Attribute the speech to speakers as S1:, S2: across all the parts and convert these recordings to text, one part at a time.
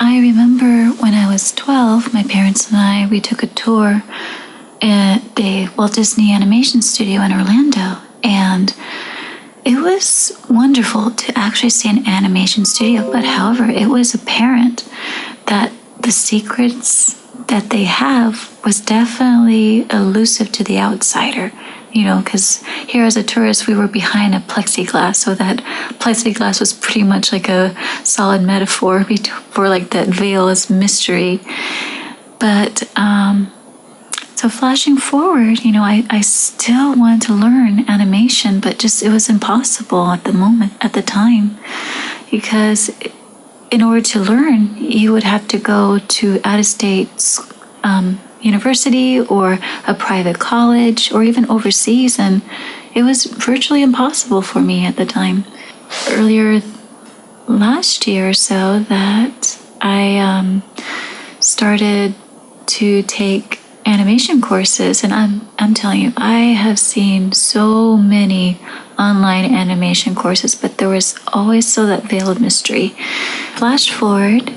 S1: I remember when I was 12, my parents and I, we took a tour at the Walt Disney Animation Studio in Orlando, and it was wonderful to actually see an animation studio, but however, it was apparent that the secrets that they have was definitely elusive to the outsider, because here as a tourist, we were behind a plexiglass, so that plexiglass was pretty much like a solid metaphor for like that veil as mystery. But so flashing forward, I still wanted to learn animation, but just it was impossible at the time, because in order to learn, you would have to go to out-of-state university or a private college or even overseas, and it was virtually impossible for me at the time. Earlier last year or so that I started to take animation courses, and I'm telling you, I have seen so many online animation courses, but there was always still that veil of mystery. Flash forward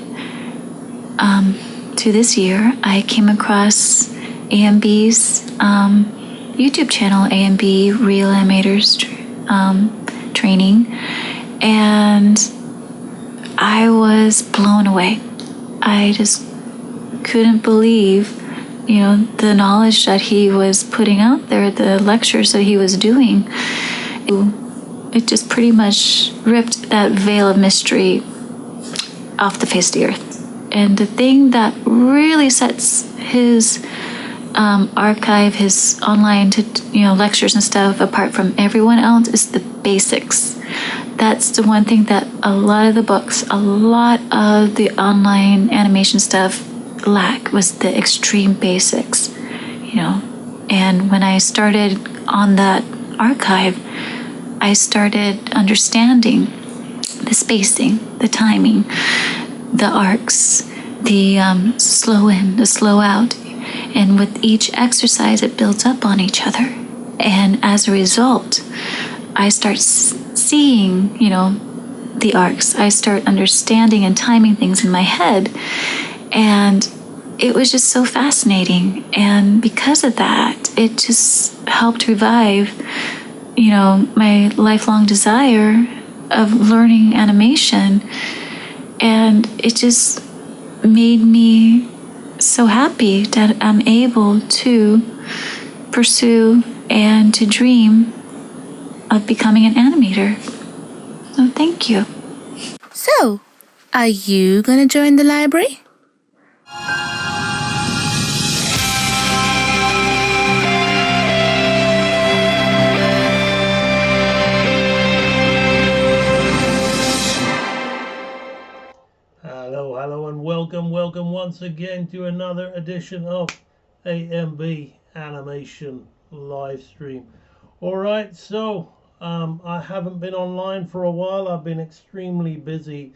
S1: to this year, I came across AMB's YouTube channel, AMB Real Animators Training, and I was blown away. I just couldn't believe the knowledge that he was putting out there, the lectures that he was doing. It just pretty much ripped that veil of mystery off the face of the earth. And the thing that really sets his archive, his online lectures and stuff apart from everyone else is the basics. That's the one thing that a lot of the books, a lot of the online animation stuff lack, was the extreme basics, And when I started on that archive, I started understanding the spacing, the timing, the arcs, the slow in, the slow out. And with each exercise, it builds up on each other. And as a result, I start seeing, the arcs. I start understanding and timing things in my head. And it was just so fascinating. And because of that, it just helped revive, my lifelong desire of learning animation. And it just made me so happy that I'm able to pursue and to dream of becoming an animator. So thank you.
S2: So, are you going to join the library?
S3: Hello and welcome once again to another edition of AMB Animation live stream. Alright, so I haven't been online for a while. I've been extremely busy,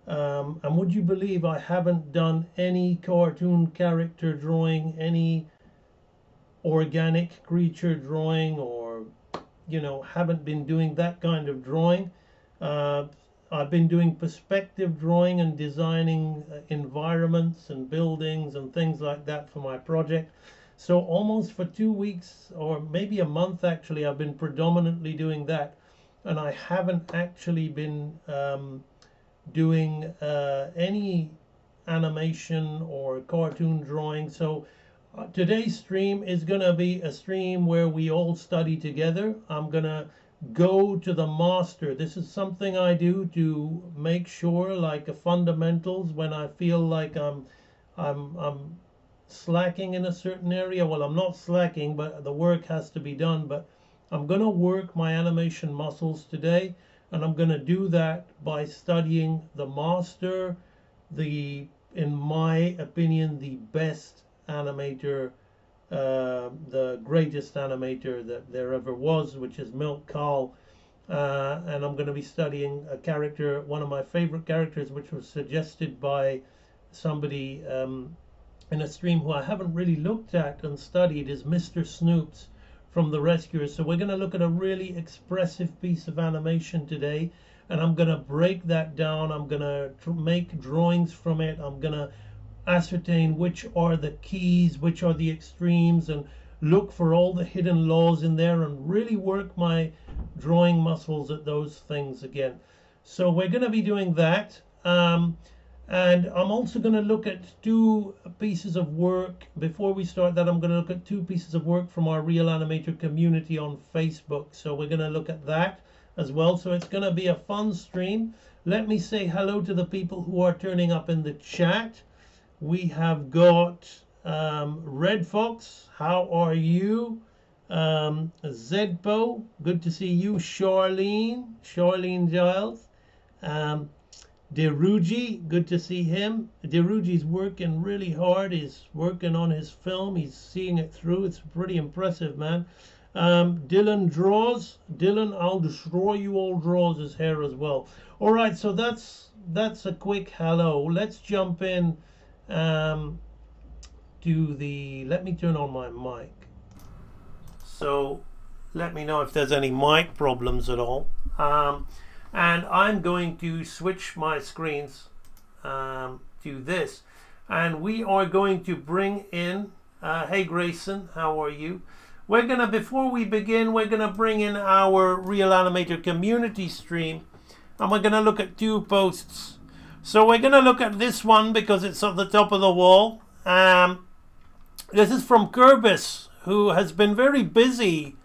S3: and would you believe I haven't done any cartoon character drawing, any organic creature drawing, or haven't been doing that kind of drawing. I've been doing perspective drawing and designing environments and buildings and things like that for my project. So almost for 2 weeks, or maybe a month actually, I've been predominantly doing that, and I haven't actually been doing any animation or cartoon drawing. So today's stream is going to be a stream where we all study together. I'm going to go to the master. This is something I do to make sure, like, the fundamentals, when I feel like I'm slacking in a certain area. Well, I'm not slacking, but the work has to be done. But I'm going to work my animation muscles today, and I'm going to do that by studying the master, in my opinion, the best animator, the greatest animator that there ever was, which is Milt Kahl. And I'm going to be studying a character, one of my favorite characters, which was suggested by somebody in a stream who I haven't really looked at and studied, is Mr. Snoops from The Rescuers. So we're going to look at a really expressive piece of animation today. and I'm going to break that down. I'm going to make drawings from it. I'm going to ascertain which are the keys, which are the extremes, and look for all the hidden laws in there and really work my drawing muscles at those things again. So we're going to be doing that. And I'm also going to look at two pieces of work. Before we start that, I'm going to look at two pieces of work from our Real Animator community on Facebook. So we're going to look at that as well. So it's going to be a fun stream. Let me say hello to the people who are turning up in the chat. We have got Red Fox, how are you? Zedpo, good to see you. Charlene Giles. Deruji, good to see him. Deruji's working really hard. He's working on his film. He's seeing it through. It's pretty impressive, man. Dylan draws. Dylan, I'll destroy you all draws his hair as well. All right, so that's a quick hello. Let's jump in to the. Let me turn on my mic. So let me know if there's any mic problems at all. And I'm going to switch my screens to this. And we are going to bring in, hey Grayson, how are you? Before we begin, we're gonna bring in our Real Animator community stream. And we're gonna look at two posts. So we're gonna look at this one because it's at the top of the wall. This is from Kerbis, who has been very busy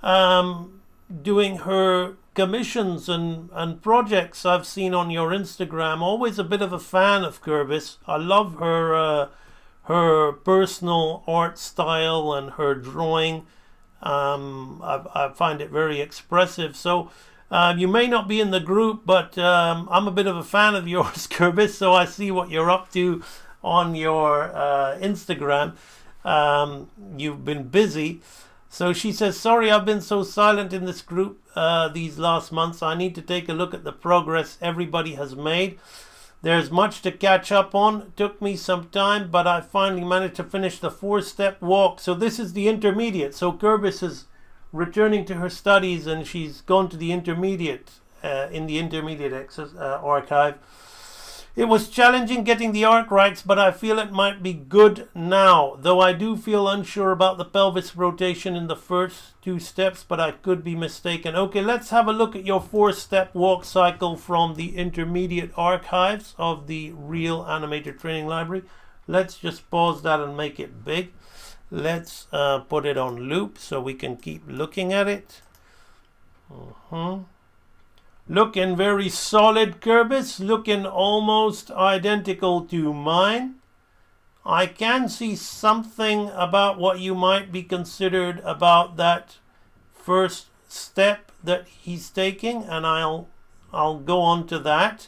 S3: doing her commissions and projects I've seen on your Instagram. Always a bit of a fan of Kerbis. I love her personal art style and her drawing. I find it very expressive. So you may not be in the group, but I'm a bit of a fan of yours, Kerbis. So I see what you're up to on your Instagram. You've been busy. So she says, sorry, I've been so silent in this group these last months. I need to take a look at the progress everybody has made. There's much to catch up on. It took me some time, but I finally managed to finish the 4-step walk. So this is the intermediate. So Kerbis is returning to her studies and she's gone to the intermediate, in the intermediate archive. It was challenging getting the arc rights, but I feel it might be good now, though I do feel unsure about the pelvis rotation in the first 2 steps, but I could be mistaken. Okay, let's have a look at your 4-step walk cycle from the intermediate archives of the Real Animator Training Library. Let's just pause that and make it big. Let's put it on loop so we can keep looking at it. Looking very solid, Kerbis. Looking almost identical to mine. I can see something about what you might be considered about that first step that he's taking, and I'll go on to that.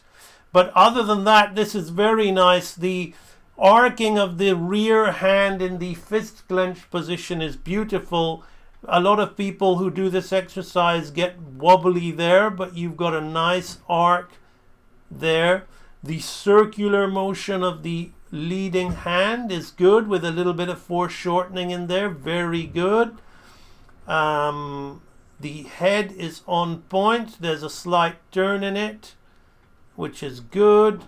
S3: But other than that, this is very nice. The arcing of the rear hand in the fist clenched position is beautiful. A lot of people who do this exercise get wobbly there, but you've got a nice arc there. The circular motion of the leading hand is good with a little bit of foreshortening in there. Very good. The head is on point. There's a slight turn in it, which is good.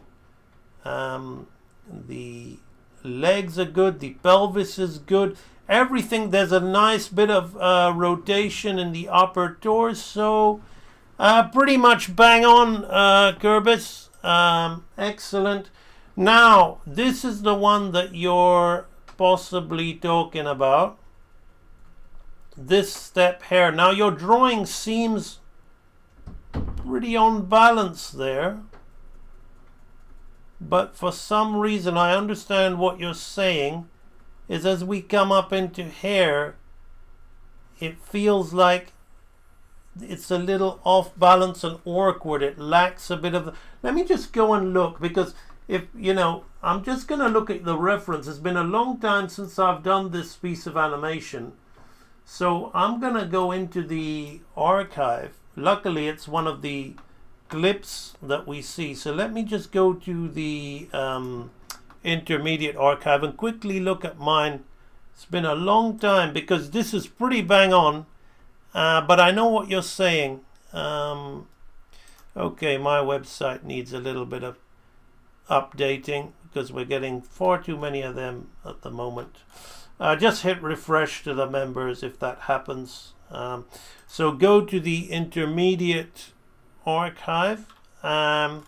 S3: The legs are good. The pelvis is good. Everything, there's a nice bit of rotation in the upper torso. Pretty much bang on, Kerbis. Excellent. Now, this is the one that you're possibly talking about. This step here. Now, your drawing seems pretty on balance there. But for some reason, I understand what you're saying. Is as we come up into hair, it feels like it's a little off balance and awkward. It lacks a bit of. Let me just go and look, because if you know, I'm just going to look at the reference. It's been a long time since I've done this piece of animation, so I'm going to go into the archive. Luckily, it's one of the clips that we see. So let me just go to the intermediate archive and quickly look at mine. It's been a long time because this is pretty bang on, but I know what you're saying. Okay, my website needs a little bit of updating because we're getting far too many of them at the moment. Just hit refresh to the members if that happens. So go to the intermediate archive. Now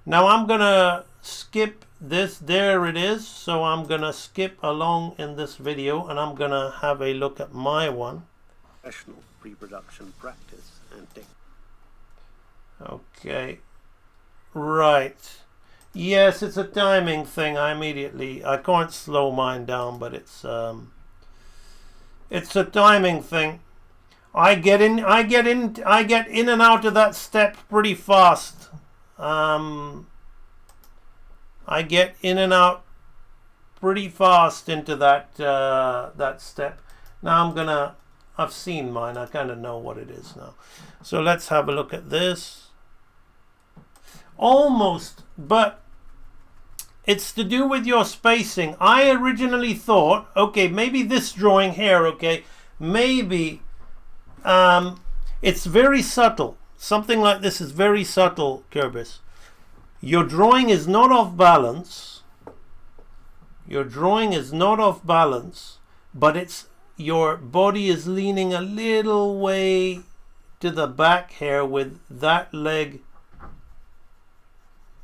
S3: I'm gonna skip this. There it is. So I'm gonna skip along in this video and I'm gonna have a look at my one.
S4: Professional pre-production practice and technique.
S3: Okay, right. Yes, it's a timing thing. I can't slow mine down, but it's a timing thing. I get in and out of that step pretty fast. I get in and out pretty fast into that that step. Now I've seen mine. I kind of know what it is now. So let's have a look at this. Almost, but it's to do with your spacing. I originally thought, okay, maybe this drawing here, okay, maybe it's very subtle. Something like this is very subtle, Kerbis. Your drawing is not off balance. Your drawing is not off balance, but it's your body is leaning a little way to the back here with that leg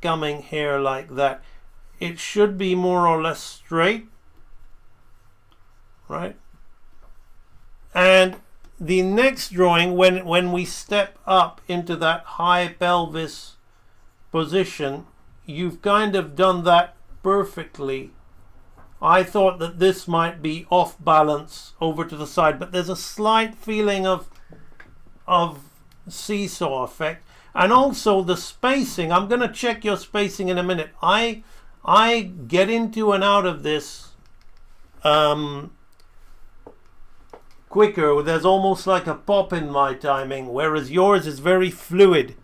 S3: coming here like that. It should be more or less straight, right? And the next drawing, when we step up into that high pelvis position, you've kind of done that perfectly. I thought that this might be off balance over to the side, but there's a slight feeling of seesaw effect. And also the spacing. I'm going to check your spacing in a minute. I get into and out of this quicker. There's almost like a pop in my timing, whereas yours is very fluid.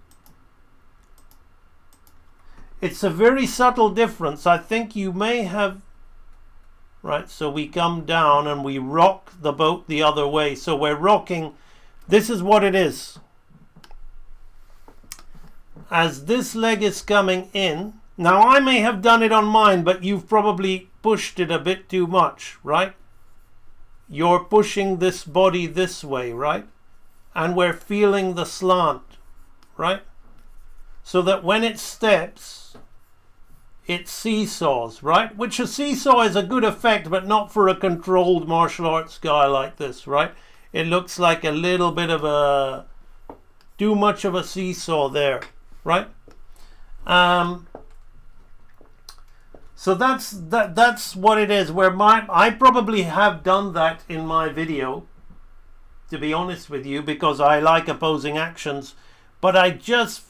S3: It's a very subtle difference. I think you may have... Right, so we come down and we rock the boat the other way. So we're rocking. This is what it is. As this leg is coming in, now I may have done it on mine, but you've probably pushed it a bit too much, right? You're pushing this body this way, right? And we're feeling the slant, right? So that when it steps, it seesaws, right? Which a seesaw is a good effect, but not for a controlled martial arts guy like this, right? It looks like a little bit of a... too much of a seesaw there. Right, so that's what it is. Where I probably have done that in my video, to be honest with you, because I like opposing actions. But I just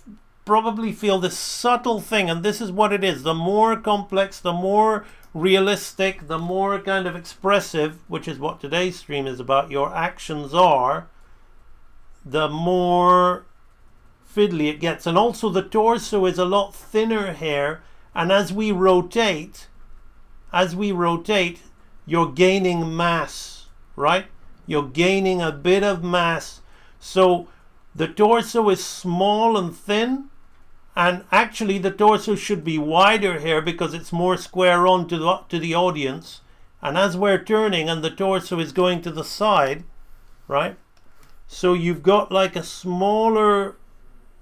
S3: probably feel this subtle thing, and this is what it is. The more complex, the more realistic, the more kind of expressive, which is what today's stream is about, your actions are, the more fiddly it gets. And also the torso is a lot thinner here, and as we rotate you're gaining mass, right? You're gaining a bit of mass. So the torso is small and thin, and actually the torso should be wider here because it's more square on to the audience. And as we're turning and the torso is going to the side, right? So you've got like a smaller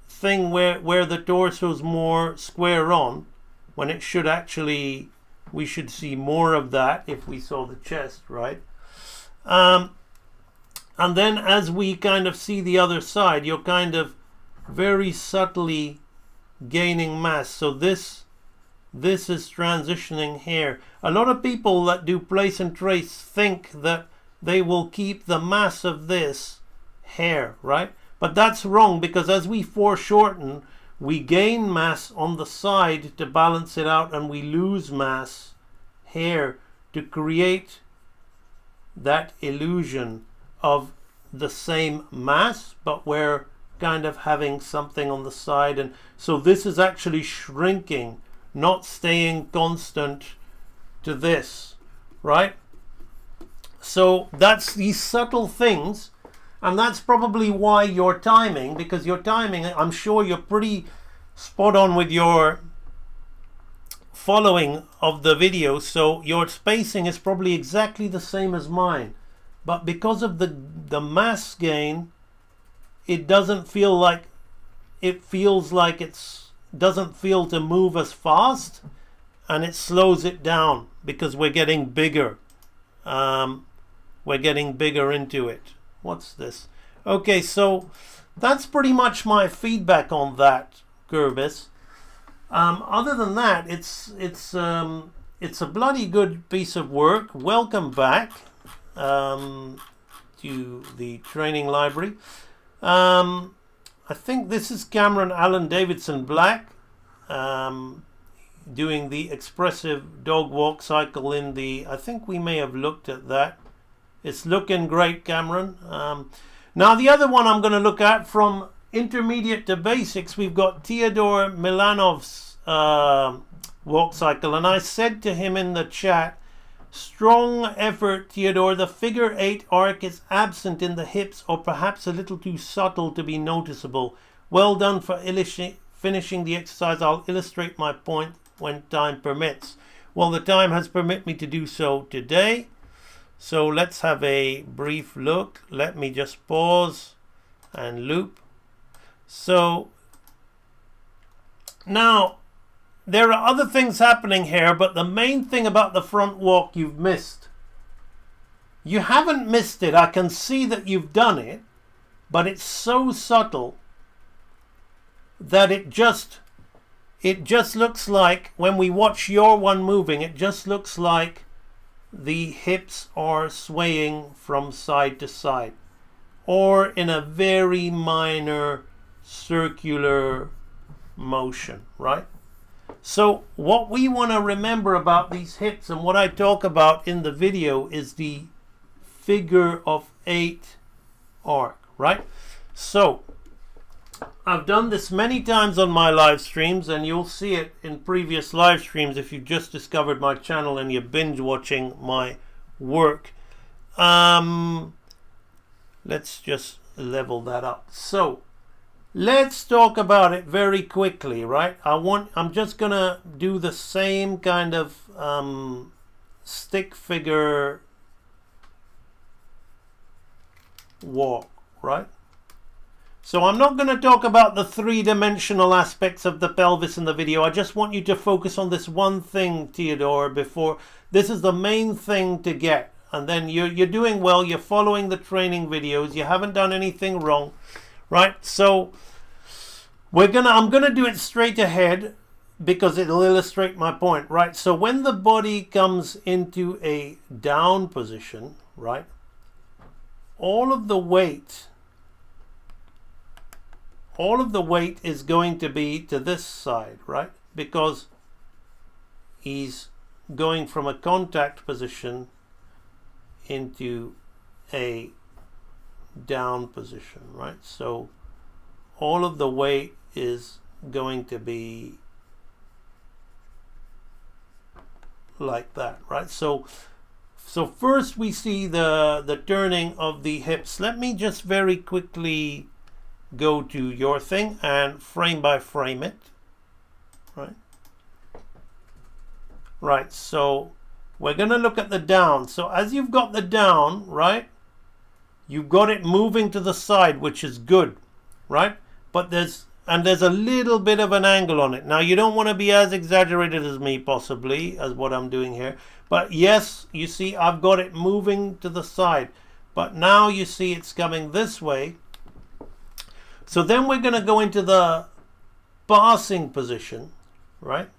S3: thing where the torso's more square on, when it should actually, we should see more of that if we saw the chest, right? And then as we kind of see the other side, you're kind of very subtly gaining mass. So this is transitioning here. A lot of people that do place and trace think that they will keep the mass of this here, right? But that's wrong, because as we foreshorten, we gain mass on the side to balance it out, and we lose mass here to create that illusion of the same mass, but we're kind of having something on the side. And so this is actually shrinking, not staying constant to this, right? So that's these subtle things. And that's probably why your timing, because your timing, I'm sure you're pretty spot on with your following of the video, so your spacing is probably exactly the same as mine. But because of the mass gain, it doesn't feel like, it feels like it's doesn't feel to move as fast, and it slows it down because we're getting bigger. We're getting bigger into it. What's this? Okay, so that's pretty much my feedback on that, Gerbis. Other than that, it's a bloody good piece of work. Welcome back to the training library. I think this is Cameron Allen Davidson Black doing the expressive dog walk cycle in the, I think we may have looked at that. It's looking great, Cameron. Now the other one I'm going to look at, from intermediate to basics, we've got Theodore Milanov's walk cycle, and I said to him in the chat, strong effort, Theodore. The figure 8 arc is absent in the hips, or perhaps a little too subtle to be noticeable. Well done for finishing the exercise. I'll illustrate my point when time permits. Well, the time has permitted me to do so today. So let's have a brief look. Let me just pause and loop. So now there are other things happening here, but the main thing about the front walk you've missed. You haven't missed it. I can see that you've done it, but it's so subtle that it just looks like, when we watch your one moving, it just looks like the hips are swaying from side to side, or in a very minor circular motion, right? So what we want to remember about these hips, and what I talk about in the video, is the figure of 8 arc, right? So I've done this many times on my live streams, and you'll see it in previous live streams if you've just discovered my channel and you're binge watching my work. Let's just level that up. So let's talk about it very quickly, right? I'm just gonna do the same kind of stick figure walk, right? So I'm not going to talk about the three-dimensional aspects of the pelvis in the video. I just want you to focus on this one thing, Theodore, before. This is the main thing to get. And then you're doing well. You're following the training videos. You haven't done anything wrong, right? So I'm going to do it straight ahead because it'll illustrate my point, right? So when the body comes into a down position, right, all of the weight is going to be to this side, right? Because he's going from a contact position into a down position, right? So all of the weight is going to be like that, right? So first we see the turning of the hips. Let me just very quickly go to your thing and frame by frame it, right? Right, so we're going to look at the down. So as you've got the down, right, you've got it moving to the side, which is good, right? But there's a little bit of an angle on it. Now you don't want to be as exaggerated as me, possibly, as what I'm doing here. But yes, you see I've got it moving to the side. But now you see it's coming this way. So then we're going to go into the passing position, right?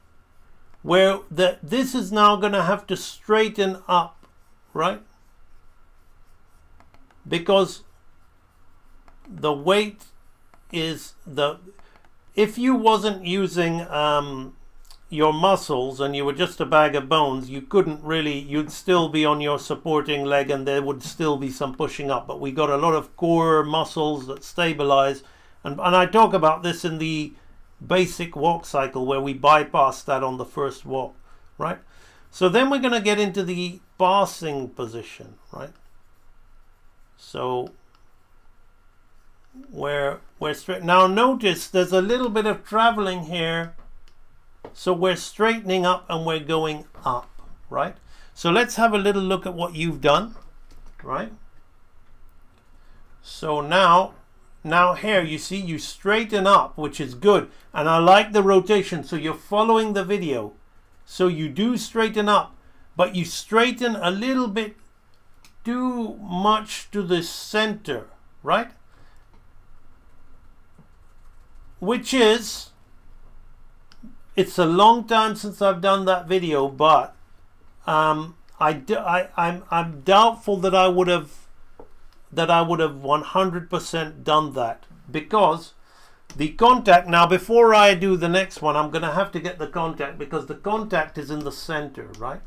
S3: Where this is now going to have to straighten up, right? Because the weight is if you wasn't using your muscles and you were just a bag of bones, you'd still be on your supporting leg and there would still be some pushing up. But we got a lot of core muscles that stabilize. And I talk about this in the basic walk cycle where we bypass that on the first walk, right? So then we're going to get into the passing position, right? So we're straight. Now notice there's a little bit of traveling here. So we're straightening up and we're going up, right? So let's have a little look at what you've done, right? So now here you see you straighten up, which is good. And I like the rotation. So you're following the video. So you do straighten up, but you straighten a little bit too much to the center, right? Which is, it's a long time since I've done that video, but I'm doubtful that I would have 100% done that, because the contact, now before I do the next one, I'm going to have to get the contact, because the contact is in the center, right?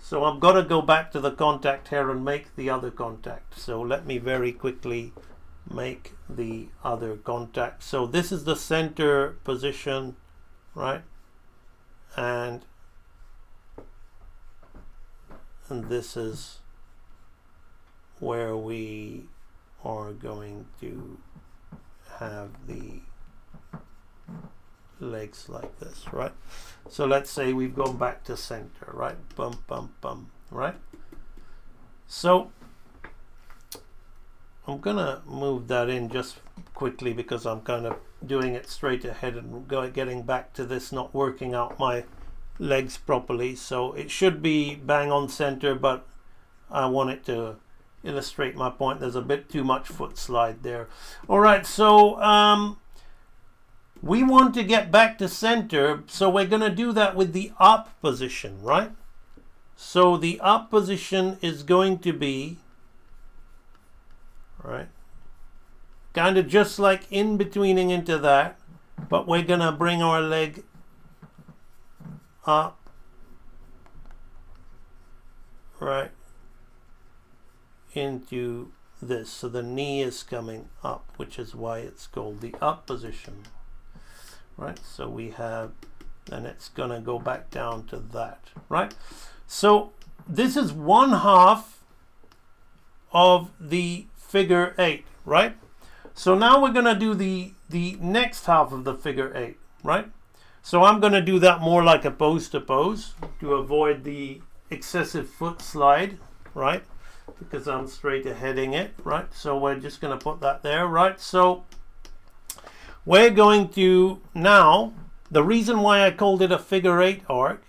S3: So I've got to go back to the contact here and make the other contact. So let me very quickly make the other contact. So this is the center position, right? And this is where we are going to have the legs like this, right? So let's say we've gone back to center, right? Bum, bum, bum, right? So I'm gonna move that in just quickly, because I'm kind of doing it straight ahead and getting back to this, not working out my legs properly. So it should be bang on center, but I want it to illustrate my point. There's a bit too much foot slide there. All right, so we want to get back to center, so we're going to do that with the up position, right? So the up position is going to be, right, kind of just like in betweening into that, but we're going to bring our leg up, right, into this. So the knee is coming up, which is why it's called the up position, right? So we have, then it's going to go back down to that, right? So this is 1/2 of the figure 8, right? So now we're going to do the next half of the figure 8, right? So I'm going to do that more like a pose to pose to avoid the excessive foot slide, right? Because I'm straight aheading it, right? So we're just going to put that there, right? So we're going to now, the reason why I called it a figure 8 arc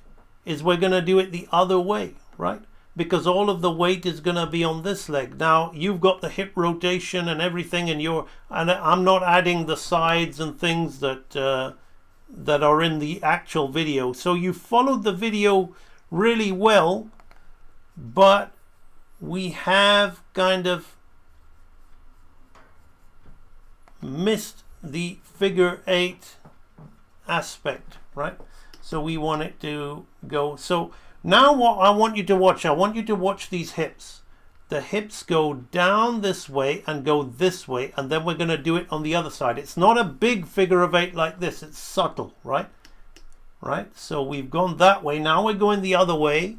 S3: is we're going to do it the other way, right? Because all of the weight is going to be on this leg. Now you've got the hip rotation and everything, and I'm not adding the sides and things that that are in the actual video. So you followed the video really well, but we have kind of missed the figure 8 aspect, right? So we want it to go. So now what I want you to watch these hips. The hips go down this way and go this way, and then we're going to do it on the other side. It's not a big figure of 8 like this. It's subtle, right? Right? So we've gone that way. Now we're going the other way,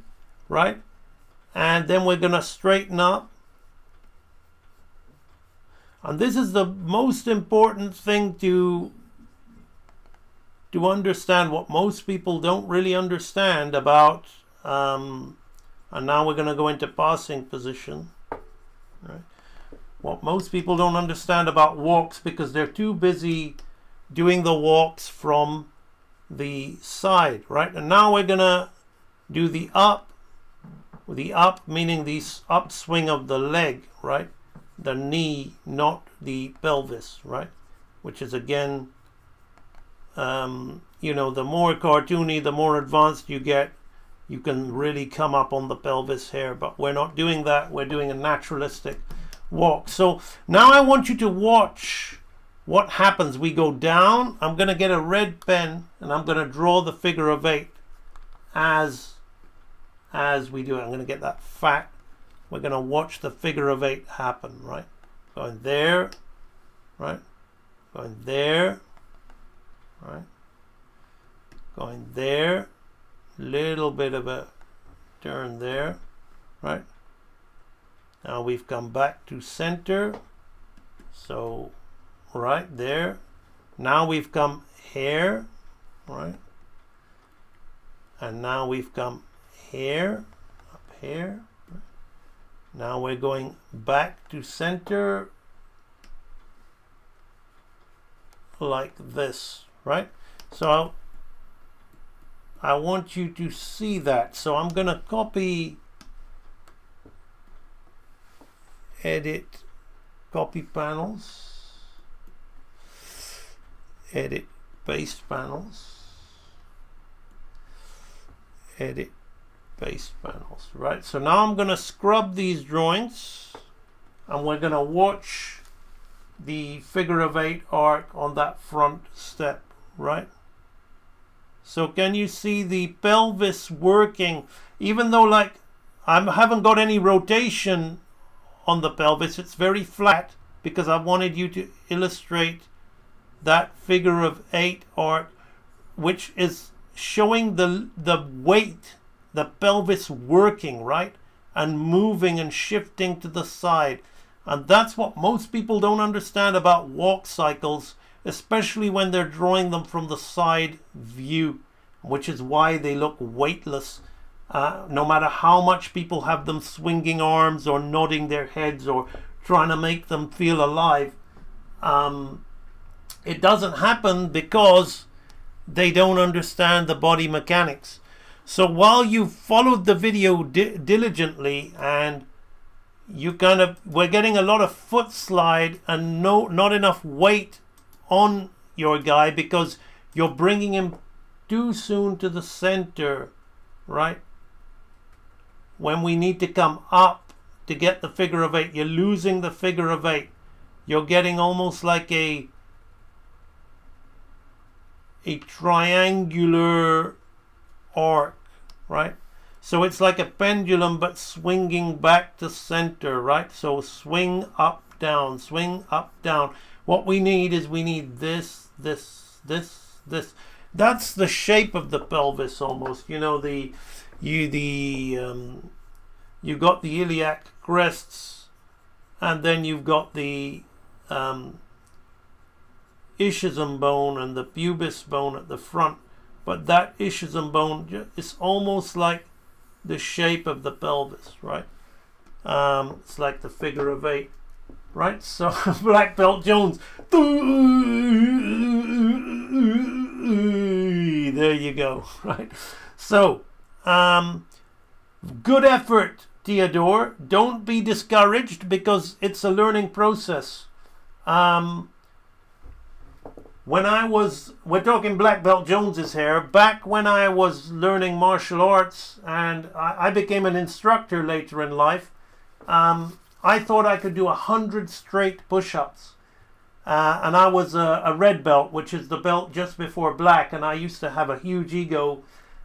S3: right? And then we're going to straighten up. And this is the most important thing to understand, what most people don't really understand about. And now we're going to go into passing position, right? What most people don't understand about walks, because they're too busy doing the walks from the side, right? And now we're going to do the up meaning the upswing of the leg, right? The knee, not the pelvis, right? Which is again, you know, the more cartoony, the more advanced you get, you can really come up on the pelvis here, but we're not doing that. We're doing a naturalistic walk. So now I want you to watch what happens. We go down. I'm going to get a red pen and I'm going to draw the figure of 8 as we do it. I'm going to get that fat. We're going to watch the figure of 8 happen, right? Going there, right? Going there, right? Going there. Little bit of a turn there, right? Now we've come back to center. So right there. Now we've come here, right? And now we've come here, up here. Now we're going back to center like this, right? So I want you to see that. So I'm going to copy, edit, copy panels, edit paste panels, edit paste panels, right? So now I'm going to scrub these drawings and we're going to watch the figure of 8 arc on that front step, right? So can you see the pelvis working, even though like I haven't got any rotation on the pelvis, it's very flat because I wanted you to illustrate that figure of 8 arc, which is showing the weight, the pelvis working, right? And moving and shifting to the side. And that's what most people don't understand about walk cycles, especially when they're drawing them from the side view, which is why they look weightless. No matter how much people have them swinging arms or nodding their heads or trying to make them feel alive, it doesn't happen because they don't understand the body mechanics. So while you followed the video diligently and we're getting a lot of foot slide and not enough weight on your guy because you're bringing him too soon to the center, right? When we need to come up to get the figure of 8, you're losing the figure of 8. You're getting almost like a triangular arc, right? So it's like a pendulum but swinging back to center, right? So swing up, down, swing up, down. What we need is this. That's the shape of the pelvis almost. You know, you got the iliac crests, and then you've got the ischium bone and the pubis bone at the front. But that ischium bone is almost like the shape of the pelvis, right? It's like the figure of 8, right? So Black Belt Jones, there you go, right? So good effort, Theodore. Don't be discouraged because it's a learning process. We're talking Black Belt Jones's hair, back when I was learning martial arts and I became an instructor later in life, I thought I could do 100 straight push-ups. And I was a red belt, which is the belt just before black, and I used to have a huge ego.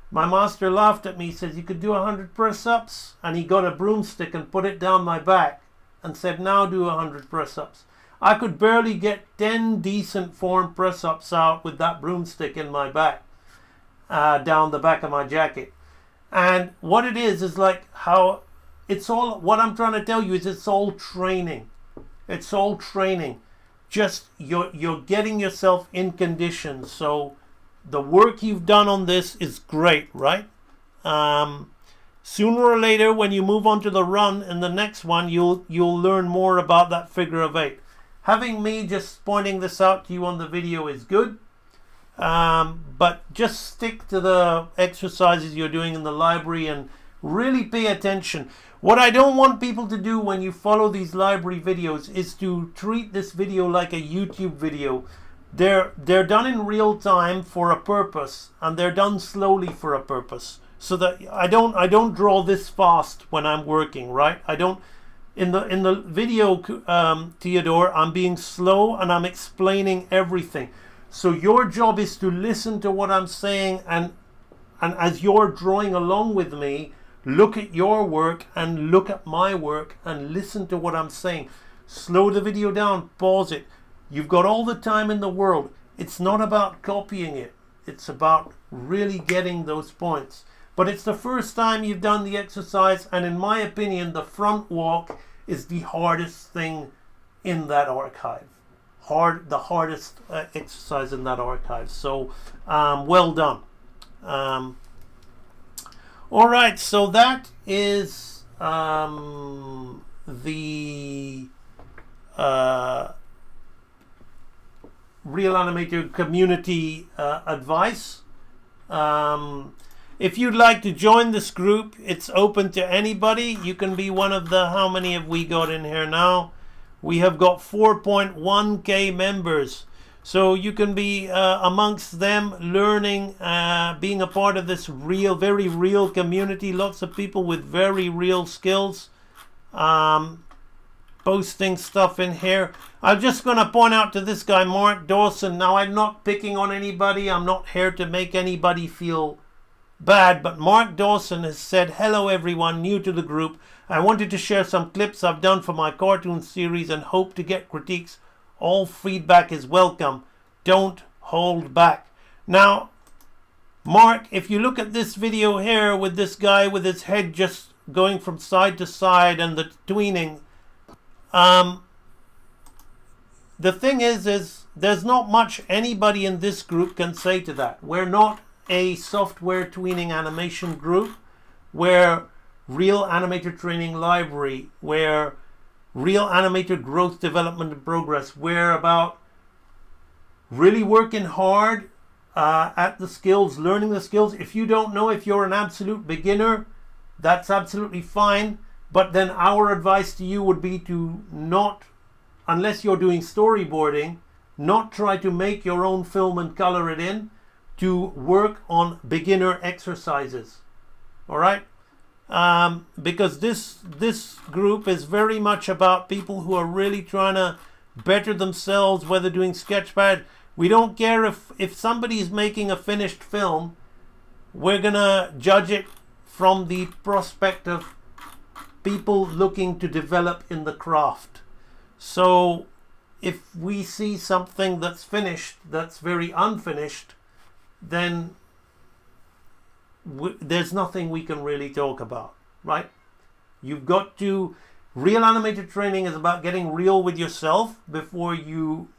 S3: My master laughed at me, he says, you could do 100 press-ups? And he got a broomstick and put it down my back and said, now do 100 press-ups. I could barely get 10 decent form press-ups out with that broomstick in my back, down the back of my jacket. And what it is like how it's all, what I'm trying to tell you is it's all training. It's all training. Just you're getting yourself in condition. So the work you've done on this is great, right? Sooner or later, when you move on to the run in the next one, you'll learn more about that figure of 8. Having me just pointing this out to you on the video is good, but just stick to the exercises you're doing in the library and really pay attention. What I don't want people to do when you follow these library videos is to treat this video like a YouTube video. They're done in real time for a purpose, and they're done slowly for a purpose. So that I don't draw this fast when I'm working, right? I don't. In the video, Theodore, I'm being slow and I'm explaining everything. So your job is to listen to what I'm saying, and as you're drawing along with me, look at your work and look at my work and listen to what I'm saying. Slow the video down, pause it. You've got all the time in the world. It's not about copying it. It's about really getting those points. But it's the first time you've done the exercise, and in my opinion, the front walk is the hardest thing in that archive. the hardest exercise in that archive. So well done. All right, so that is the Real Animator community advice. If you'd like to join this group, it's open to anybody. You can be one of the, how many have we got in here now? We have got 4.1k members. So you can be amongst them, learning, being a part of this real, very real community. Lots of people with very real skills, posting stuff in here. I'm just going to point out to this guy, Mark Dawson. Now, I'm not picking on anybody. I'm not here to make anybody feel bad. But Mark Dawson has said, hello, everyone new to the group. I wanted to share some clips I've done for my cartoon series and hope to get critiques. All feedback is welcome. Don't hold back. Now, Mark, if you look at this video here with this guy with his head just going from side to side and the tweening, the thing is there's not much anybody in this group can say to that. We're not a software tweening animation group. We're Real Animator Training Library. We're Real Animator Growth, Development, and Progress. We're about really working hard at the skills, learning the skills. If you don't know, if you're an absolute beginner, that's absolutely fine. But then our advice to you would be to not, unless you're doing storyboarding, not try to make your own film and color it in, to work on beginner exercises. All right? Because this group is very much about people who are really trying to better themselves, whether doing Sketchpad. We don't care if somebody is making a finished film. We're going to judge it from the prospect of people looking to develop in the craft. So if we see something that's finished, that's very unfinished, then there's nothing we can really talk about, right? You've got to, Real Animator Training is about getting real with yourself before you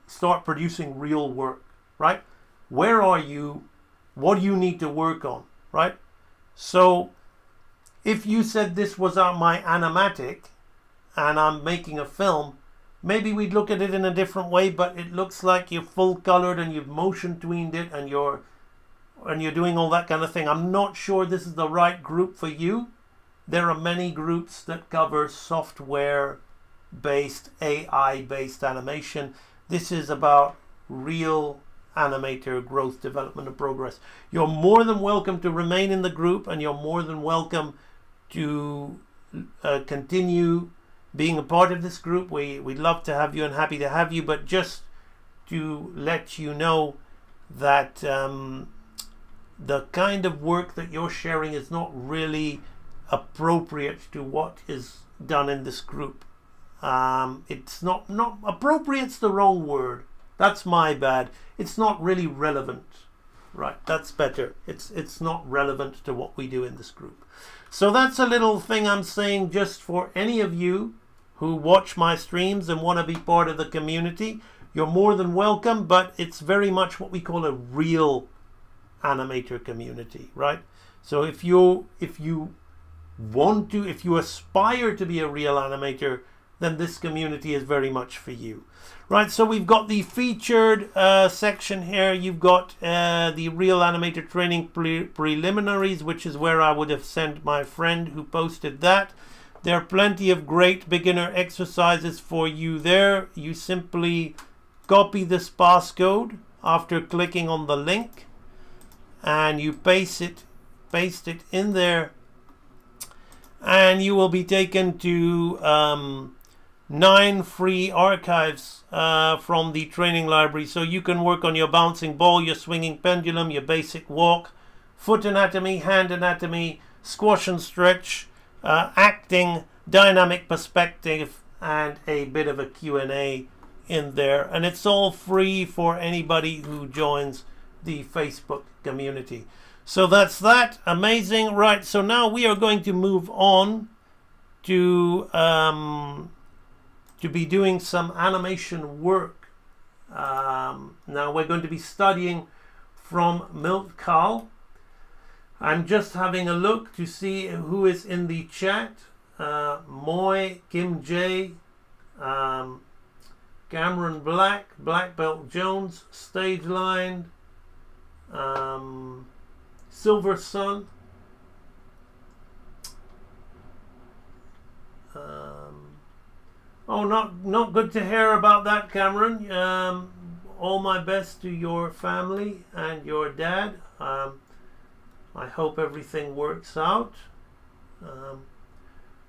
S3: start producing real work, right? Where are you? What do you need to work on, right? So if you said this was my animatic and I'm making a film, maybe we'd look at it in a different way, but it looks like you're full colored and you've motion tweened it and you're doing all that kind of thing. I'm not sure this is the right group for you. There are many groups that cover software-based, AI-based animation. This is about real animator growth, development, and progress. You're more than welcome to remain in the group, and you're more than welcome to continue being a part of this group. We'd love to have you and happy to have you, but just to let you know that the kind of work that you're sharing is not really appropriate to what is done in this group. It's not appropriate's the wrong word. That's my bad. It's not really relevant. Right, that's better. It's not relevant to what we do in this group. So that's a little thing I'm saying just for any of you who watch my streams and want to be part of the community. You're more than welcome, but it's very much what we call a real animator community, right? So if you aspire to be a real animator, then this community is very much for you. Right, so we've got the featured section here. You've got the Real Animator Training Preliminaries, which is where I would have sent my friend who posted that. There are plenty of great beginner exercises for you there. You simply copy this passcode after clicking on the link, and you paste it in there, and you will be taken to 9 free archives from the training library. So you can work on your bouncing ball, your swinging pendulum, your basic walk, foot anatomy, hand anatomy, squash and stretch, acting, dynamic perspective, and a bit of a Q&A in there. And it's all free for anybody who joins the Facebook community. So that's that. Amazing. Right, so now we are going to move on to to be doing some animation work. Now we're going to be studying from Milt Kahl. I'm just having a look to see who is in the chat. Moy, Kim J, Cameron Black, Black Belt Jones, Stage Line, Silver Sun, oh, not good to hear about that, Cameron. All my best to your family and your dad. I hope everything works out.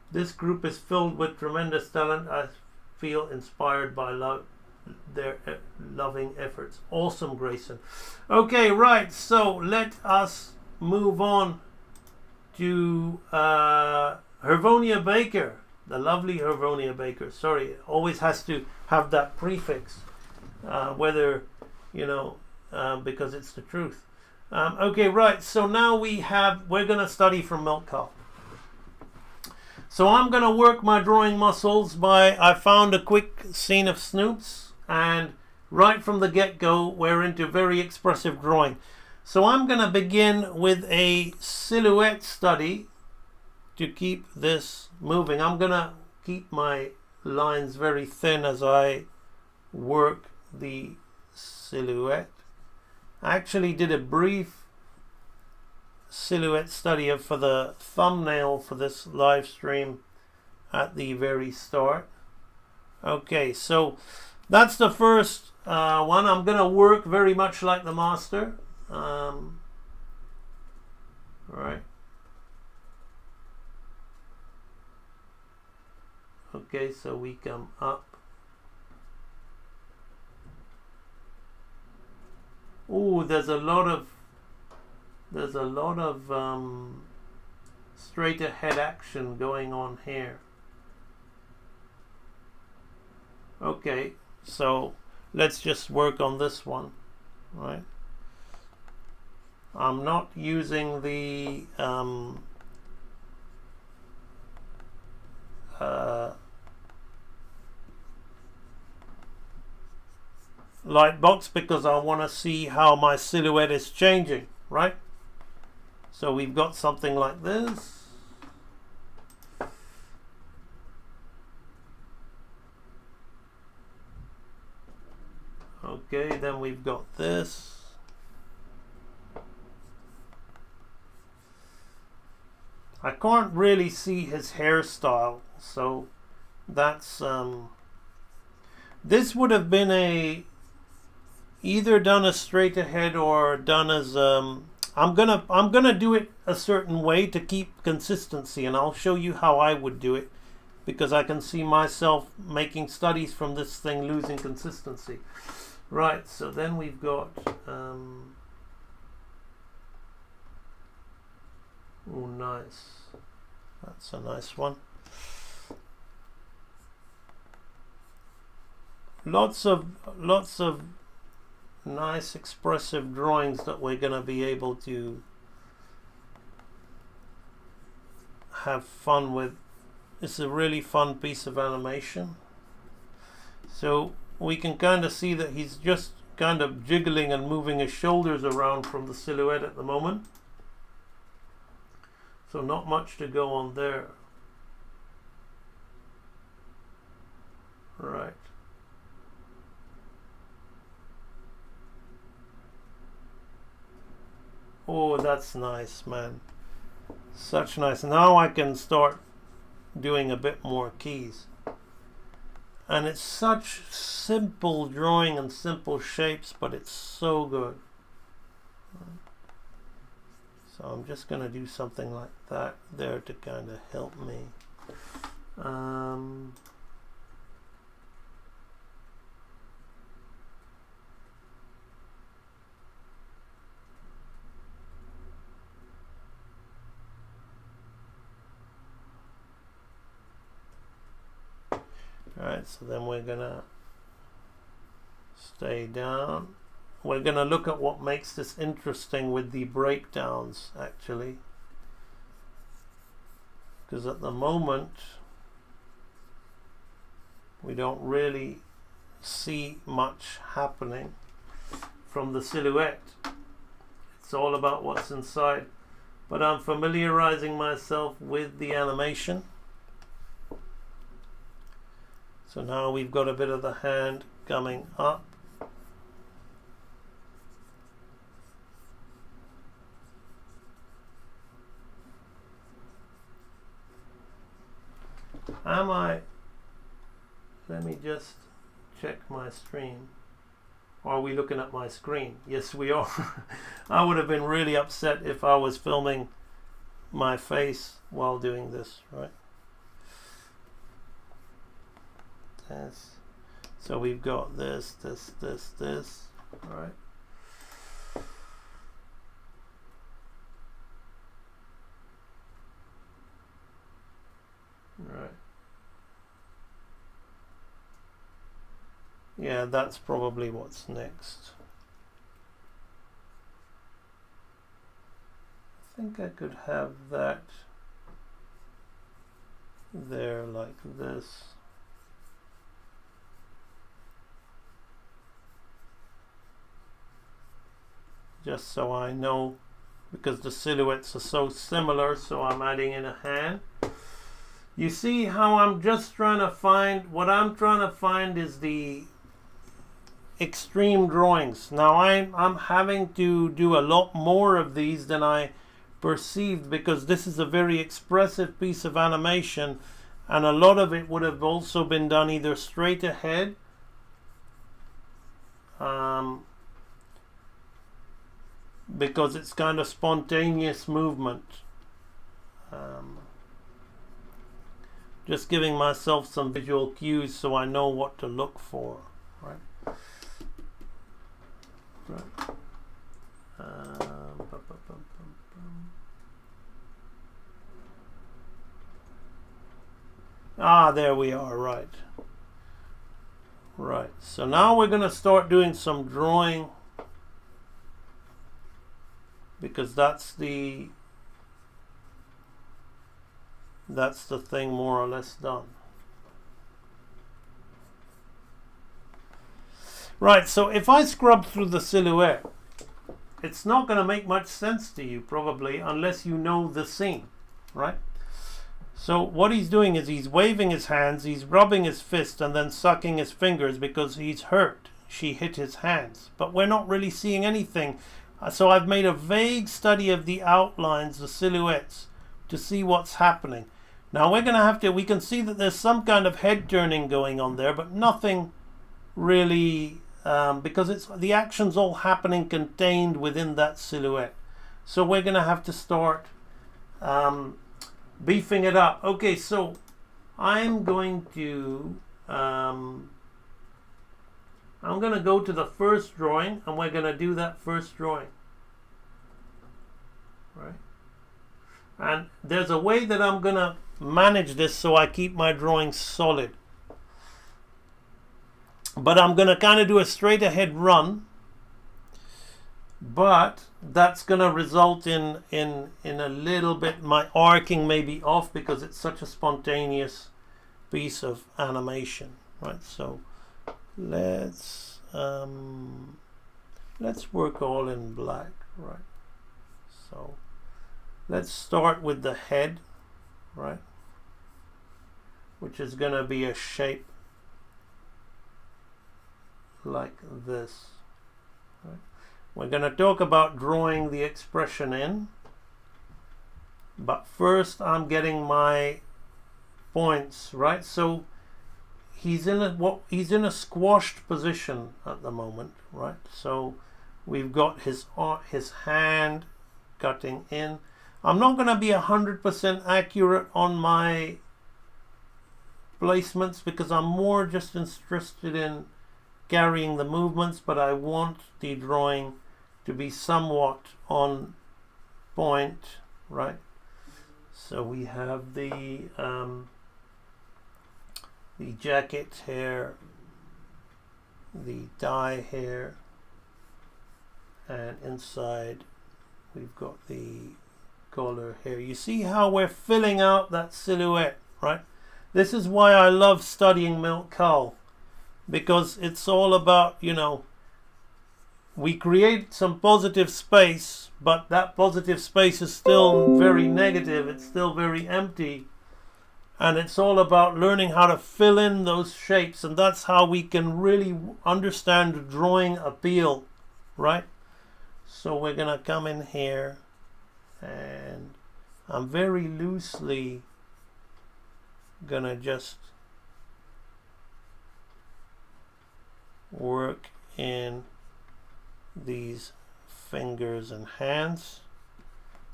S3: This group is filled with tremendous talent. I feel inspired by their loving efforts. Awesome, Grayson. Okay, right. So let us move on to Hervonia Baker, the lovely Hervonia Baker. Sorry, it always has to have that prefix, whether because it's the truth. Okay, right. So now we're going to study from Milt Kahl. So I'm going to work my drawing muscles I found a quick scene of Snoops, and right from the get-go we're into very expressive drawing. So I'm going to begin with a silhouette study to keep this moving. I'm going to keep my lines very thin as I work the silhouette. I actually did a brief silhouette study for the thumbnail for this live stream at the very start. Okay, so that's the first one. I'm going to work very much like the master. Right. Okay, so we come up. Oh, there's a lot of straight ahead action going on here. Okay, so let's just work on this one, right? I'm not using the light box because I want to see how my silhouette is changing, right? So we've got something like this. Okay, then we've got this. I can't really see his hairstyle, so that's this would have been either done as straight ahead or done as I'm gonna do it a certain way to keep consistency, and I'll show you how I would do it because I can see myself making studies from this thing losing consistency. Right, so then we've got oh, nice. That's a nice one. Lots of nice expressive drawings that we're going to be able to have fun with. It's a really fun piece of animation. So we can kind of see that he's just kind of jiggling and moving his shoulders around from the silhouette at the moment. So not much to go on there. Right. Oh, that's nice, man. Such nice. Now I can start doing a bit more keys. And it's such simple drawing and simple shapes, but it's so good. So I'm just going to do something like that there to kind of help me. Alright, so then we're going to stay down. We're going to look at what makes this interesting with the breakdowns, actually. Because at the moment, We don't really see much happening from the silhouette. It's all about what's inside. But I'm familiarizing myself with the animation. So now we've got a bit of the hand coming up. Let me just check my stream. Are we looking at my screen? Yes, we are. I would have been really upset if I was filming my face while doing this, right? This. So we've got this, right? Right. Yeah, that's probably what's next. I think I could have that there like this. Just so I know, because the silhouettes are so similar, so I'm adding in a hand. You see how I'm just trying to find, what I'm trying to find is the extreme drawings. Now I'm having to do a lot more of these than I perceived, because this is a very expressive piece of animation, and a lot of it would have also been done either straight ahead, because it's kind of spontaneous movement. Just giving myself some visual cues so I know what to look for, right? Right. There we are, right. Right, so now we're going to start doing some drawing, because that's the thing more or less done. Right, so if I scrub through the silhouette, it's not going to make much sense to you probably unless you know the scene, right? So what he's doing is he's waving his hands, he's rubbing his fist and then sucking his fingers because he's hurt. She hit his hands, but we're not really seeing anything. So I've made a vague study of the outlines, the silhouettes, to see what's happening. Now we're going to have to, we can see that there's some kind of head turning going on there, but nothing really, because it's the action's all happening contained within that silhouette. So we're going to have to start beefing it up. Okay, so I'm going to go to the first drawing, and we're going to do that first drawing, right? And there's a way that I'm going to manage this so I keep my drawing solid. But I'm going to kind of do a straight ahead run, but that's going to result in a little bit, my arcing may be off because it's such a spontaneous piece of animation, right? So let's work all in black, right? So let's start with the head, right, which is going to be a shape like this, right? We're going to talk about drawing the expression in, but first I'm getting my points, right? So he's in a squashed position at the moment, right? So we've got his hand cutting in. I'm not going to be 100% accurate on my placements because I'm more just interested in carrying the movements, but I want the drawing to be somewhat on point, right? So we have the jacket hair, the dye hair, and inside we've got the collar hair. You see how we're filling out that silhouette, right? This is why I love studying Milk Cow, because it's all about, you know, we create some positive space, but that positive space is still very negative. It's still very empty. And it's all about learning how to fill in those shapes. And that's how we can really understand drawing appeal, right? So we're going to come in here, and I'm very loosely going to just work in these fingers and hands,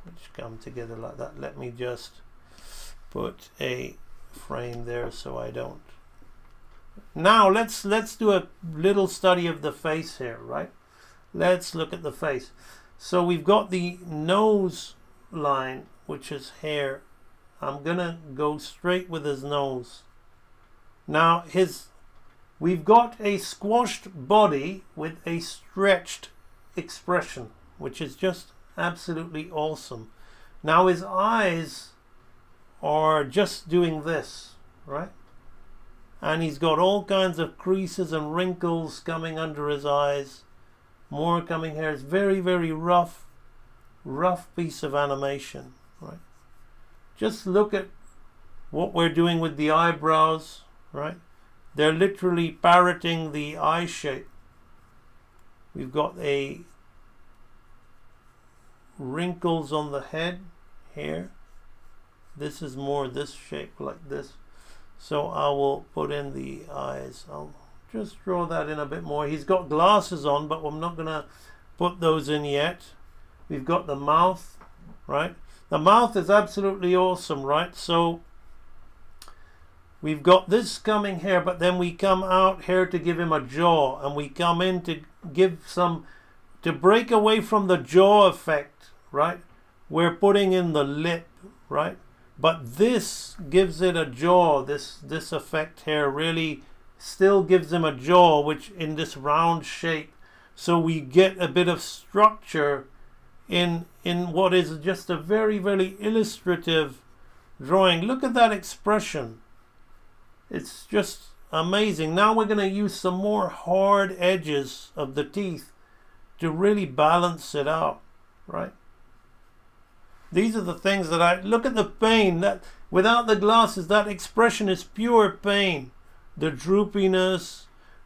S3: which come together like that. Let me just put a frame there so I don't. Now let's do a little study of the face here, right? Let's look at the face. So we've got the nose line, which is here. I'm gonna go straight with his nose. Now we've got a squashed body with a stretched expression, which is just absolutely awesome. Now his eyes are just doing this, right? And he's got all kinds of creases and wrinkles coming under his eyes. More coming here. It's very, very rough piece of animation, right? Just look at what we're doing with the eyebrows, right? They're literally parroting the eye shape. We've got a wrinkles on the head here. This is more this shape like this. So I will put in the eyes. I'll just draw that in a bit more. He's got glasses on, but I'm not going to put those in yet. We've got the mouth, right? The mouth is absolutely awesome, right? So we've got this coming here, but then we come out here to give him a jaw, and we come in to give some, to break away from the jaw effect, right? We're putting in the lip, right? But this gives it a jaw. This effect here really still gives him a jaw, which in this round shape. So we get a bit of structure in what is just a very, very illustrative drawing. Look at that expression. It's just amazing. Now we're going to use some more hard edges of the teeth to really balance it out, right? These are the things that I look at. The pain that without the glasses, that expression is pure pain. The droopiness,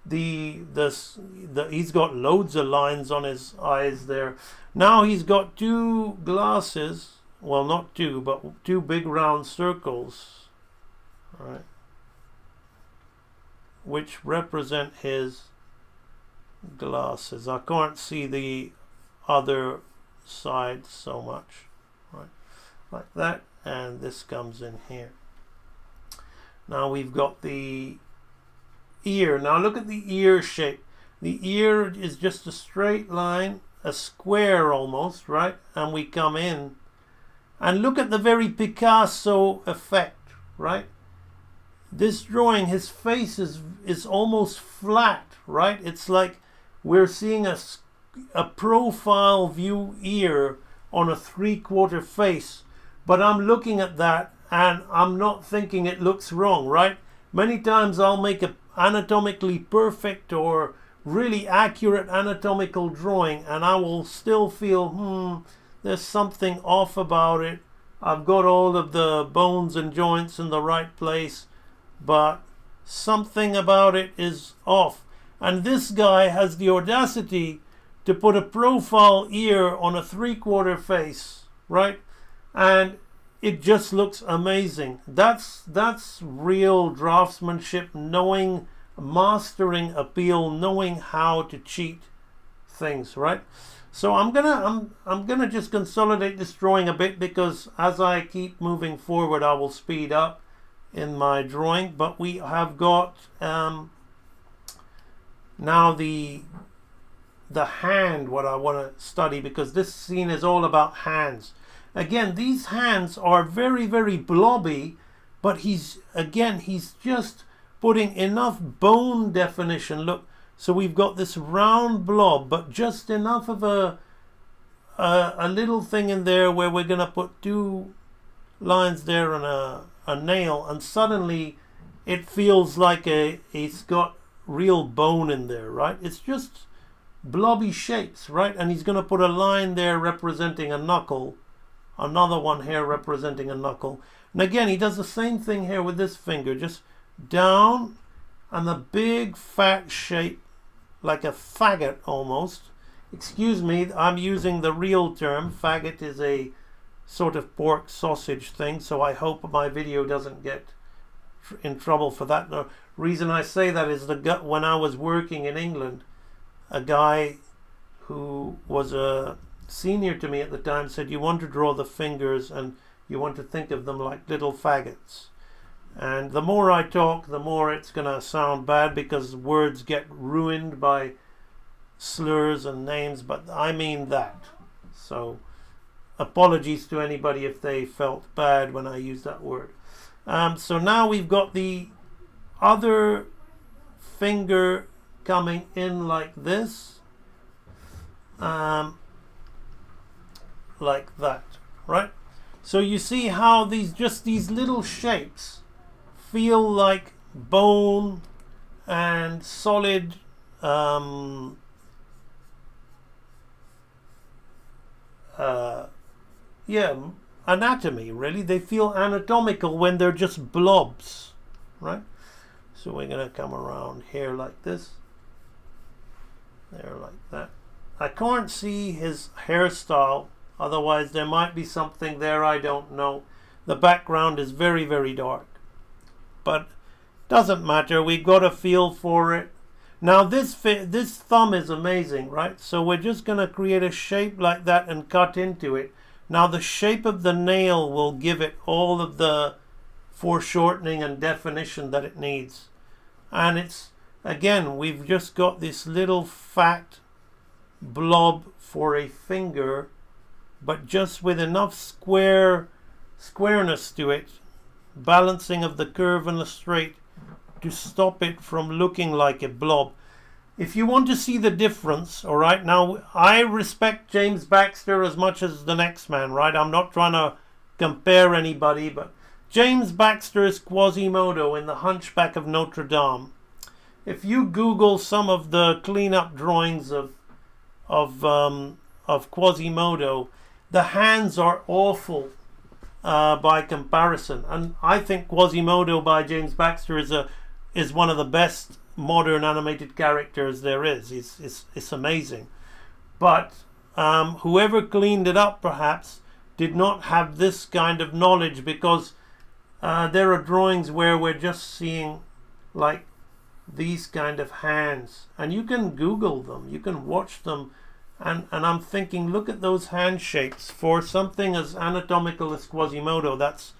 S3: he's got loads of lines on his eyes there. Now he's got two glasses, well, not two, but two big round circles, right, which represent his glasses. I can't see the other side so much, right, like that, and this comes in here. Now we've got the ear. Now look at the ear shape. The ear is just a straight line, a square almost, right? And we come in and look at the very Picasso effect, right? This drawing, his face is almost flat, right? It's like we're seeing a profile view ear on a 3/4 face, but I'm looking at that and I'm not thinking it looks wrong, right? Many times I'll make a anatomically perfect or really accurate anatomical drawing, and I will still feel, there's something off about it. I've got all of the bones and joints in the right place, but something about it is off. And this guy has the audacity to put a profile ear on a 3/4 face, right? And it just looks amazing. That's real draftsmanship, mastering appeal, knowing how to cheat things, right? So I'm gonna just consolidate this drawing a bit, because as I keep moving forward I will speed up in my drawing. But we have got now the hand, what I want to study, because this scene is all about hands. Again, these hands are very, very blobby, but he's just putting enough bone definition. Look, so we've got this round blob, but just enough of a little thing in there where we're going to put two lines there and a nail, and suddenly it feels like it's got real bone in there, right? It's just blobby shapes, right? And he's going to put a line there representing a knuckle, another one here representing a knuckle. And again, he does the same thing here with this finger, just down, and the big fat shape like a faggot almost. Excuse me, I'm using the real term. Faggot is a sort of pork sausage thing, so I hope my video doesn't get in trouble for that. The reason I say that is when I was working in England, a guy who was a senior to me at the time said, you want to draw the fingers and you want to think of them like little faggots. And the more I talk, the more it's going to sound bad, because words get ruined by slurs and names, but I mean that. So apologies to anybody if they felt bad when I used that word. So now we've got the other finger coming in like this, like that, right? So you see how these little shapes feel like bone and solid anatomy, really. They feel anatomical when they're just blobs, right? So we're going to come around here like this, there like that. I can't see his hairstyle, otherwise there might be something there, I don't know. The background is very, very dark, but doesn't matter. We've got a feel for it. Now this thumb is amazing, right? So we're just going to create a shape like that and cut into it. Now the shape of the nail will give it all of the foreshortening and definition that it needs. And it's, again, we've just got this little fat blob for a finger, but just with enough squareness to it, balancing of the curve and the straight, to stop it from looking like a blob. If you want to see the difference, all right, now I respect James Baxter as much as the next man, right? I'm not trying to compare anybody, but James Baxter is Quasimodo in The Hunchback of Notre Dame. If you Google some of the cleanup drawings of Quasimodo, the hands are awful by comparison, and I think Quasimodo by James Baxter is one of the best modern animated characters there is. It's amazing. But whoever cleaned it up perhaps did not have this kind of knowledge, because there are drawings where we're just seeing like these kind of hands, and you can Google them, you can watch them, and I'm thinking, look at those hand shapes. For something as anatomical as Quasimodo, that's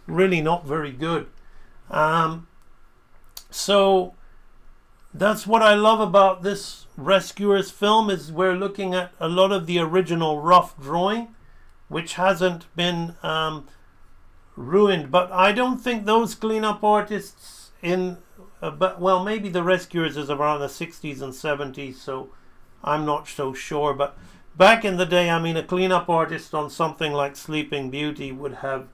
S3: really not very good. So that's what I love about this Rescuers film, is we're looking at a lot of the original rough drawing, which hasn't been ruined. But I don't think those cleanup artists well, maybe the Rescuers is around the 60s and 70s, so I'm not so sure. But back in the day, I mean, a cleanup artist on something like Sleeping Beauty would have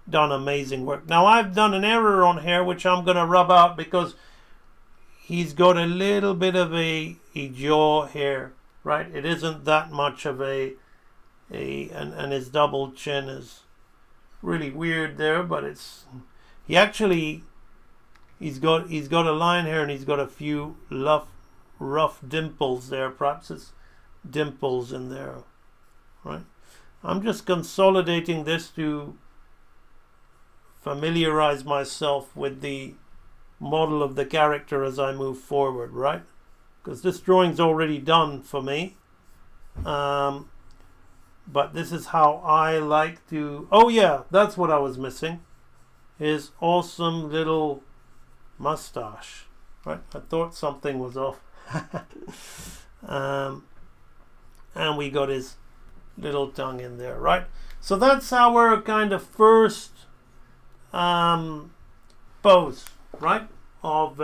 S3: done amazing work. Now I've done an error on here, which I'm going to rub out, because he's got a little bit of a jaw here, right? It isn't that much of and his double chin is really weird there, but he's got a line here, and he's got a few rough dimples there. Perhaps it's dimples in there, right? I'm just consolidating this to familiarize myself with the model of the character as I move forward, right? Because this drawing's already done for me, but this is how I like to. Oh yeah, that's what I was missing, his awesome little mustache, right? I thought something was off. And we got his little tongue in there, right? So that's our kind of first pose, right, of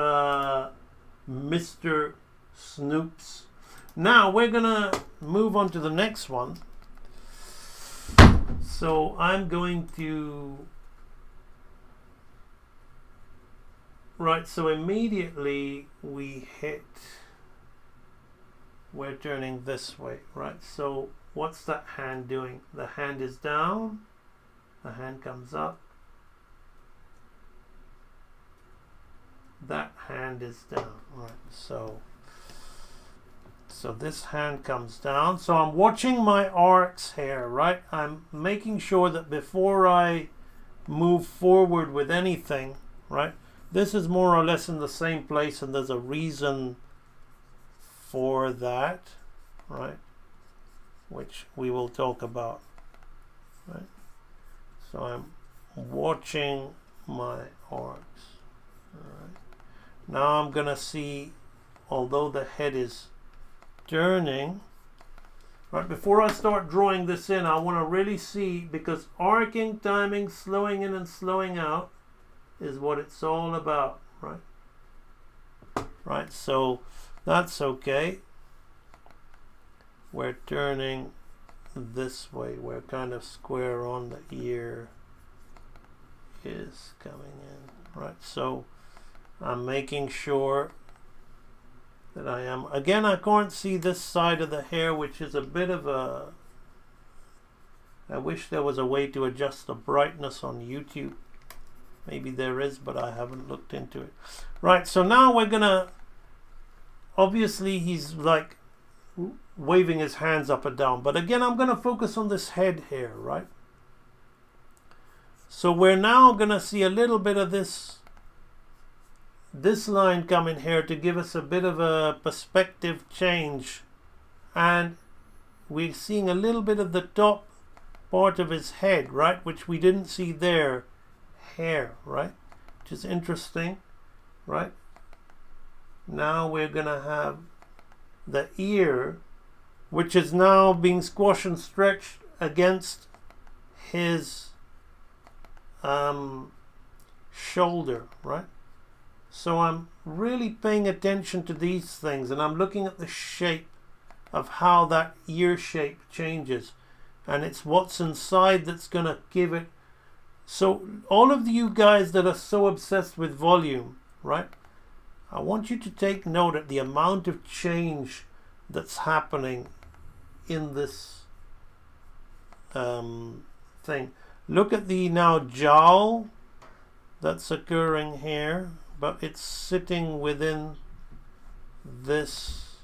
S3: Mr. Snoops. Now we're gonna move on to the next one. So I'm going to Right, so immediately we're turning this way, right? So what's that hand doing? The hand is down, the hand comes up, that hand is down, right? So this hand comes down. So I'm watching my arcs here, right? I'm making sure that before I move forward with anything, right? This is more or less in the same place, and there's a reason for that, right? Which we will talk about, right? So I'm watching my arcs. All right. Now I'm gonna see, although the head is turning, right? Before I start drawing this in, I want to really see, because arcing, timing, slowing in and slowing out is what it's all about, right? Right, so that's okay. We're turning this way. We're kind of square on, the ear is coming in, right? So I'm making sure that I am, again, I can't see this side of the hair, which is a bit of a, I wish there was a way to adjust the brightness on YouTube. Maybe there is, but I haven't looked into it. Right, so now we're gonna, obviously he's like waving his hands up and down, but again I'm gonna focus on this head here, right? So we're now gonna see a little bit of this line coming here to give us a bit of a perspective change, and we're seeing a little bit of the top part of his head, right, which we didn't see there, hair, right, which is interesting, right? Now we're gonna have the ear, which is now being squashed and stretched against his shoulder, right? So I'm really paying attention to these things, and I'm looking at the shape of how that ear shape changes, and it's what's inside that's gonna give it. So all of you guys that are so obsessed with volume, right, I want you to take note of the amount of change that's happening in this thing. Look at the now jowl that's occurring here, but it's sitting within this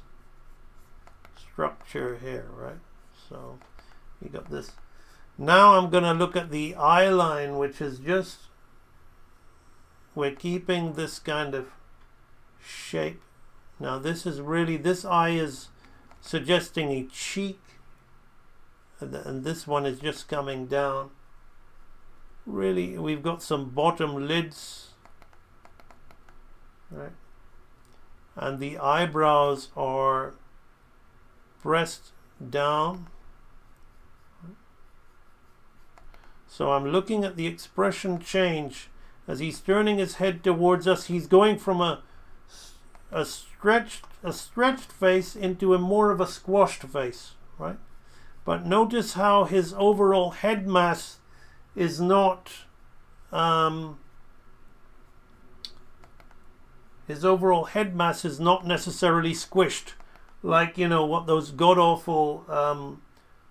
S3: structure here, right? So you got this. Now I'm going to look at the eye line, which is just, we're keeping this kind of shape. Now this is really, this eye is suggesting a cheek, and this one is just coming down. Really, we've got some bottom lids, right? And the eyebrows are pressed down. So I'm looking at the expression change as he's turning his head towards us. He's going from a stretched face into a more of a squashed face, right? But notice how his overall head mass is not necessarily squished, like, you know, what those god-awful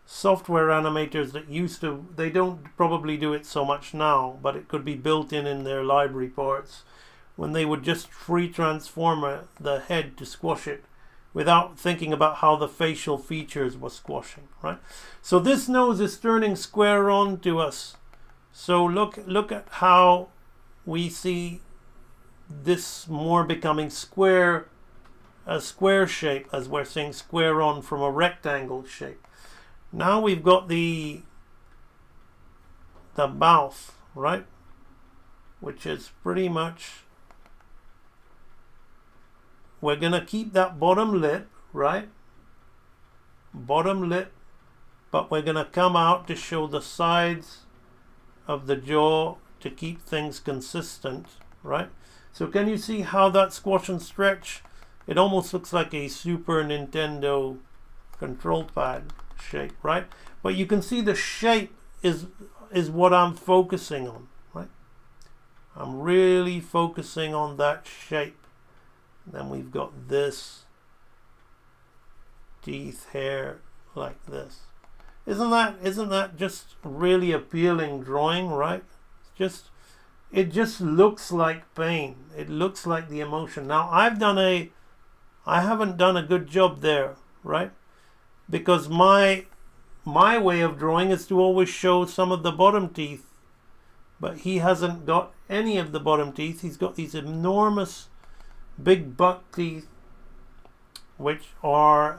S3: software animators that used to, they don't probably do it so much now, but it could be built in their library parts, when they would just free transform the head to squash it without thinking about how the facial features was squashing, right? So this nose is turning square on to us. So look at how we see this more becoming square, a square shape, as we're seeing square on from a rectangle shape. Now we've got the mouth, right, which is pretty much, we're going to keep that bottom lip, right, bottom lip, but we're going to come out to show the sides of the jaw to keep things consistent, right? So can you see how that squash and stretch, it almost looks like a Super Nintendo control pad shape, right? But you can see the shape is what I'm focusing on, right? I'm really focusing on that shape. Then we've got this teeth hair like this. Isn't that just really appealing drawing, right? It just looks like pain. It looks like the emotion. Now I haven't done a good job there, right? Because my way of drawing is to always show some of the bottom teeth, but he hasn't got any of the bottom teeth. He's got these enormous big buck teeth, which are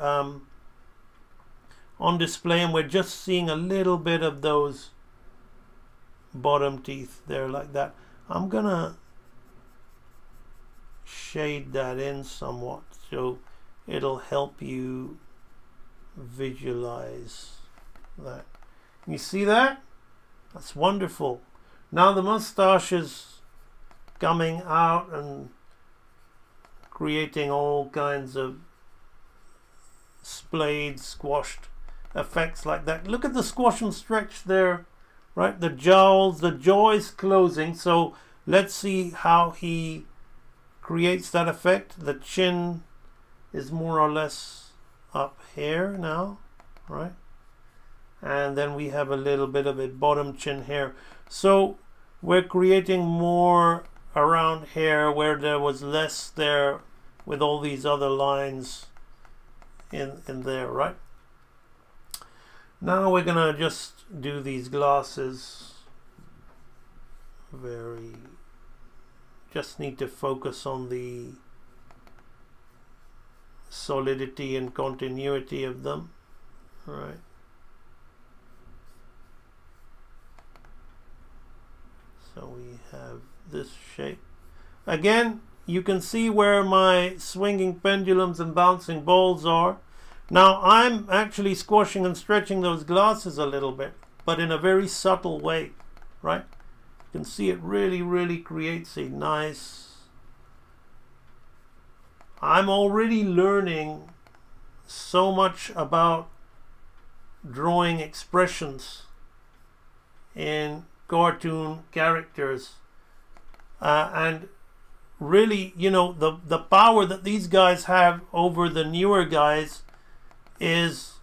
S3: on display, and we're just seeing a little bit of those bottom teeth there like that. I'm gonna shade that in somewhat so it'll help you visualize that. You see that? That's wonderful. Now the mustache is coming out and creating all kinds of splayed, squashed effects like that. Look at the squash and stretch there, right? The jowls, the jaw is closing. So let's see how he creates that effect. The chin is more or less up here now, right? And then we have a little bit of a bottom chin hair. So we're creating more around here where there was less there with all these other lines in there, right? Now we're gonna just do these glasses. Just need to focus on the solidity and continuity of them, right? So we have this shape. Again, you can see where my swinging pendulums and bouncing balls are. Now I'm actually squashing and stretching those glasses a little bit, but in a very subtle way, right? You can see it really creates a nice... I'm already learning so much about drawing expressions in cartoon characters, and really, you know, the power that these guys have over the newer guys is...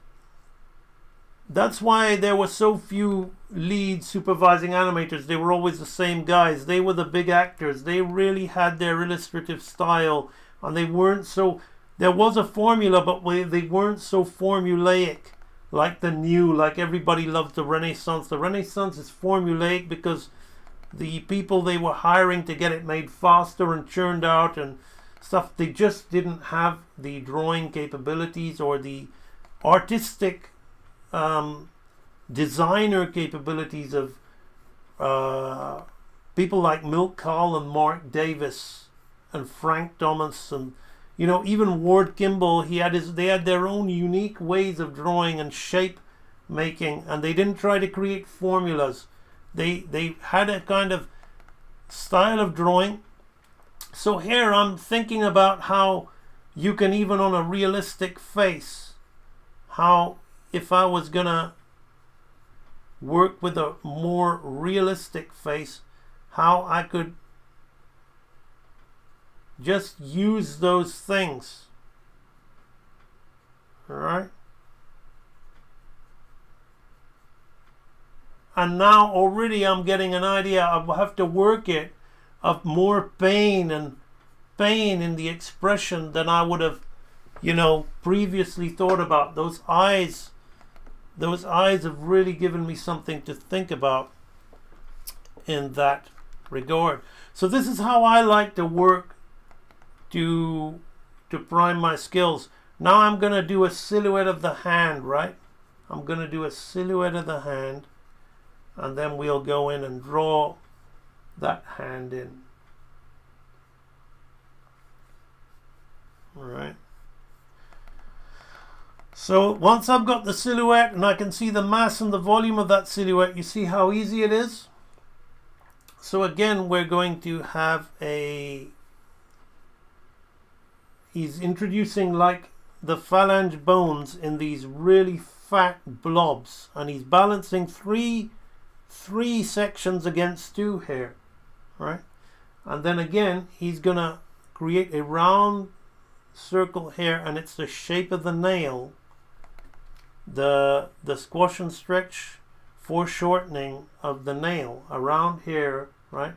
S3: That's why there were so few lead supervising animators. They were always the same guys. They were the big actors. They really had their illustrative style, and they weren't so... There was a formula, but they weren't so formulaic like the new, like everybody loves the Renaissance. The Renaissance is formulaic because the people they were hiring to get it made faster and churned out and stuff, they just didn't have the drawing capabilities or the artistic designer capabilities of people like Milt Kahl and Mark Davis and Frank Thomas, and you know, even Ward Kimball. They had their own unique ways of drawing and shape making, and they didn't try to create formulas. They had a kind of style of drawing. So here I'm thinking about how you can, even on a realistic face, how if I was gonna work with a more realistic face, how I could just use those things. All right. And now already I'm getting an idea. I have to work it of more pain in the expression than I would have, you know, previously thought about. Those eyes have really given me something to think about in that regard. So this is how I like to work to prime my skills. Now I'm going to do a silhouette of the hand, right? I'm going to do a silhouette of the hand, and then we'll go in and draw that hand in. All right. So once I've got the silhouette and I can see the mass and the volume of that silhouette, you see how easy it is? So again, we're going to have he's introducing like the phalange bones in these really fat blobs, and he's balancing three sections against two here, right? And then again, he's going to create a round circle here, and it's the shape of the nail, the squash and stretch foreshortening of the nail around here, right,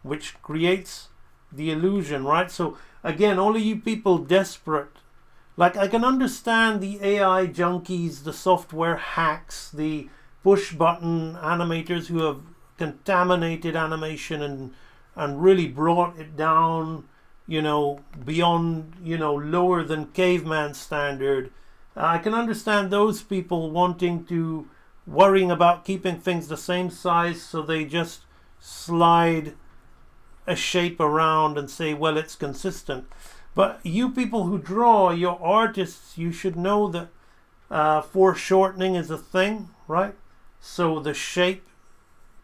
S3: which creates the illusion, right? So again, all of you people desperate, like, I can understand the AI junkies, the software hacks, the push button animators who have contaminated animation and really brought it down, you know, beyond, you know, lower than caveman standard. I can understand those people wanting to, worrying about keeping things the same size, so they just slide a shape around and say, well, it's consistent. But you people who draw, you're artists, you should know that foreshortening is a thing, right? So the shape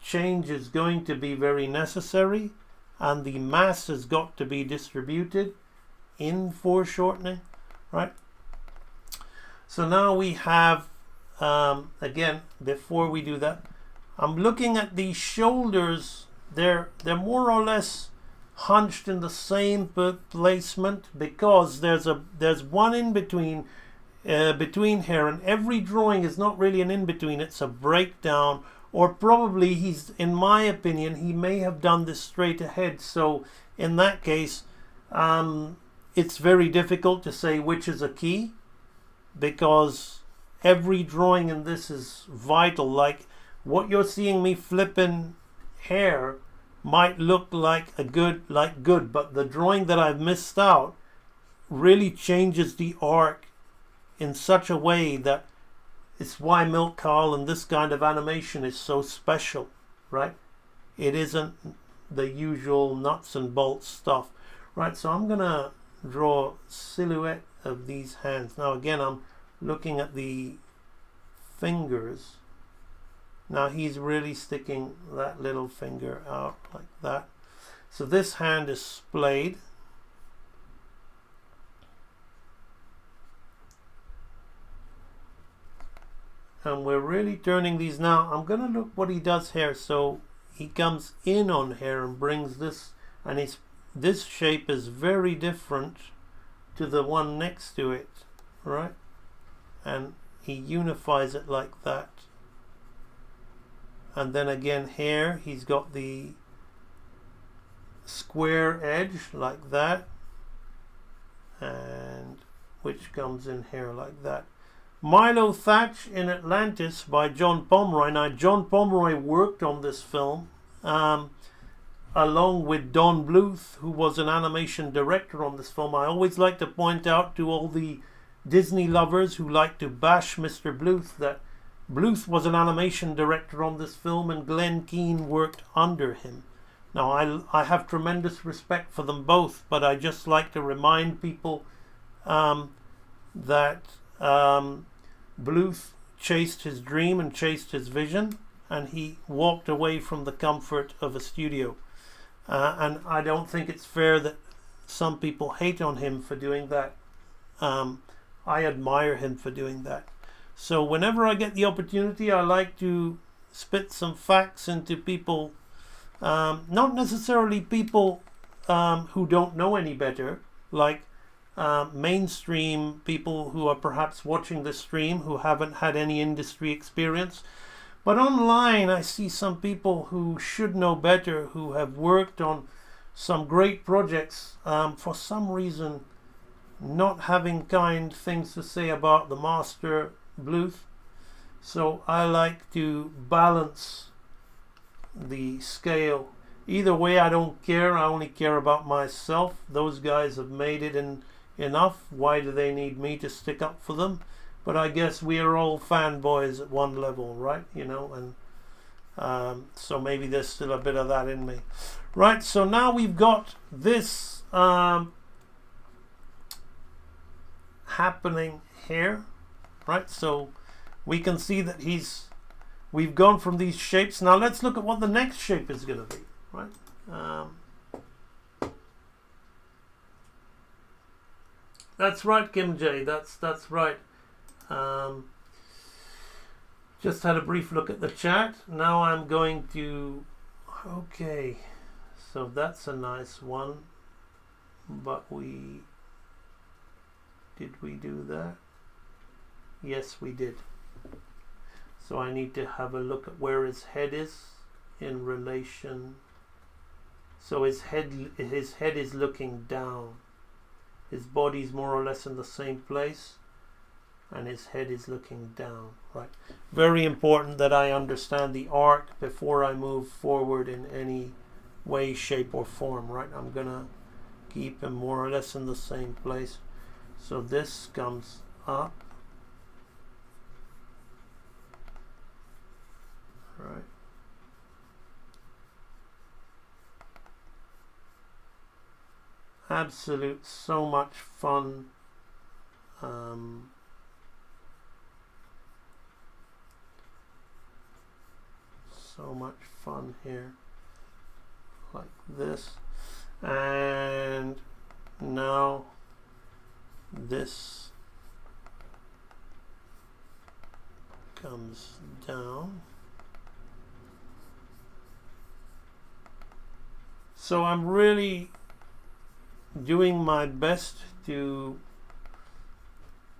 S3: change is going to be very necessary, and the mass has got to be distributed in foreshortening, right? So now we have, again, before we do that, I'm looking at these shoulders. They're more or less hunched in the same placement, because there's one in between here, and every drawing is not really an in between, it's a breakdown, or probably he's, in my opinion, he may have done this straight ahead. So in that case, it's very difficult to say which is a key, because every drawing in this is vital. Like what you're seeing me flipping hair might look like good, but the drawing that I've missed out really changes the arc in such a way that it's why Milk Carl and this kind of animation is so special, right? It isn't the usual nuts and bolts stuff, right? So I'm gonna draw silhouette of these hands. Now again, I'm looking at the fingers. Now he's really sticking that little finger out like that. So this hand is splayed. And we're really turning these now. I'm going to look what he does here. So he comes in on here and brings this, and this shape is very different to the one next to it, right? And he unifies it like that. And then again here he's got the square edge like that, and which comes in here like that. Milo Thatch in Atlantis by John Pomeroy. Now John Pomeroy worked on this film along with Don Bluth, who was an animation director on this film. I always like to point out to all the Disney lovers who like to bash Mr. Bluth that Bluth was an animation director on this film, and Glenn Keane worked under him. Now I have tremendous respect for them both, but I just like to remind people that Bluth chased his dream and chased his vision, and he walked away from the comfort of a studio. And I don't think it's fair that some people hate on him for doing that. I admire him for doing that. So whenever I get the opportunity, I like to spit some facts into people, not necessarily people who don't know any better, like mainstream people who are perhaps watching this stream who haven't had any industry experience. But online I see some people who should know better, who have worked on some great projects, for some reason not having kind things to say about the master Bluth. So I like to balance the scale. Either way, I don't care. I only care about myself. Those guys have made it enough. Why do they need me to stick up for them? But I guess we are all fanboys at one level, right? You know, and so maybe there's still a bit of that in me. Right, so now we've got this happening here, right? So we can see that we've gone from these shapes. Now let's look at what the next shape is going to be, right? That's right, Kim J. That's right. Just had a brief look at the chat. Now I'm going to, okay, So that's a nice one, but did we do that? Yes, we did. So I need to have a look at where his head is in relation. So his head is looking down. His body's more or less in the same place, and his head is looking down. Right. Very important that I understand the arc before I move forward in any way, shape, or form. Right. I'm gonna keep him more or less in the same place. So this comes up. Right. Absolute, so much fun. So much fun here, like this. And now this comes down. So I'm really doing my best to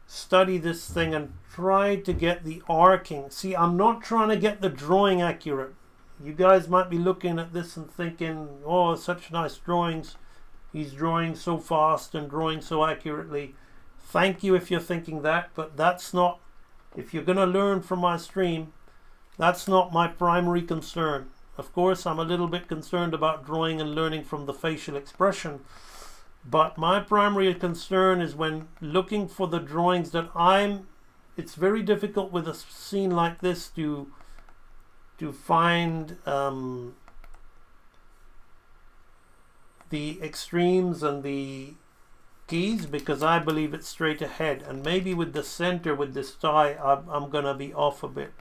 S3: study this thing and try to get the arcing. See, I'm not trying to get the drawing accurate. You guys might be looking at this and thinking, oh, such nice drawings. He's drawing so fast and drawing so accurately. Thank you if you're thinking that, but that's not, if you're going to learn from my stream, that's not my primary concern. Of course, I'm a little bit concerned about drawing and learning from the facial expression, but my primary concern is when looking for the drawings that it's very difficult with a scene like this to find the extremes and the keys, because I believe it's straight ahead, and maybe with the center, with this tie, I'm gonna be off a bit.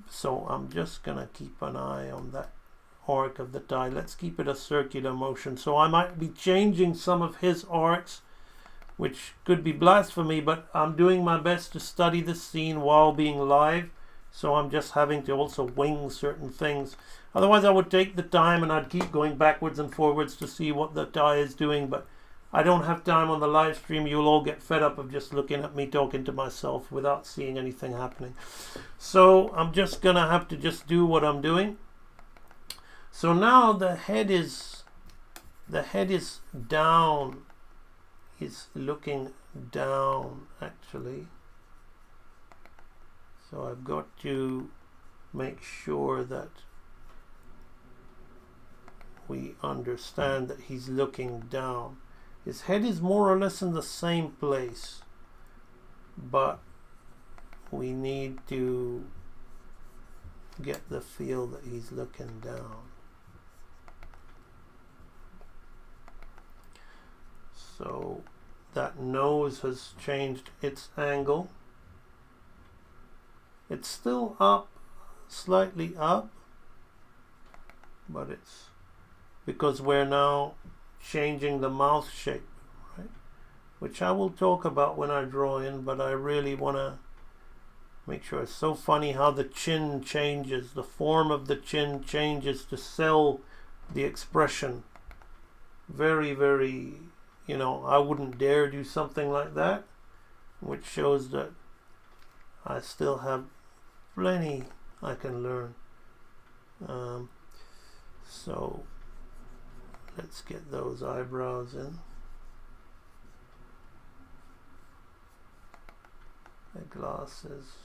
S3: So I'm just gonna keep an eye on that arc of the tie. Let's keep it a circular motion. So I might be changing some of his arcs, which could be blasphemy, but I'm doing my best to study the scene while being live. So I'm just having to also wing certain things. Otherwise I would take the time and I'd keep going backwards and forwards to see what the tie is doing, but I don't have time on the live stream. You'll all get fed up of just looking at me talking to myself without seeing anything happening. So I'm just gonna have to just do what I'm doing. So now the head is down. He's looking down actually. So I've got to make sure that we understand that he's looking down. His head is more or less in the same place, but we need to get the feel that he's looking down. So that nose has changed its angle. It's still up, slightly up, but it's because we're now changing the mouth shape, right? Which I will talk about when I draw in, but I really want to make sure. It's so funny how the chin changes, the form of the chin changes to sell the expression. Very, very, you know, I wouldn't dare do something like that, which shows that I still have plenty I can learn. So let's get those eyebrows in. The glasses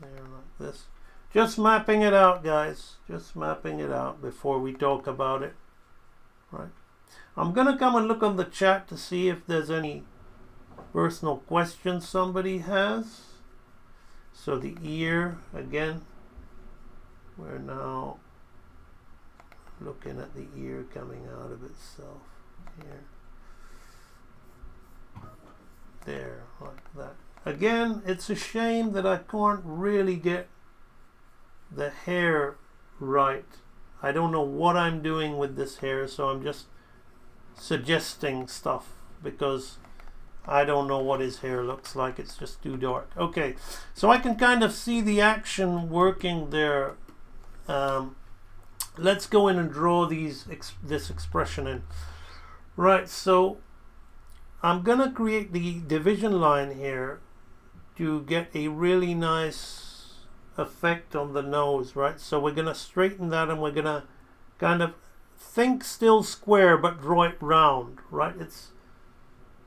S3: there like this. Just mapping it out, guys. Just mapping it out before we talk about it. Right. I'm gonna come and look on the chat to see if there's any personal questions somebody has. So the ear, again, we're now looking at the ear coming out of itself here. There, like that. Again, it's a shame that I can't really get the hair right. I don't know what I'm doing with this hair, so I'm just suggesting stuff because I don't know what his hair looks like. It's just too dark. Okay, so I can kind of see the action working there. let's go in and draw this expression in. Right, so I'm gonna create the division line here to get a really nice effect on the nose, right? So we're gonna straighten that, and we're gonna kind of think still square but draw it round, right? It's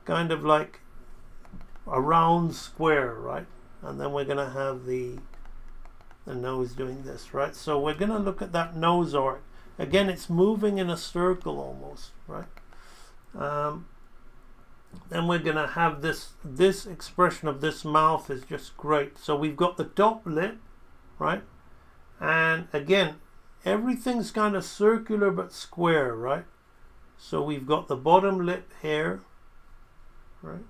S3: kind of like a round square, right? And then we're gonna have the nose doing this, right? So we're gonna look at that nose arc. Again, it's moving in a circle almost, right? Then we're gonna have this expression of this mouth is just great. So we've got the top lip, right? And again, everything's kind of circular but square, right? So we've got the bottom lip here, right?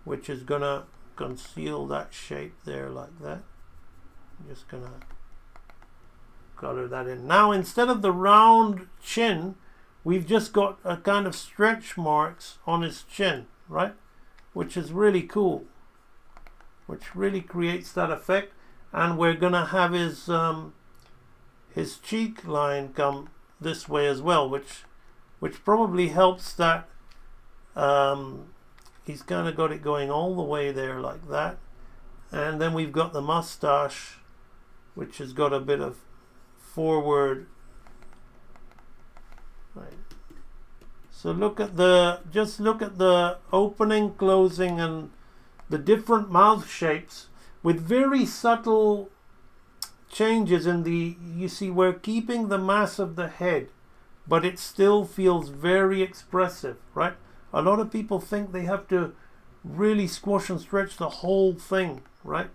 S3: Which is gonna conceal that shape there like that. I'm just gonna color that in. Now, instead of the round chin, we've just got a kind of stretch marks on his chin, right? Which is really cool, which really creates that effect. And we're gonna have his cheek line come this way as well, which probably helps that he's kind of got it going all the way there like that. And then we've got the mustache, which has got a bit of forward. Right. So just look at the opening, closing, and the different mouth shapes with very subtle changes in the, you see, we're keeping the mass of the head, but it still feels very expressive, right? A lot of people think they have to really squash and stretch the whole thing, right?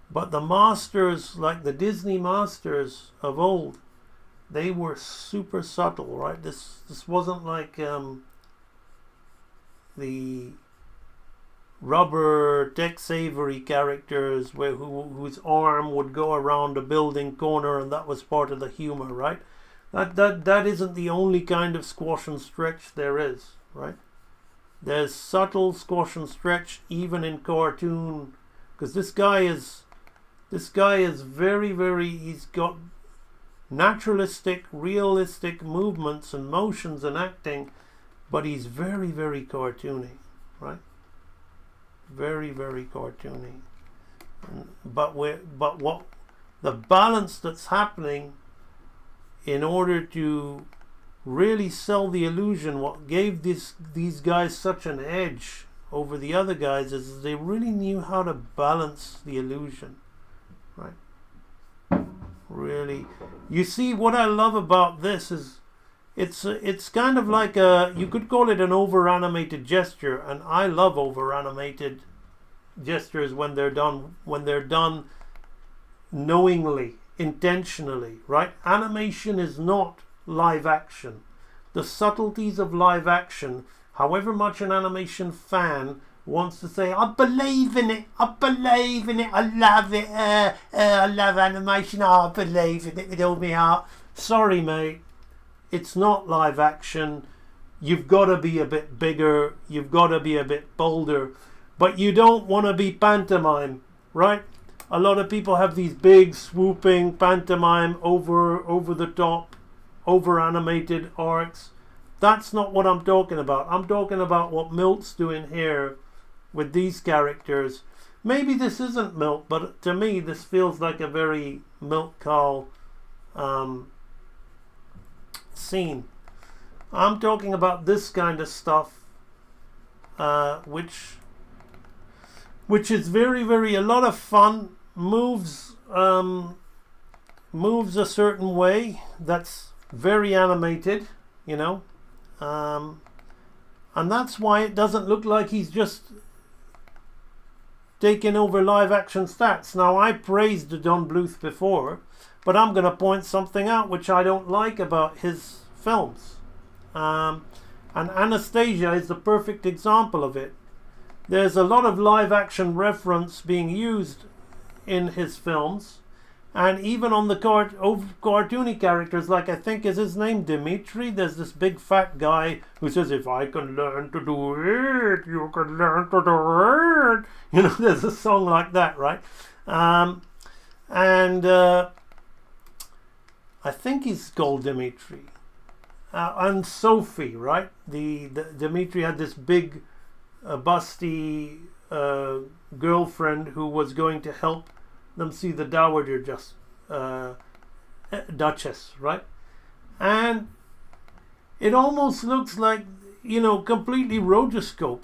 S3: But the masters, like the Disney masters of old, they were super subtle, right? This wasn't like the rubber Tex Avery characters whose arm would go around a building corner and that was part of the humor, right? That isn't the only kind of squash and stretch there is, right? There's subtle squash and stretch even in cartoon, because this guy is very, very, he's got naturalistic, realistic movements and motions and acting, but he's very, very cartoony, right? Very, very cartoony. But what the balance that's happening in order to really sell the illusion, what gave these guys such an edge over the other guys is they really knew how to balance the illusion, right? Really, you see, what I love about this is it's kind of like you could call it an over animated gesture, and I love over animated gestures when they're done knowingly, intentionally, right? Animation is not live action. The subtleties of live action, however much an animation fan wants to say, I believe in it, I love it, I love animation, I believe in it with all my heart. Sorry, mate, it's not live action. You've got to be a bit bigger, you've got to be a bit bolder, but you don't want to be pantomime, right? A lot of people have these big swooping pantomime over the top, over animated arcs. That's not what I'm talking about. I'm talking about what Milt's doing here with these characters. Maybe this isn't Milt, but to me this feels like a very Milt Kahl scene. I'm talking about this kind of stuff, which is very, very a lot of fun. Moves a certain way that's very animated, you know, and that's why it doesn't look like he's just taking over live action stats. Now, I praised Don Bluth before, but I'm going to point something out which I don't like about his films, and Anastasia is the perfect example of it. There's a lot of live action reference being used in his films, and even on the cartoony characters, like I think is his name Dimitri, there's this big fat guy who says, if I can learn to do it, you can learn to do it. You know, there's a song like that, right? I I think he's called Dimitri. And Sophie, right? The Dimitri had this big, busty girlfriend who was going to help them see the Dowager Duchess, right? And it almost looks like, you know, completely rotoscoped.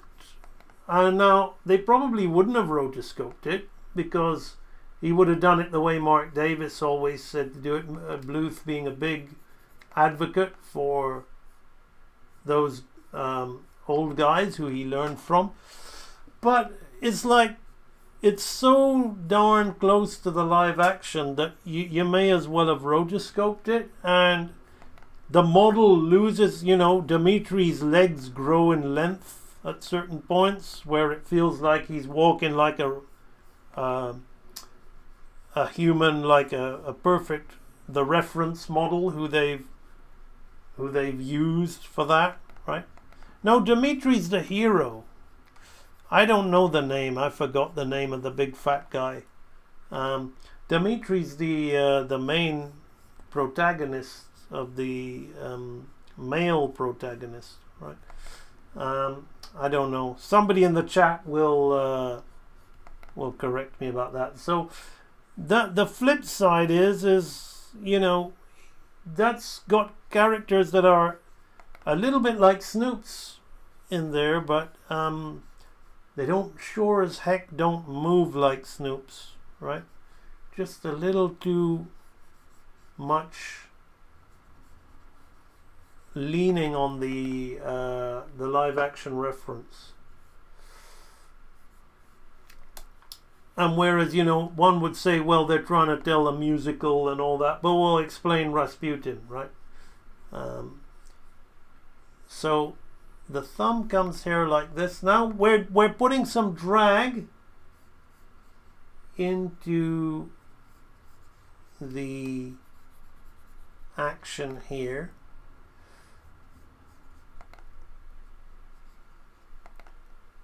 S3: And now they probably wouldn't have rotoscoped it because he would have done it the way Mark Davis always said to do it. Bluth being a big advocate for those old guys who he learned from. But it's like, it's so darn close to the live action that you may as well have rotoscoped it, and the model loses, you know, Dimitri's legs grow in length at certain points where it feels like he's walking like a human, like a perfect, the reference model who they've used for that, right? No, Dimitri's the hero. I don't know the name. I forgot the name of the big fat guy. Dimitri's the main protagonist of the male protagonist, right? I don't know. Somebody in the chat will correct me about that. So the flip side is, you know, that's got characters that are a little bit like Snoops in there, but they don't sure as heck don't move like Snoops, right? Just a little too much leaning on the live action reference. And whereas, you know, one would say, well, they're trying to tell a musical and all that, but we'll explain Rasputin, right? So the thumb comes here like this. Now we're putting some drag into the action here.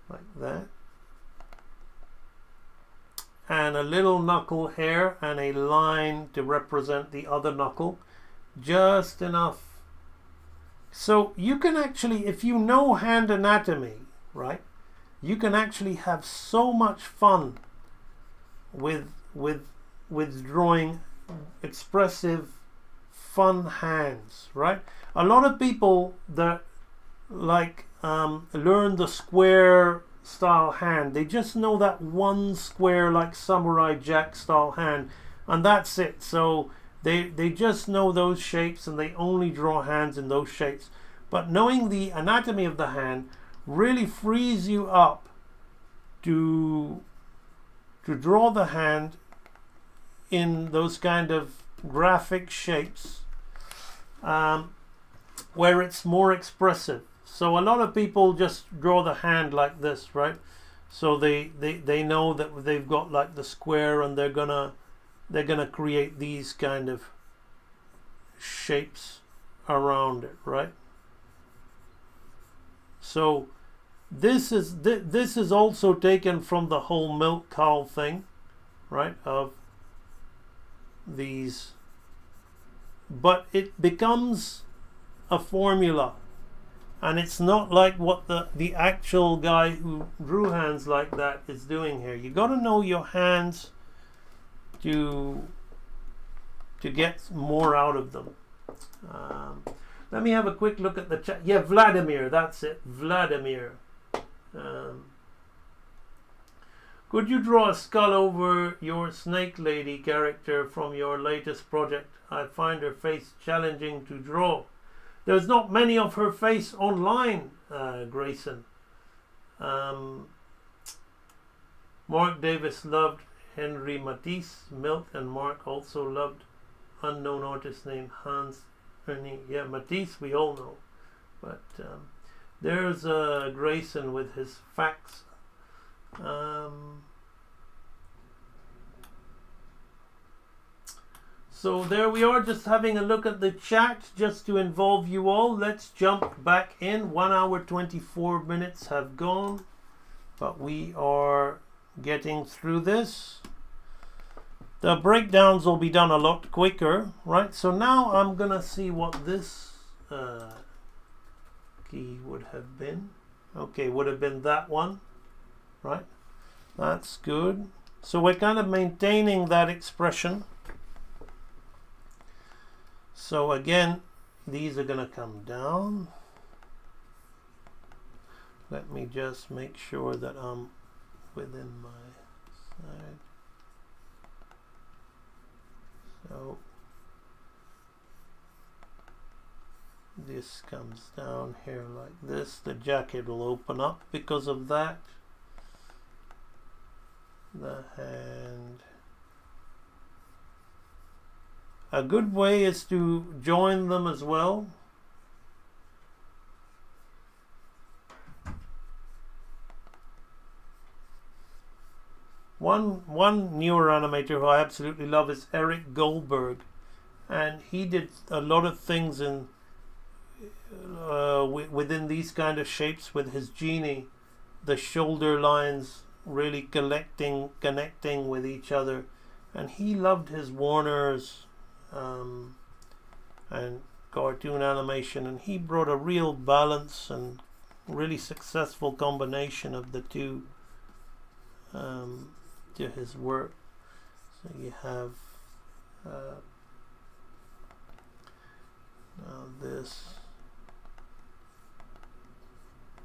S3: Like that. And a little knuckle here and a line to represent the other knuckle. Just enough. So you can actually, if you know hand anatomy, right, you can actually have so much fun with drawing expressive, fun hands, right? A lot of people that like learn the square style hand, they just know that one square like Samurai Jack style hand, and that's it. So they just know those shapes and they only draw hands in those shapes. But knowing the anatomy of the hand really frees you up to draw the hand in those kind of graphic shapes where it's more expressive. So a lot of people just draw the hand like this, right? So they know that they've got like the square and they're gonna create these kind of shapes around it, right? So this is also taken from the whole milk cow thing, right? Of these, but it becomes a formula, and it's not like what the actual guy who drew hands like that is doing here. You got to know your hands to get more out of them. Let me have a quick look at the chat. Yeah, Vladimir, that's it, Vladimir. Could you draw a skull over your Snake Lady character from your latest project? I find her face challenging to draw. There's not many of her face online, Grayson. Mark Davis loved Henry Matisse, Milk, and Mark also loved unknown artist named Hans Ernie. Yeah, Matisse we all know. But there's Grayson with his facts. So there we are, just having a look at the chat just to involve you all. Let's jump back in. 1 hour 24 minutes have gone, but we are getting through this. the breakdowns will be done a lot quicker, right? So now I'm gonna see what this key would have been. Okay, would have been that one, right? That's good. So we're kind of maintaining that expression. So again, these are gonna come down. Let me just make sure that I'm within my side. So this comes down here like this. The jacket will open up because of that. The hand. A good way is to join them as well. One newer animator who I absolutely love is Eric Goldberg, and he did a lot of things in within these kind of shapes with his genie. The shoulder lines really connecting with each other, and he loved his Warner's and cartoon animation, and he brought a real balance and really successful combination of the two to his work. So you have now this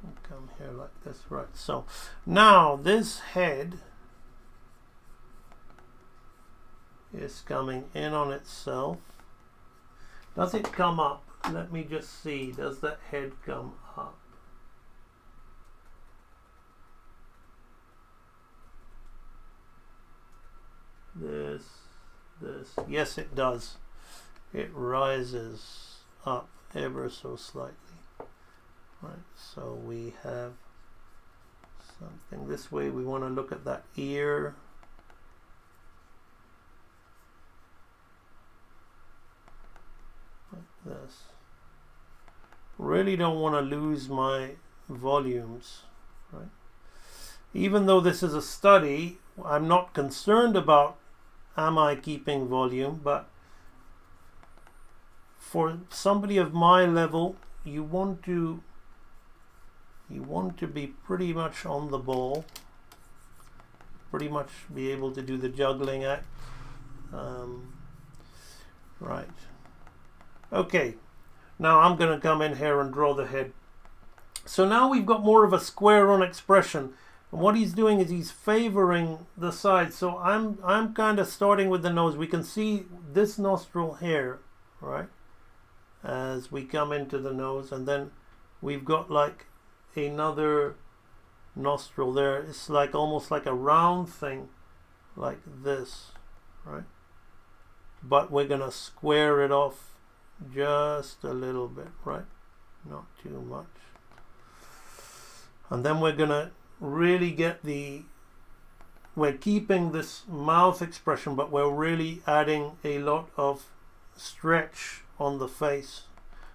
S3: will come here like this, right? So now this head is coming in on itself. Does it come up? Let me just see. Does that head come up? This. Yes, it does. It rises up ever so slightly. Right, so we have something this way. We want to look at that ear. Like this. Really don't want to lose my volumes, right? Even though this is a study, I'm not concerned about am I keeping volume, but for somebody of my level, you want to be pretty much on the ball, pretty much be able to do the juggling act. Right. Okay, now I'm going to come in here and draw the head. So now we've got more of a square on expression. And what he's doing is he's favoring the sides. So I'm kind of starting with the nose. We can see this nostril here, right? As we come into the nose, and then we've got like another nostril there. It's like almost like a round thing like this, right? But we're gonna square it off just a little bit, right? Not too much. And then we're gonna really get we're keeping this mouth expression, but we're really adding a lot of stretch on the face.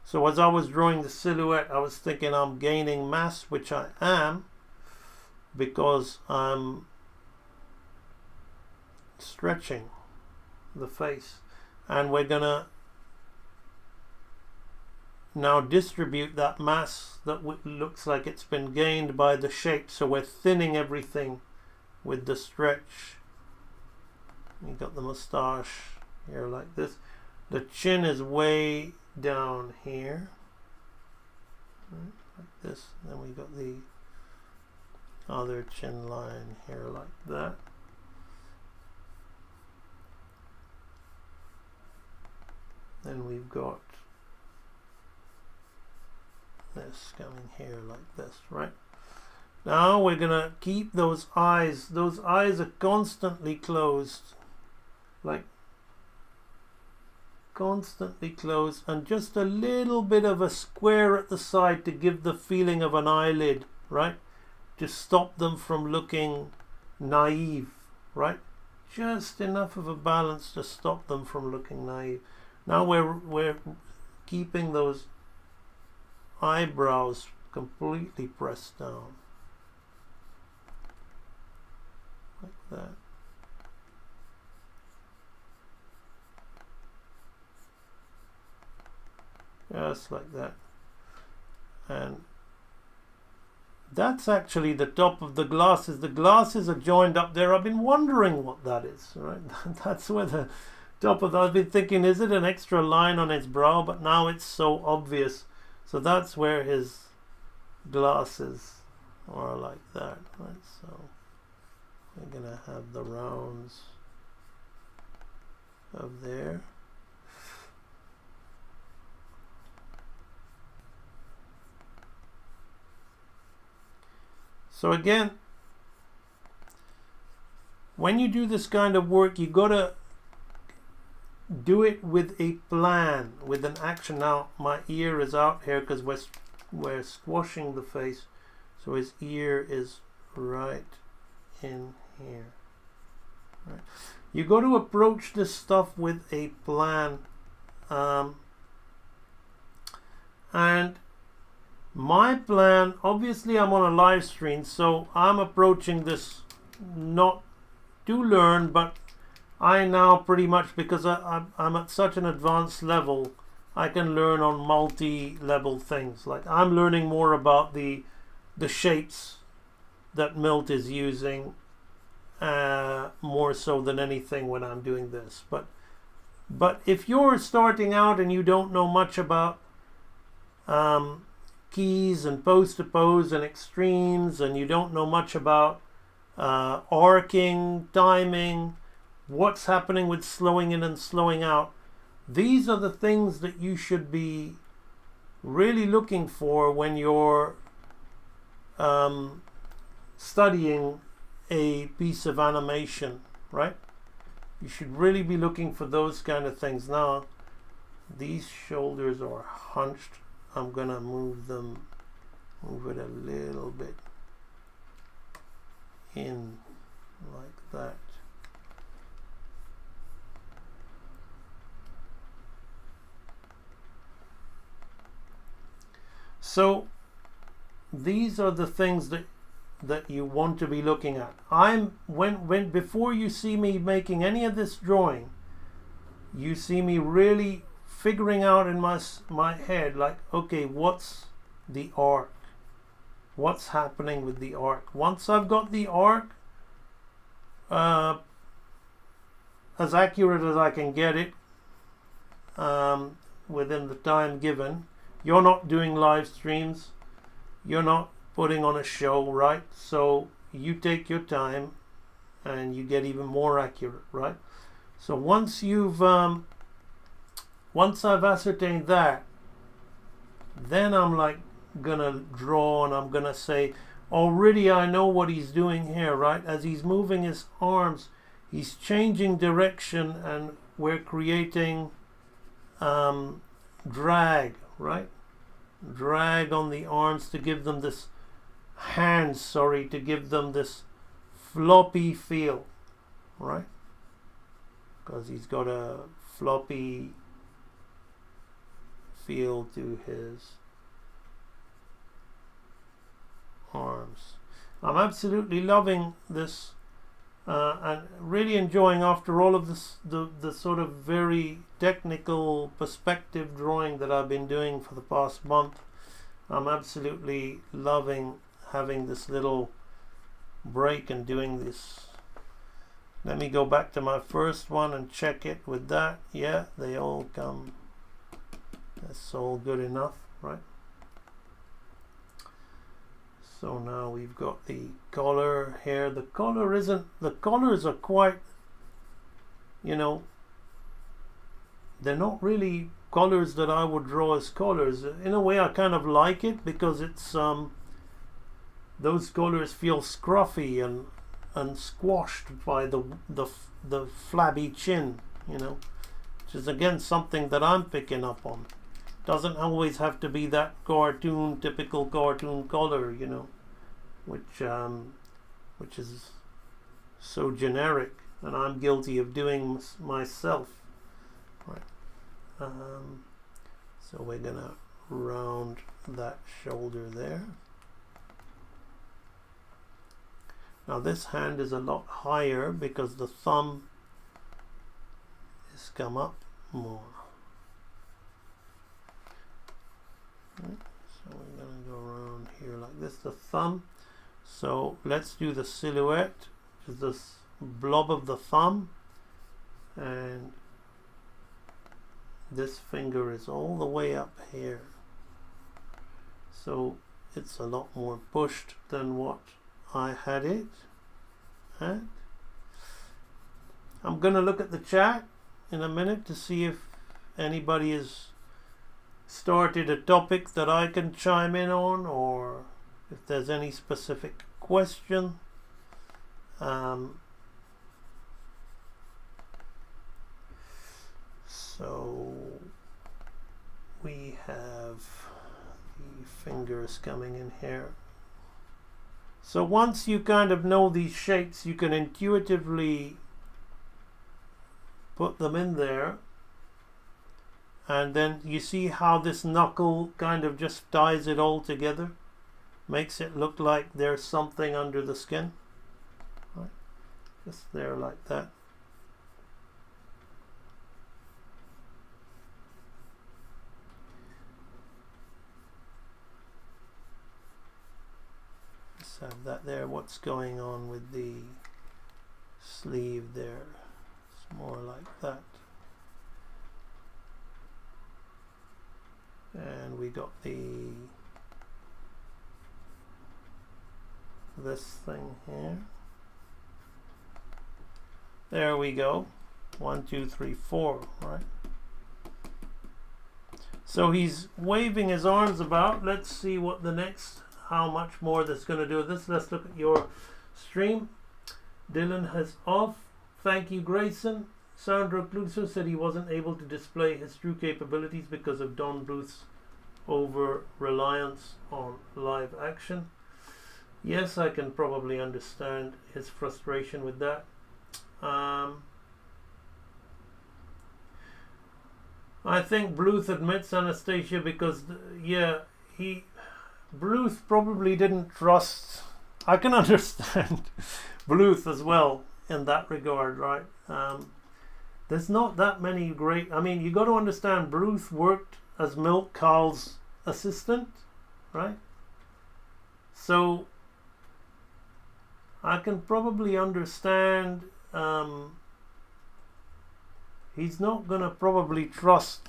S3: So as I was drawing the silhouette, I was thinking I'm gaining mass, which I am, because I'm stretching the face. And we're gonna now distribute that mass that looks like it's been gained by the shape. So we're thinning everything with the stretch. You got the mustache here like this. The chin is way down here, right, like this. Then we got the other chin line here like that. Then we've got this coming here like this, right? Now we're gonna keep those eyes. Those eyes are constantly closed, like constantly closed, and just a little bit of a square at the side to give the feeling of an eyelid, right? To stop them from looking naive, right? Just enough of a balance to stop them from looking naive. Now we're keeping those eyebrows completely pressed down like that. just like that. And that's actually the top of the glasses. The glasses are joined up there. I've been wondering what that is, right? That's where the top of that. I've been thinking, is it an extra line on his brow? But now it's so obvious. So that's where his glasses are, like that, right? So we're gonna have the rounds of there. So again, when you do this kind of work, you gotta do it with a plan, with an action. Now my ear is out here because we're squashing the face, so his ear is right in here. Right. You got to approach this stuff with a plan, and my plan, obviously I'm on a live stream, so I'm approaching this not to learn, but I now pretty much, because I'm at such an advanced level, I can learn on multi-level things. Like I'm learning more about the shapes that Milt is using, more so than anything when I'm doing this. But if you're starting out and you don't know much about keys and pose to pose and extremes, and you don't know much about arcing, timing, what's happening with slowing in and slowing out, these are the things that you should be really looking for when you're studying a piece of animation, right? You should really be looking for those kind of things. Now these shoulders are hunched. I'm gonna move it a little bit in like that. So these are the things that you want to be looking at. Before you see me making any of this drawing, you see me really figuring out in my head, like, okay, what's the arc? What's happening with the arc? Once I've got the arc as accurate as I can get it within the time given. You're not doing live streams. You're not putting on a show, right? So you take your time and you get even more accurate, right? So once I've ascertained that, then I'm like gonna draw, and I'm gonna say, already I know what he's doing here, right? As he's moving his arms, he's changing direction, and we're creating drag, right? Drag on the arms to give them this to give them this floppy feel, right? Because he's got a floppy feel to his arms. I'm absolutely loving this and really enjoying, after all of this, the sort of very technical perspective drawing that I've been doing for the past month. I'm absolutely loving having this little break and doing this. Let me go back to my first one and check it with that. Yeah, they all come. That's all good enough, right? So now we've got the collar here. The collars are quite, they're not really collars that I would draw as collars. In a way, I kind of like it because it's those collars feel scruffy and squashed by the flabby chin, which is again something that I'm picking up on. Doesn't always have to be that typical cartoon color, which is so generic, and I'm guilty of doing myself. Right. So we're gonna round that shoulder there. Now this hand is a lot higher because the thumb has come up more. So we're going to go around here like this, the thumb. So let's do the silhouette, which is this blob of the thumb, and this finger is all the way up here. So it's a lot more pushed than what I had it at. I'm going to look at the chat in a minute to see if anybody has started a topic that I can chime in on, or if there's any specific question. So we have the fingers coming in here. So once you kind of know these shapes, you can intuitively put them in there. And then you see how this knuckle kind of just ties it all together, makes it look like there's something under the skin, right? Just there like that. Let's have that there. What's going on with the sleeve there? It's more like that. And we got this thing here. There we go. 1, 2, 3, 4, right? So he's waving his arms about. Let's see what the next, how much more that's going to do with this. Let's look at your stream. Dylan has off. Thank you, Grayson. Sandro Cluso said he wasn't able to display his true capabilities because of Don Bluth's over-reliance on live action. Yes, I can probably understand his frustration with that. I think Bluth admits Anastasia because, Bluth probably didn't trust. I can understand Bluth as well in that regard, right? There's not that many great. I mean, you got to understand, Bluth worked as Milk Carl's assistant, right? So I can probably understand. He's not going to probably trust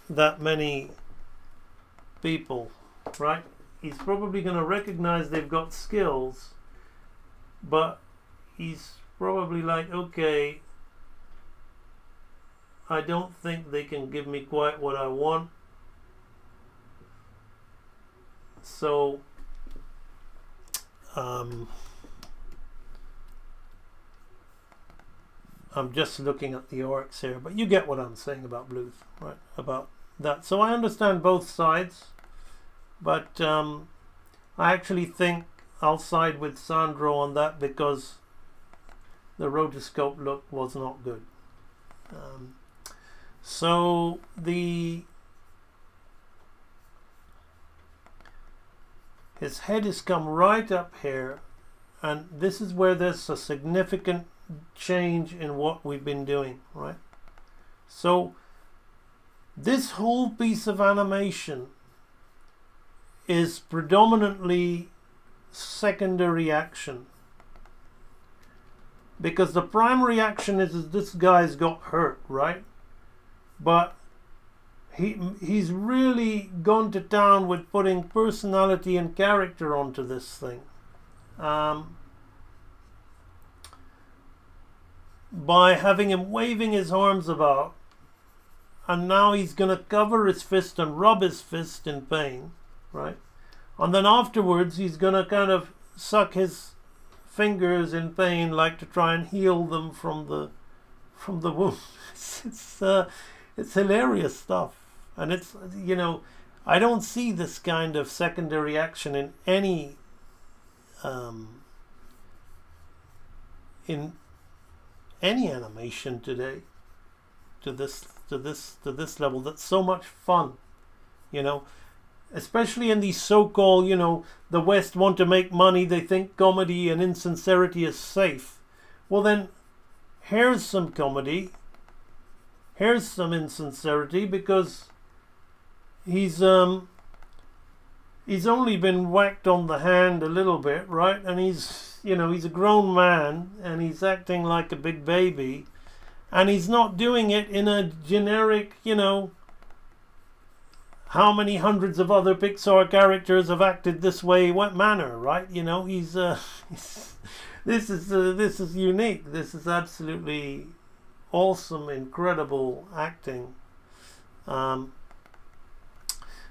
S3: that many people, right? He's probably going to recognize they've got skills, but he's probably like, okay, I don't think they can give me quite what I want. So I'm just looking at the orcs here, but you get what I'm saying about Bluth, right? About that. So I understand both sides, but I actually think I'll side with Sandro on that because the rotoscope look was not good. So his head has come right up here, and this is where there's a significant change in what we've been doing, right? So this whole piece of animation is predominantly secondary action, because the primary action is this guy's got hurt, right? But he's really gone to town with putting personality and character onto this thing, by having him waving his arms about, and now he's going to cover his fist and rub his fist in pain, right? And then afterwards he's going to kind of suck his fingers in pain, like to try and heal them from the wound. It's hilarious stuff, and it's, you know, I don't see this kind of secondary action in any animation today to this level. That's so much fun, you know, especially in these so-called, you know, the West want to make money, they think comedy and insincerity is safe. Well then, here's some comedy, here's some insincerity, because he's only been whacked on the hand a little bit, right? And he's, you know, he's a grown man and he's acting like a big baby, and he's not doing it in a generic, you know, how many hundreds of other Pixar characters have acted this way, what manner, right? You know, he's this is unique. This is absolutely awesome, incredible acting.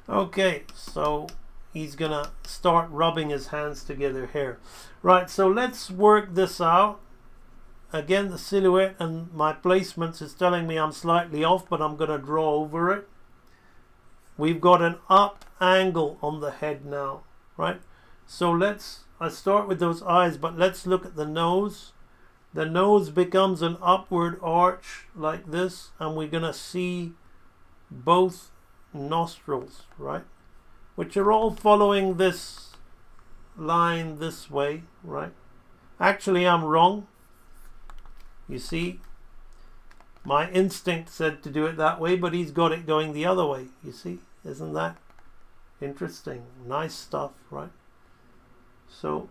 S3: Okay, so he's gonna start rubbing his hands together here. Right, so let's work this out. Again, the silhouette and my placements is telling me I'm slightly off, but I'm gonna draw over it. We've got an up angle on the head now, right? So I start with those eyes, but let's look at the nose. The nose becomes an upward arch like this, and we're gonna see both nostrils, right? Which are all following this line this way, right? Actually, I'm wrong. You see, my instinct said to do it that way, but he's got it going the other way. You see, isn't that interesting? Nice stuff, right? So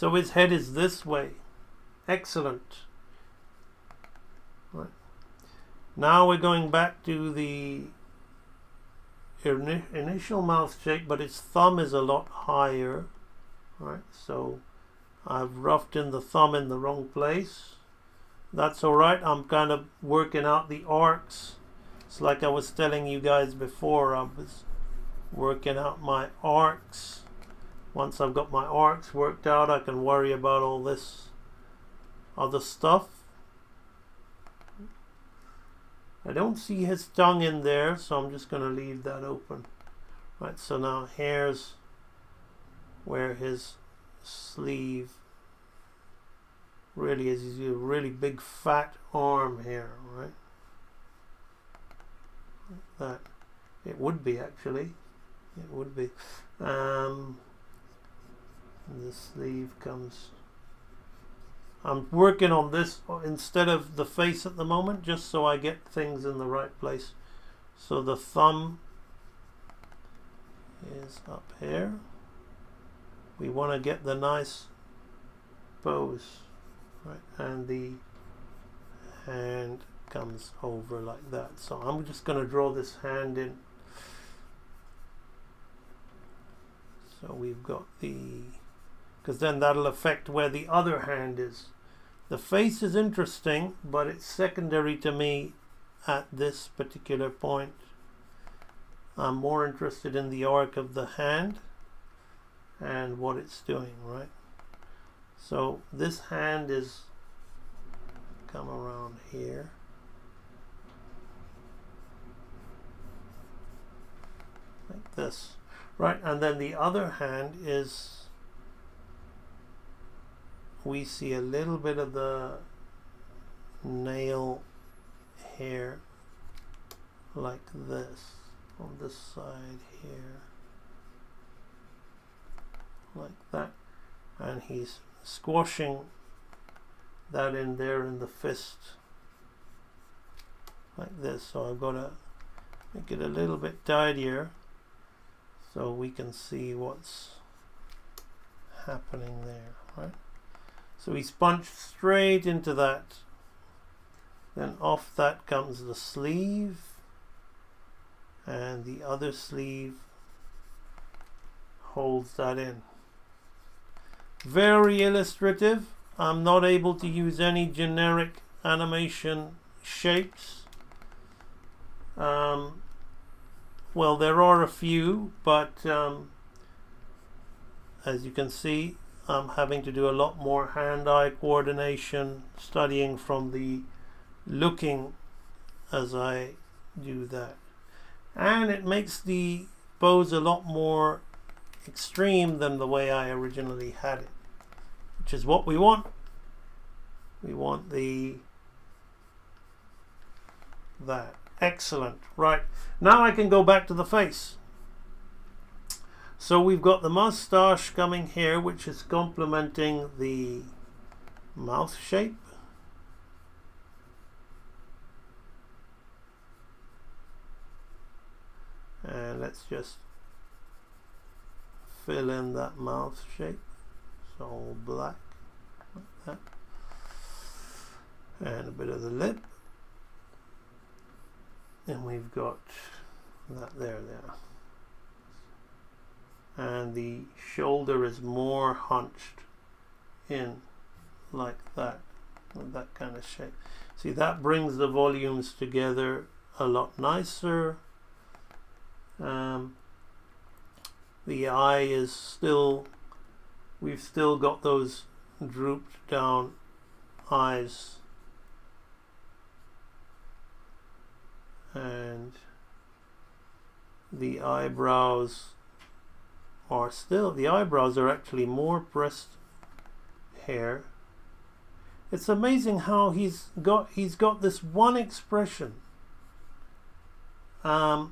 S3: his head is this way. Excellent. Right. Now we're going back to the initial mouth shape, but its thumb is a lot higher, right? So I've roughed in the thumb in the wrong place. That's all right. I'm kind of working out the arcs. It's like I was telling you guys before, I was working out my arcs. Once I've got my arcs worked out, I can worry about all this other stuff. I don't see his tongue in there, so I'm just going to leave that open. Right, so now here's where his sleeve really is. He's a really big fat arm here, right? That it would be, actually. It would be. The sleeve comes. I'm working on this instead of the face at the moment, just so I get things in the right place. So the thumb is up here. We want to get the nice pose, right? And the hand comes over like that. So I'm just going to draw this hand in. So we've got because then that'll affect where the other hand is. The face is interesting, but it's secondary to me at this particular point. I'm more interested in the arc of the hand and what it's doing, right? So this hand is come around here. Like this. Right, and then the other hand is, we see a little bit of the nail hair like this on this side here, like that, and he's squashing that in there in the fist like this. So I've got to make it a little bit tidier so we can see what's happening there, right? So he's punched straight into that. Then off that comes the sleeve, and the other sleeve holds that in. Very illustrative. I'm not able to use any generic animation shapes. Well, there are a few, but as you can see, I'm having to do a lot more hand-eye coordination, studying from the looking as I do that. And it makes the pose a lot more extreme than the way I originally had it, which is what we want. We want that. Excellent. Right, now I can go back to the face. So we've got the mustache coming here, which is complementing the mouth shape. And let's just fill in that mouth shape. So all black like that. And a bit of the lip. And we've got that there. And the shoulder is more hunched in like that, with that kind of shape. See, that brings the volumes together a lot nicer. The eye is still, we've still got those drooped down eyes, and the eyebrows are still, the eyebrows are actually more breast hair. It's amazing how he's got this one expression, but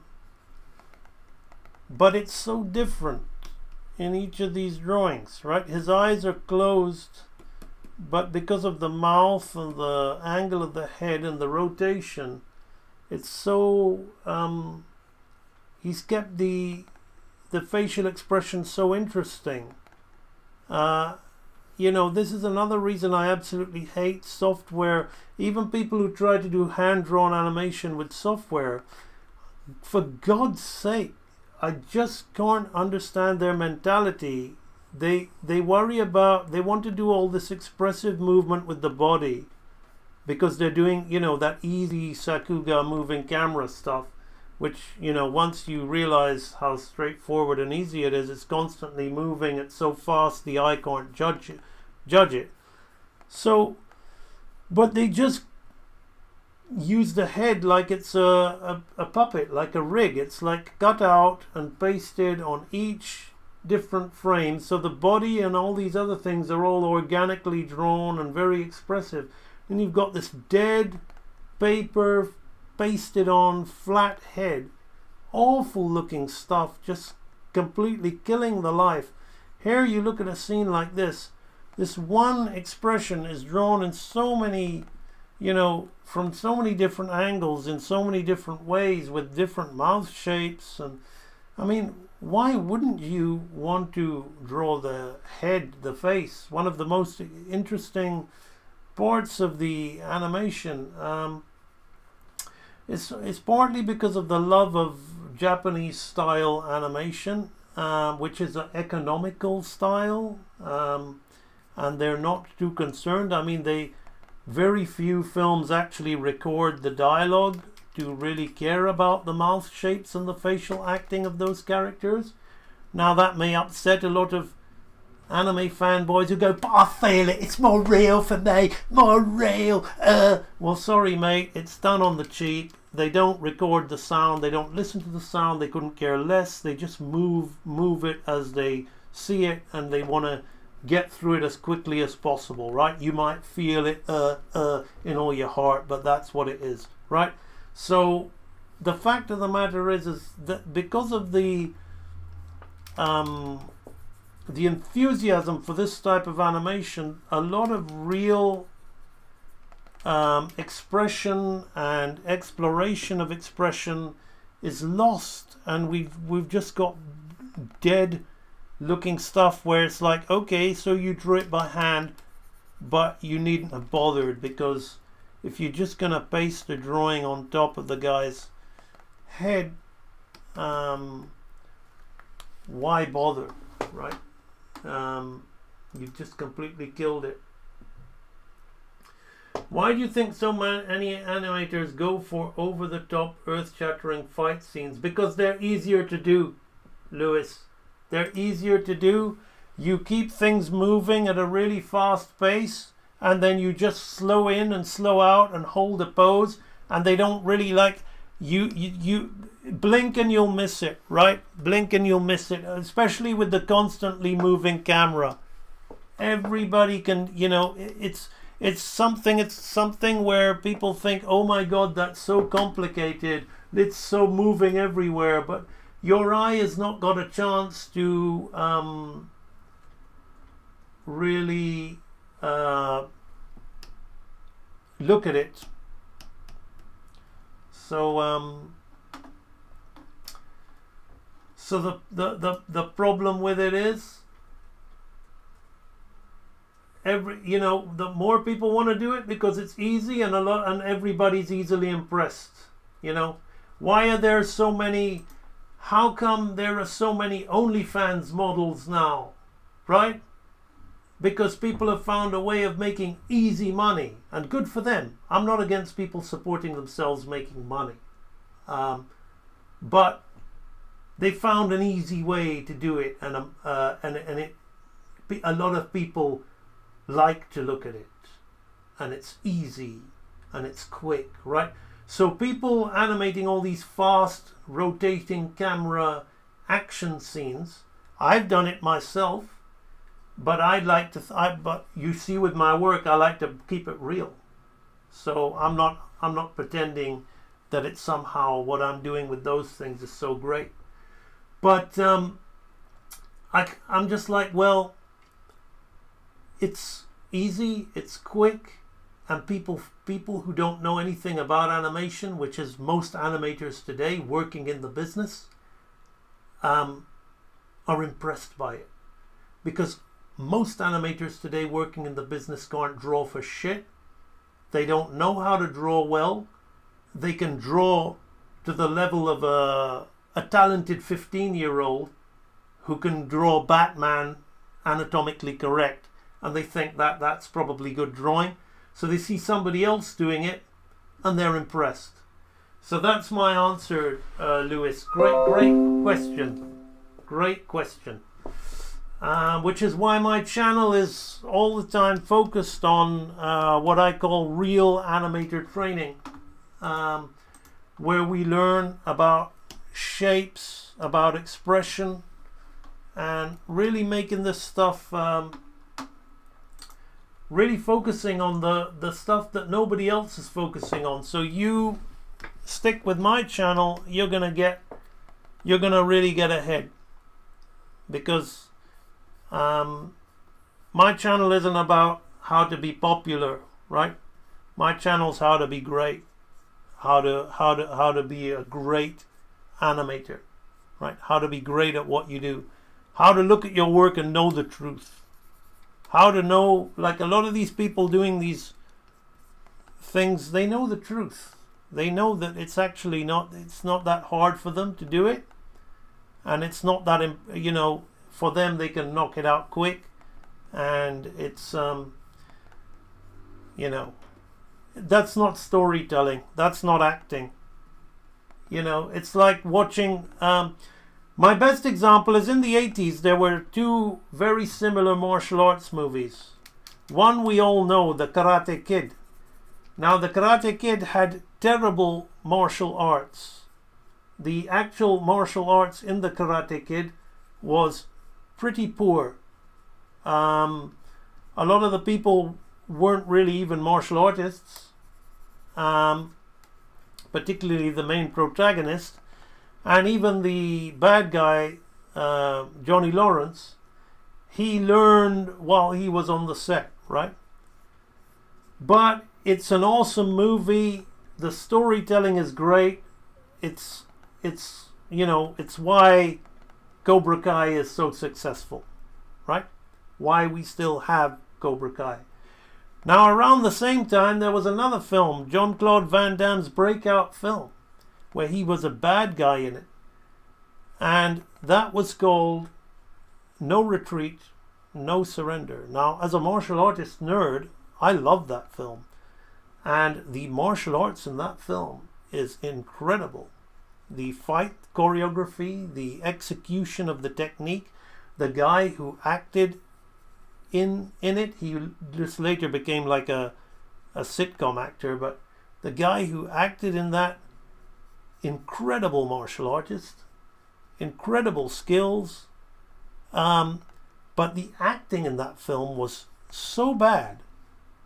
S3: it's so different in each of these drawings, right? His eyes are closed, but because of the mouth and the angle of the head and the rotation, it's so he's kept the facial expression so interesting. You know, this is another reason I absolutely hate software. Even people who try to do hand-drawn animation with software, for God's sake, I just can't understand their mentality. They worry about, they want to do all this expressive movement with the body because they're doing, you know, that easy Sakuga moving camera stuff, which, you know, once you realize how straightforward and easy it is, it's constantly moving. It's so fast the eye can't judge it. So, but they just use the head like it's a puppet, like a rig. It's like cut out and pasted on each different frame. So the body and all these other things are all organically drawn and very expressive. Then you've got this dead paper pasted on flat head. Awful looking stuff, just completely killing the life. Here you look at a scene like this. This one expression is drawn in so many, you know, from so many different angles, in so many different ways, with different mouth shapes. And I mean, why wouldn't you want to draw the head, the face? One of the most interesting parts of the animation. It's partly because of the love of Japanese style animation, which is an economical style, and they're not too concerned. I mean, very few films actually record the dialogue to really care about the mouth shapes and the facial acting of those characters. Now that may upset a lot of anime fanboys who go, but I feel it, it's more real for me, more real. Well, sorry mate, it's done on the cheap. They don't record the sound, they don't listen to the sound, they couldn't care less. They just move it as they see it, and they want to get through it as quickly as possible, right? You might feel it in all your heart, but that's what it is, right? So the fact of the matter is that because of the enthusiasm for this type of animation, a lot of real expression and exploration of expression is lost, and we've just got dead looking stuff where it's like, okay, so you drew it by hand, but you needn't have bothered, because if you're just gonna paste the drawing on top of the guy's head, why bother, right? You've just completely killed it. Why do you think so many animators go for over-the-top, earth-shattering fight scenes? Because they're easier to do, Lewis. They're easier to do. You keep things moving at a really fast pace, and then you just slow in and slow out and hold a pose, and they don't really like you blink and you'll miss it, right? Blink and you'll miss it, especially with the constantly moving camera. Everybody can, you know, it's something where people think, oh my god, that's so complicated, it's so moving everywhere, but your eye has not got a chance to really look at it. So So the problem with it is, the more people want to do it because it's easy, and everybody's easily impressed. Why are there so many? How come there are so many OnlyFans models now, right? Because people have found a way of making easy money, and good for them. I'm not against people supporting themselves making money, but they found an easy way to do it, and a lot of people like to look at it, and it's easy and it's quick, right? So people animating all these fast rotating camera action scenes, I've done it myself, but but you see with my work, I like to keep it real. So I'm not pretending that it's somehow what I'm doing with those things is so great. But I'm just like, well, it's easy, it's quick, and people who don't know anything about animation, which is most animators today working in the business, are impressed by it. Because most animators today working in the business can't draw for shit. They don't know how to draw well. They can draw to the level of a talented 15-year-old who can draw Batman anatomically correct, and they think that that's probably good drawing. So they see somebody else doing it and they're impressed. So that's my answer, Lewis. Great question. Great question. Which is why my channel is all the time focused on what I call real animator training, where we learn about shapes, about expression, and really making this stuff, really focusing on the stuff that nobody else is focusing on. So you stick with my channel, you're gonna really get ahead, because my channel isn't about how to be popular, right? My channel's how to be great, how to be a great animator, right? How to be great at what you do, how to look at your work and know the truth, how to know, like a lot of these people doing these things, they know the truth. They know that it's actually it's not that hard for them to do it, and it's not that, for them, they can knock it out quick, and it's that's not storytelling, that's not acting. It's like watching, my best example is in the 80s there were two very similar martial arts movies. One we all know, The Karate Kid. Now the Karate Kid had terrible martial arts. The actual martial arts in The Karate Kid was pretty poor. A lot of the people weren't really even martial artists, particularly the main protagonist, and even the bad guy, Johnny Lawrence, he learned while he was on the set, right? But it's an awesome movie. The storytelling is great. It's why Cobra Kai is so successful, right? Why we still have Cobra Kai. Now, around the same time, there was another film, Jean-Claude Van Damme's breakout film, where he was a bad guy in it. And that was called No Retreat, No Surrender. Now, as a martial artist nerd, I love that film. And the martial arts in that film is incredible. The fight choreography, the execution of the technique, the guy who acted in it, he just later became like a sitcom actor, but the guy who acted in that, incredible martial artist, incredible skills, but the acting in that film was so bad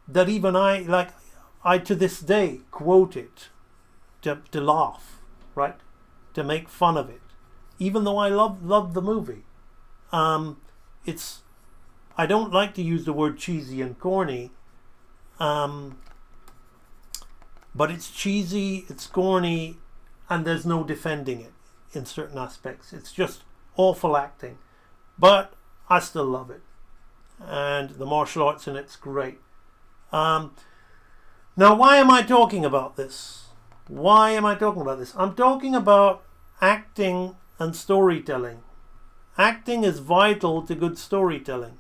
S3: that even I to this day quote it to laugh, right, to make fun of it, even though I love the movie. I don't like to use the word cheesy and corny, but it's cheesy, it's corny, and there's no defending it in certain aspects. It's just awful acting, but I still love it, and the martial arts in it's great. Now, why am I talking about this? Why am I talking about this? I'm talking about acting and storytelling. Acting is vital to good storytelling,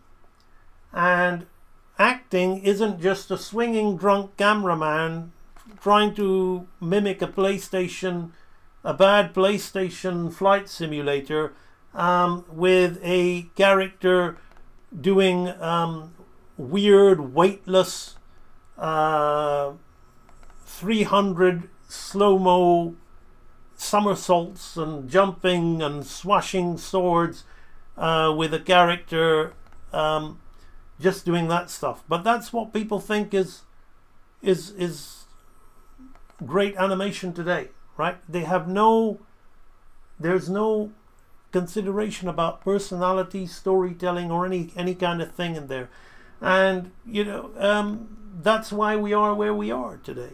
S3: and acting isn't just a swinging drunk cameraman trying to mimic a bad PlayStation flight simulator with a character doing weird, weightless 300 slow-mo somersaults and jumping and swashing swords with a character just doing that stuff. But that's what people think is great animation today, right? There's no consideration about personality, storytelling, or any kind of thing in there. And that's why we are where we are today.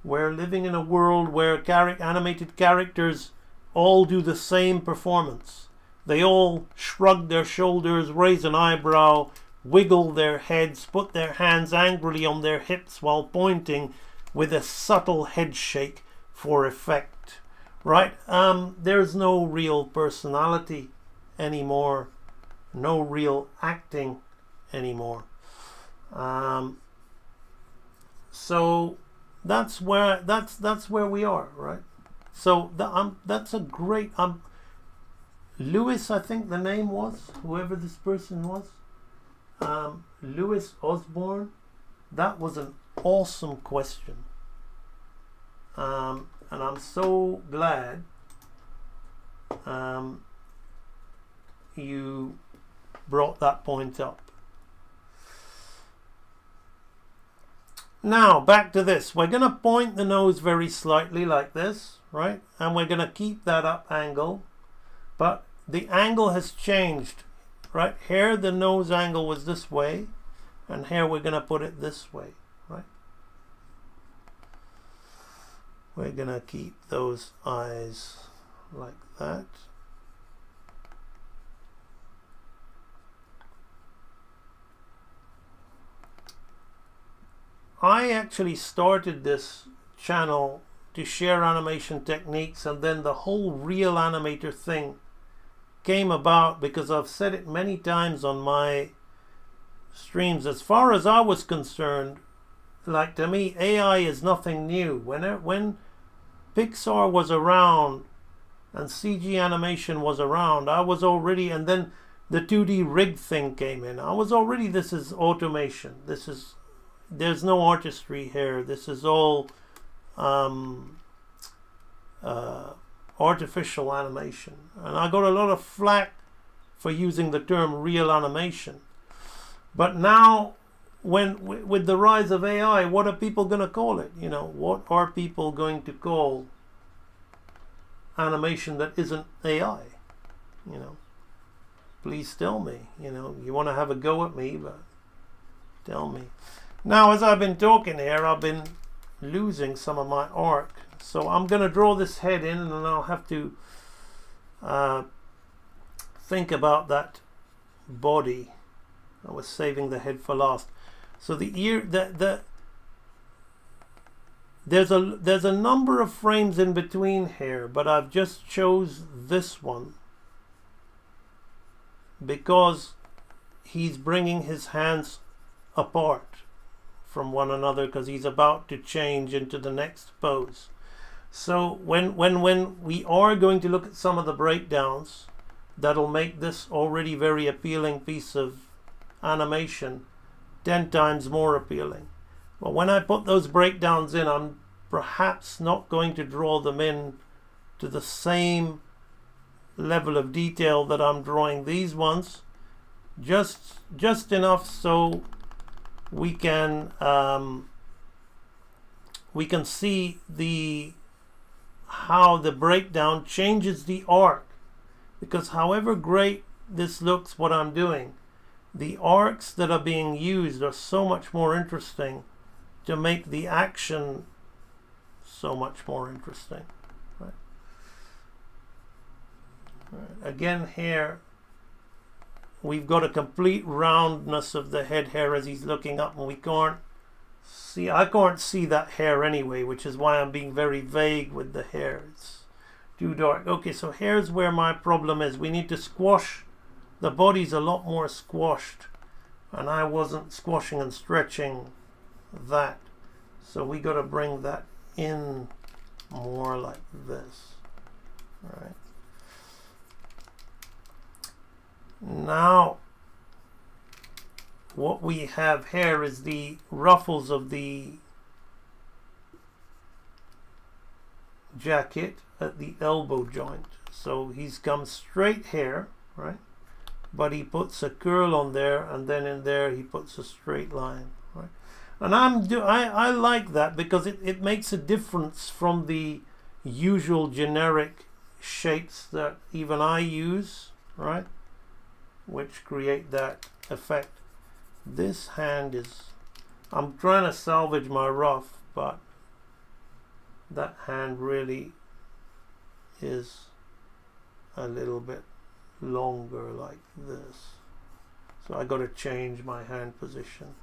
S3: We're living in a world where animated characters all do the same performance. They all shrug their shoulders, raise an eyebrow, wiggle their heads, put their hands angrily on their hips while pointing with a subtle head shake for effect, right? There's no real personality anymore, no real acting anymore. So that's where we are, right? So that's a great Lewis, I think the name was, whoever this person was, Lewis Osborne. That was an awesome question, and I'm so glad you brought that point up. Now back to this. We're going to point the nose very slightly like this, right? And we're going to keep that up angle, but the angle has changed, right? Here the nose angle was this way, and here we're going to put it this way, right? We're going to keep those eyes like that. I actually started this channel to share animation techniques, and then the whole Real Animator thing came about because I've said it many times on my streams. As far as I was concerned, like, to me, AI is nothing new. When Pixar was around and CG animation was around, I was already, and then the 2D rig thing came in. I was already, this is automation. There's no artistry here. This is all artificial animation. And I got a lot of flack for using the term real animation. But now, with the rise of AI, what are people going to call it? What are people going to call animation that isn't AI? Please tell me. You want to have a go at me, but tell me. Now, as I've been talking here, I've been losing some of my arc. So I'm going to draw this head in, and then I'll have to think about that body. I was saving the head for last. So the ear, there's a number of frames in between here, but I've just chose this one because he's bringing his hands apart from one another because he's about to change into the next pose. So when we are going to look at some of the breakdowns that'll make this already very appealing piece of animation 10 times more appealing. But when I put those breakdowns in, I'm perhaps not going to draw them in to the same level of detail that I'm drawing these ones, just enough so we can see how the breakdown changes the arc, because however great this looks, what I'm doing, the arcs that are being used are so much more interesting to make the action so much more interesting, right? Again here, we've got a complete roundness of the head hair as he's looking up, and we can't see, I can't see that hair anyway, which is why I'm being very vague with the hair. It's too dark. Okay, so here's where my problem is. We need to squash, the body's a lot more squashed, and I wasn't squashing and stretching that. So we got to bring that in more like this. All right. Now, what we have here is the ruffles of the jacket at the elbow joint. So he's come straight here, right? But he puts a curl on there, and then in there he puts a straight line, right? And I like that because it makes a difference from the usual generic shapes that even I use, right? Which create that effect. This hand is, I'm trying to salvage my rough, but that hand really is a little bit longer like this. So I got to change my hand position.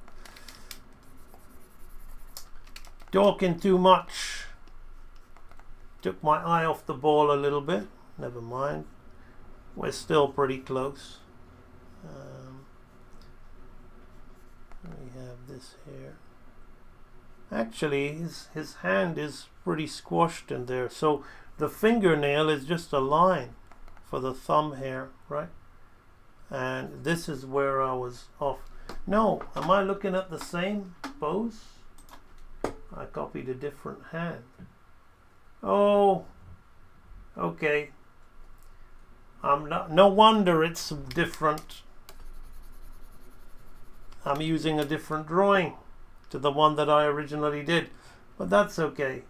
S3: Talking too much. Took my eye off the ball a little bit. Never mind. We're still pretty close. We have this here. Actually, his hand is pretty squashed in there. So the fingernail is just a line for the thumb hair, right? And this is where I was off. No, am I looking at the same pose? I copied a different hand. Oh, okay. I'm not, no wonder it's different. I'm using a different drawing to the one that I originally did, but that's okay.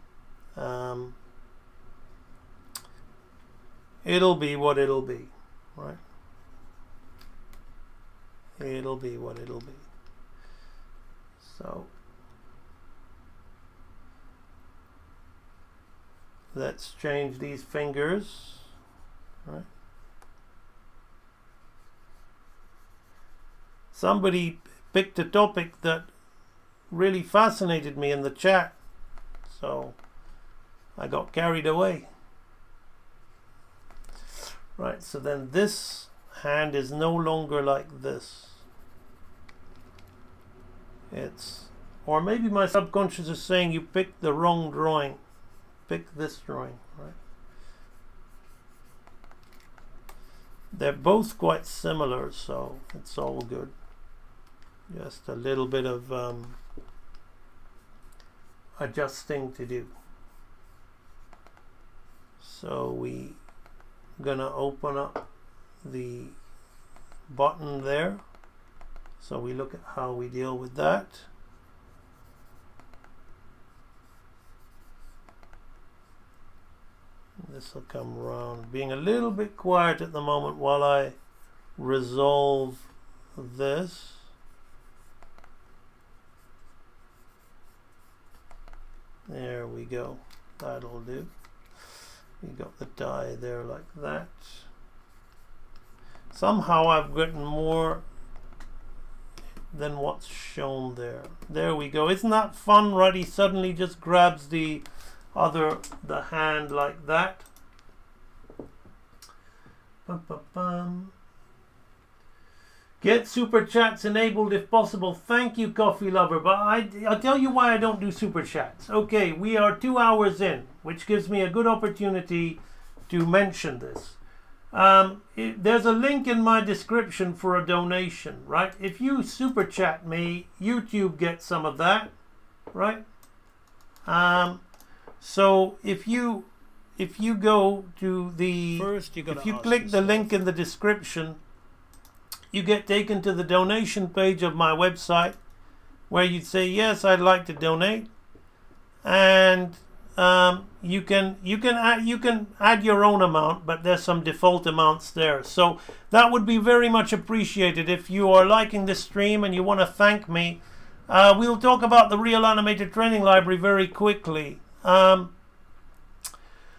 S3: It'll be what it'll be, right? It'll be what it'll be. So let's change these fingers, right? Somebody picked a topic that really fascinated me in the chat, so I got carried away. Right, so then this hand is no longer like this. It's, or maybe my subconscious is saying you picked the wrong drawing. Pick this drawing, right? They're both quite similar, so it's all good. Just a little bit of adjusting to do. So we gonna open up the button there. So we look at how we deal with that. This will come around. Being a little bit quiet at the moment while I resolve this. There we go. That'll do. You got the die there like that. Somehow I've gotten more than what's shown there. There we go. Isn't that fun, right? He suddenly just grabs the hand like that. Bum, bum, bum. Get super chats enabled if possible. Thank you, coffee lover. But I'll tell you why I don't do super chats. Okay, we are 2 hours in, which gives me a good opportunity to mention this. There's a link in my description for a donation, right? If you super chat me, YouTube gets some of that, right? So if you go to the, if you click the link in the description, you get taken to the donation page of my website where you'd say, yes, I'd like to donate. And you can add your own amount, but there's some default amounts there. So that would be very much appreciated. If you are liking this stream and you want to thank me, we'll talk about the Real Animator Training Library very quickly.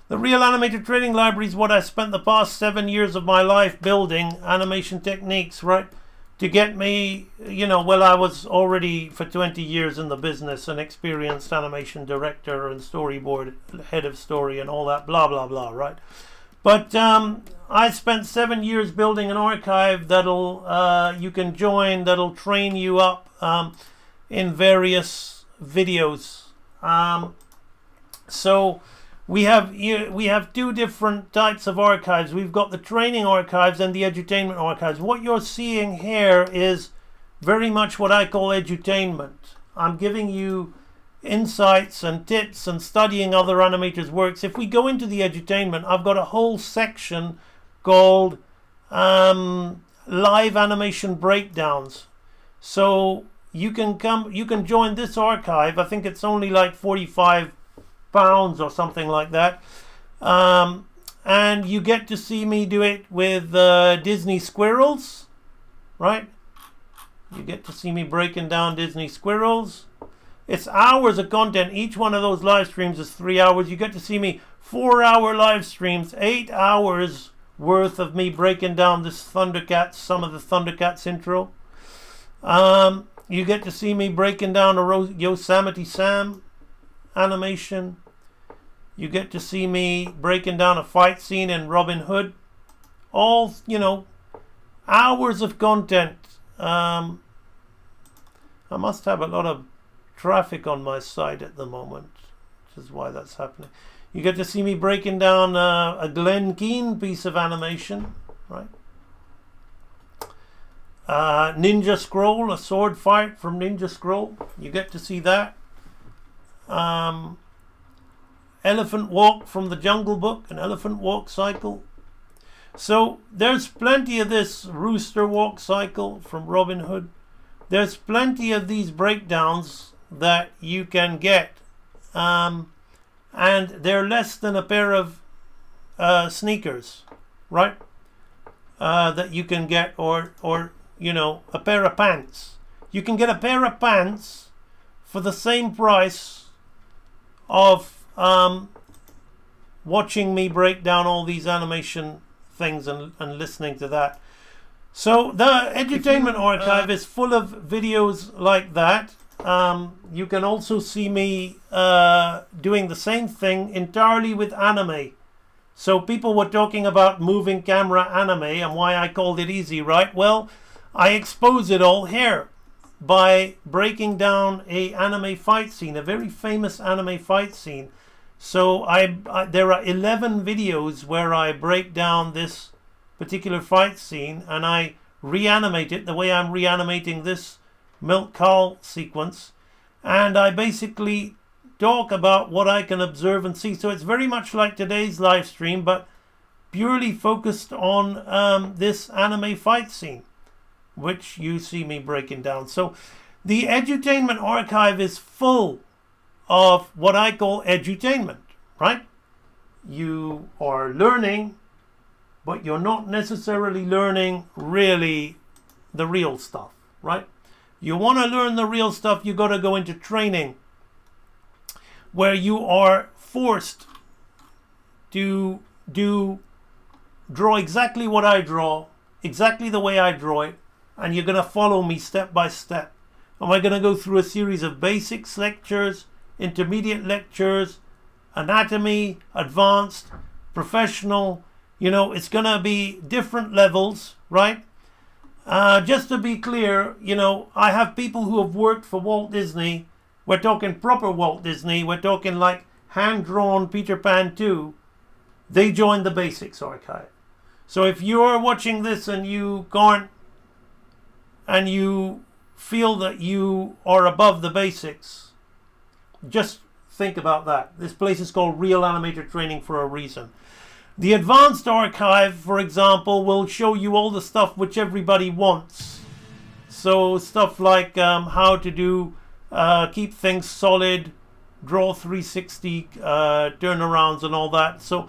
S3: The Real Animator Training Library is what I spent the past 7 years of my life building animation techniques, right? To get me, well, I was already for 20 years in the business, an experienced animation director and storyboard head of story and all that, blah, blah, blah, right? But I spent 7 years building an archive that'll you can join, that'll train you up in various videos. So we have two different types of archives. We've got the training archives and the edutainment archives. What you're seeing here is very much what I call edutainment. I'm giving you insights and tips and studying other animators' works. If we go into the edutainment, I've got a whole section called live animation breakdowns. So you can join this archive. I think it's only like £45 or something like that, and you get to see me do it with Disney squirrels, right? You get to see me breaking down Disney squirrels. It's hours of content. Each one of those live streams is 3 hours. You get to see me 4-hour live streams, 8 hours worth of me breaking down this Thundercats, some of the Thundercats intro. You get to see me breaking down a Yosemite Sam animation. You get to see me breaking down a fight scene in Robin Hood. All, hours of content. I must have a lot of traffic on my site at the moment, which is why that's happening. You get to see me breaking down a Glen Keane piece of animation, right? Ninja Scroll, a sword fight from Ninja Scroll. You get to see that. Elephant Walk from the Jungle Book, an elephant walk cycle. So there's plenty of this rooster walk cycle from Robin Hood. There's plenty of these breakdowns that you can get, and they're less than a pair of sneakers, right? That you can get, or a pair of pants. You can get a pair of pants for the same price of watching me break down all these animation things and listening to that. So the edutainment archive is full of videos like that. You can also see me doing the same thing entirely with anime. So people were talking about moving camera anime and why I called it easy, right? Well, I expose it all here by breaking down a anime fight scene, a very famous anime fight scene. So there are 11 videos where I break down this particular fight scene and I reanimate it the way I'm reanimating this milk cow sequence, and I basically talk about what I can observe and see. So it's very much like today's live stream, but purely focused on this anime fight scene, which you see me breaking down. So the edutainment archive is full of what I call edutainment, right? You are learning, but you're not necessarily learning really the real stuff, right? You want to learn the real stuff, you got to go into training, where you are forced to draw exactly what I draw, exactly the way I draw it, and you're going to follow me step by step. Am I going to go through a series of basics lectures, intermediate lectures, anatomy, advanced, professional? It's going to be different levels, right? Just to be clear, I have people who have worked for Walt Disney. We're talking proper Walt Disney. We're talking like hand-drawn Peter Pan 2. They joined the Basics Archive. So if you're watching this and you can't, and you feel that you are above the basics, just think about that. This place is called Real Animator Training for a reason. The Advanced Archive, for example, will show you all the stuff which everybody wants. So stuff like how to do, keep things solid, draw 360 turnarounds and all that. So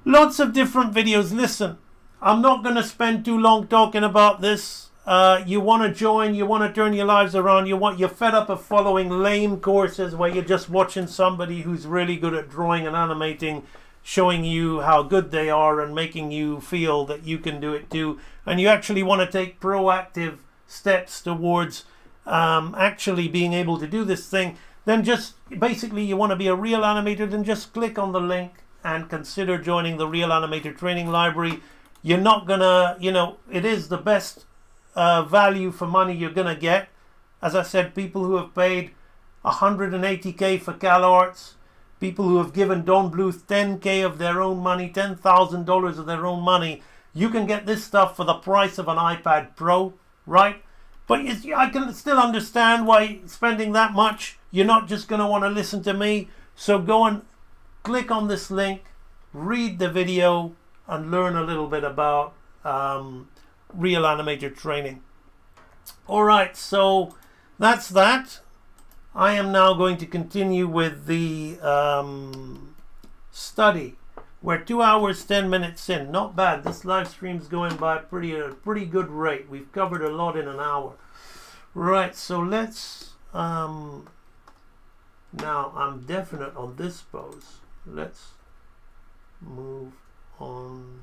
S3: lots of different videos. Listen, I'm not going to spend too long talking about this. You want to join, you want to turn your lives around, you're fed up of following lame courses where you're just watching somebody who's really good at drawing and animating showing you how good they are and making you feel that you can do it too, and you actually want to take proactive steps towards actually being able to do this thing, then just basically you want to be a real animator, then just click on the link and consider joining the Real Animator Training Library. You're not gonna, it is the best value for money you're gonna get. As I said, people who have paid 180k for CalArts, people who have given Don Bluth 10k of their own money, $10,000 of their own money. You can get this stuff for the price of an iPad Pro, right? But I can still understand why spending that much, you're not just going to want to listen to me. So go and click on this link, read the video, and learn a little bit about Real Animator Training. All right, so that's that. I am now going to continue with the study. We're 2 hours 10 minutes in. Not bad. This live stream's going by a pretty good rate. We've covered a lot in an hour. Right, so let's now I'm definite on this pose. Let's move on.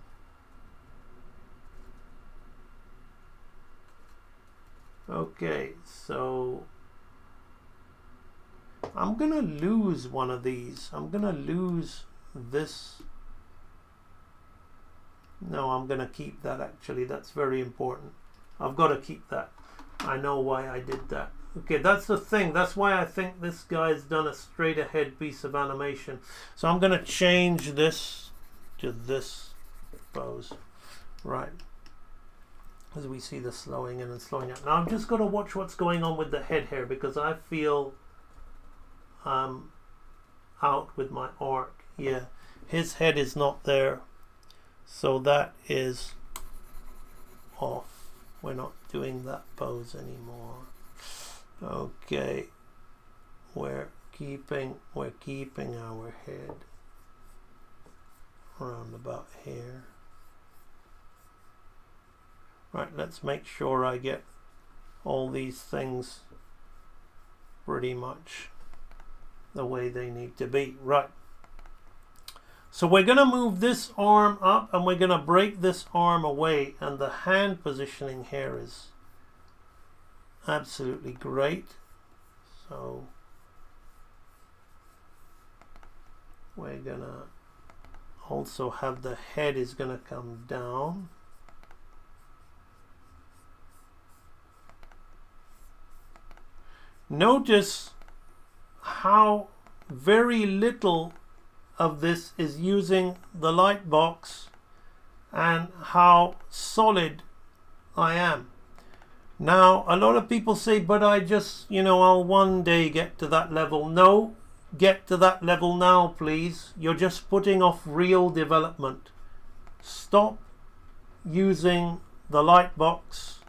S3: Okay, so I'm gonna lose one of these. I'm gonna lose this. No, I'm gonna keep that. Actually, that's very important. I've got to keep that. I know why I did that. Okay, that's the thing. That's why I think this guy's done a straight ahead piece of animation. So I'm gonna change this to this pose. Right. As we see the slowing in and slowing out. Now I'm just gonna watch what's going on with the head here, because I feel out with my arc. Yeah, his head is not there, so that is off. We're not doing that pose anymore. Okay, we're keeping our head around about here. Right, let's make sure I get all these things pretty much the way they need to be. Right. So we're going to move this arm up and we're going to break this arm away, and the hand positioning here is absolutely great. So we're going to also have the head is going to come down. Notice how very little of this is using the light box and how solid I am. Now, a lot of people say, but I just, I'll one day get to that level. No, get to that level now, please. You're just putting off real development. Stop using the light box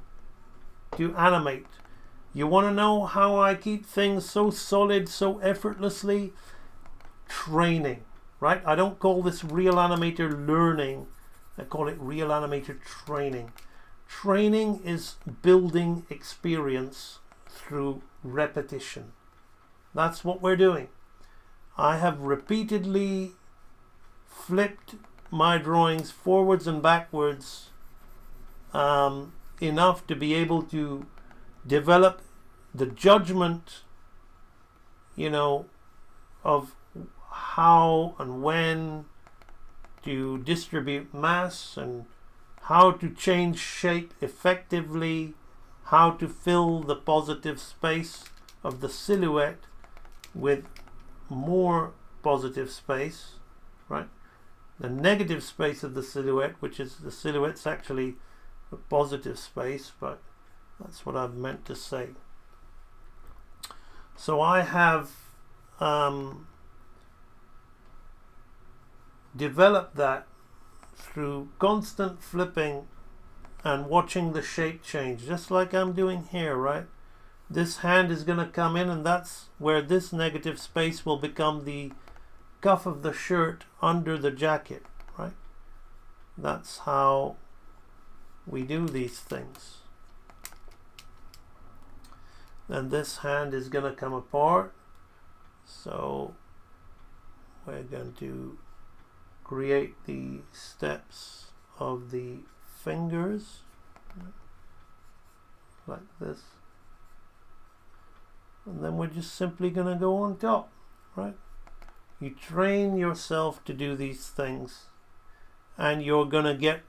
S3: to animate. You want to know how I keep things so solid, so effortlessly? Training, right? I don't call this Real Animator learning. I call it Real Animator training. Training is building experience through repetition. That's what we're doing. I have repeatedly flipped my drawings forwards and backwards enough to be able to develop the judgment, of how and when to distribute mass and how to change shape effectively, how to fill the positive space of the silhouette with more positive space, right? The negative space of the silhouette, which is the silhouette's actually a positive space, but that's what I've meant to say. So I have developed that through constant flipping and watching the shape change, just like I'm doing here, right? This hand is going to come in, and that's where this negative space will become the cuff of the shirt under the jacket, right? That's how we do these things. Then this hand is going to come apart, so we're going to create the steps of the fingers like this, and then we're just simply going to go on top, right? You train yourself to do these things, and you're going to get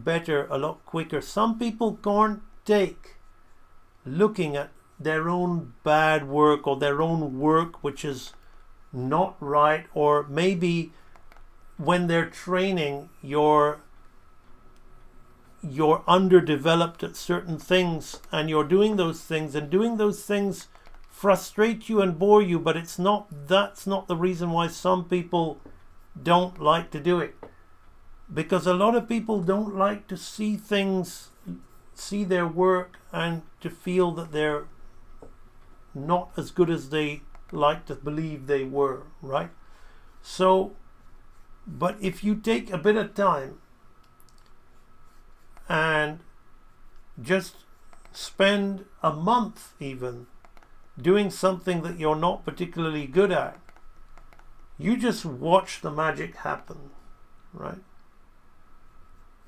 S3: better a lot quicker. Some people can't take looking at their own bad work or their own work which is not right, or maybe when they're training you're underdeveloped at certain things, and you're doing those things, and doing those things frustrate you and bore you, but that's not the reason why some people don't like to do it. Because a lot of people don't like to see their work and to feel that they're not as good as they like to believe they were, right? So, but if you take a bit of time and just spend a month even doing something that you're not particularly good at, you just watch the magic happen, right?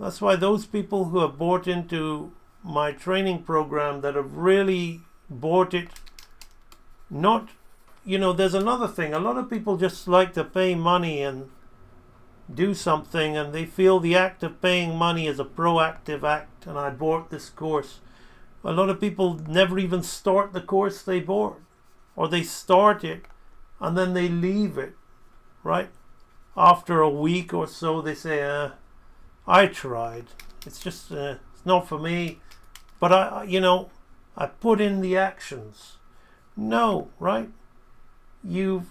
S3: That's why those people who have bought into my training program, that have really bought it, not, there's another thing. A lot of people just like to pay money and do something, and they feel the act of paying money is a proactive act, and I bought this course. A lot of people never even start the course they bought, or they start it and then they leave it, right? After a week or so they say, I tried, it's just it's not for me, but I put in the actions. No, right? You've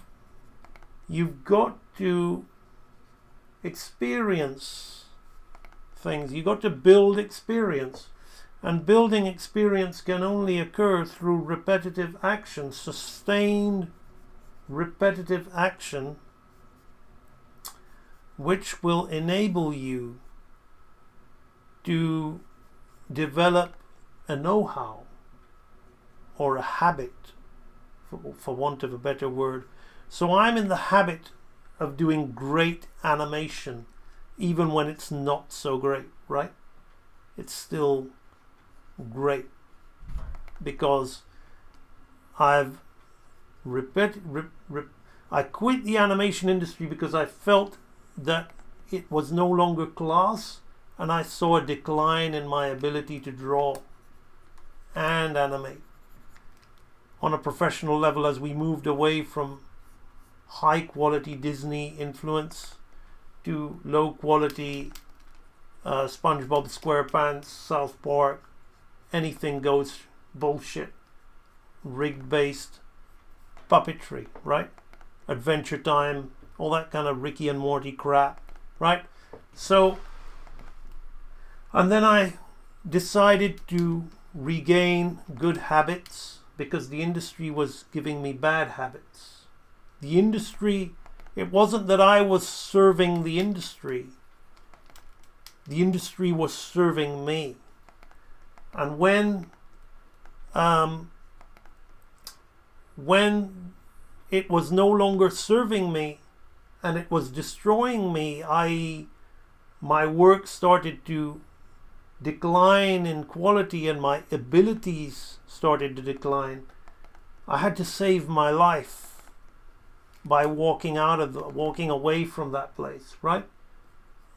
S3: got to experience things. You've got to build experience, and building experience can only occur through repetitive action, sustained repetitive action, which will enable you to develop a know-how or a habit, for want of a better word. So I'm in the habit of doing great animation, even when it's not so great, right? It's still great because I've I quit the animation industry because I felt that it was no longer class, and I saw a decline in my ability to draw and animate on a professional level as we moved away from high quality Disney influence to low quality SpongeBob SquarePants, South Park, anything goes bullshit, rig based puppetry, right? Adventure Time, all that kind of Ricky and Morty crap, right? So, and then I decided to regain good habits because the industry was giving me bad habits. The industry, it wasn't that I was serving the industry. The industry was serving me. And when it was no longer serving me and it was destroying me, my work started to decline in quality and my abilities started to decline. I had to save my life by walking away from that place, right?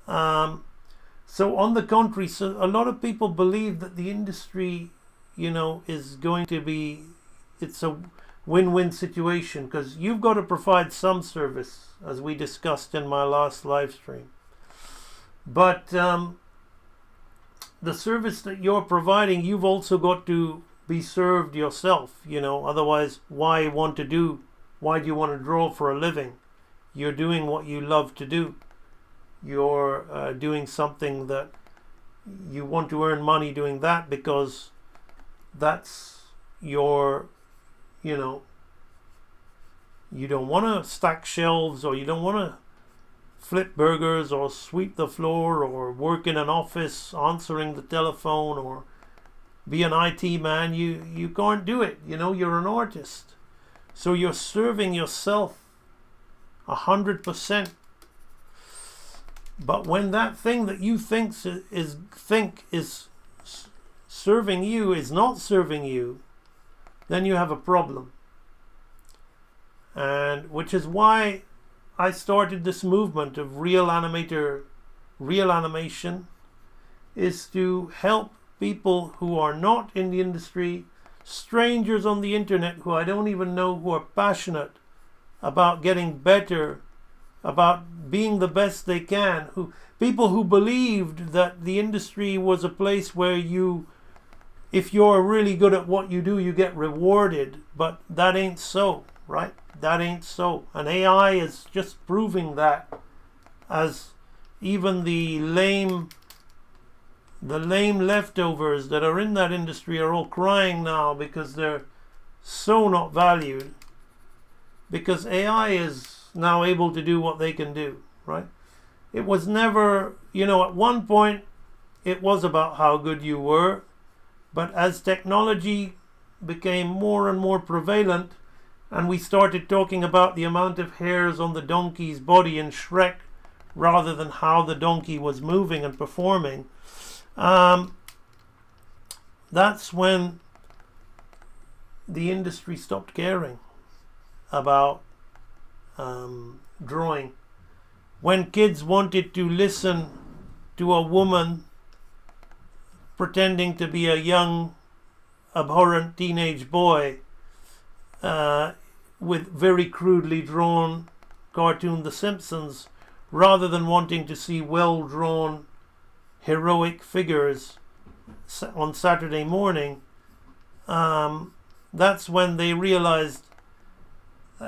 S3: So on the contrary, so a lot of people believe that the industry, is going to be, it's a win-win situation because you've got to provide some service, as we discussed in my last live stream. But the service that you're providing, you've also got to be served yourself, otherwise why do you want to draw for a living? You're doing what you love to do. You're doing something that you want to earn money doing that because that's your, you don't want to stack shelves, or you don't want to flip burgers or sweep the floor or work in an office answering the telephone or be an IT man. You can't do it. You're an artist. So you're serving yourself 100%. But when that thing that you think is serving you is not serving you, then you have a problem. And which is why I started this movement of real animation, is to help people who are not in the industry, strangers on the internet who I don't even know, who are passionate about getting better, about being the best they can, people who believed that the industry was a place where if you're really good at what you do, you get rewarded. But that ain't so, right? That ain't so. And AI is just proving that, as even the lame leftovers that are in that industry are all crying now because they're so not valued, because AI is now able to do what they can do, right? It was never, at one point it was about how good you were, but as technology became more and more prevalent, and we started talking about the amount of hairs on the donkey's body in Shrek rather than how the donkey was moving and performing, that's when the industry stopped caring about drawing. When kids wanted to listen to a woman pretending to be a young, abhorrent teenage boy with very crudely drawn cartoon The Simpsons, rather than wanting to see well-drawn heroic figures on Saturday morning, that's when they realized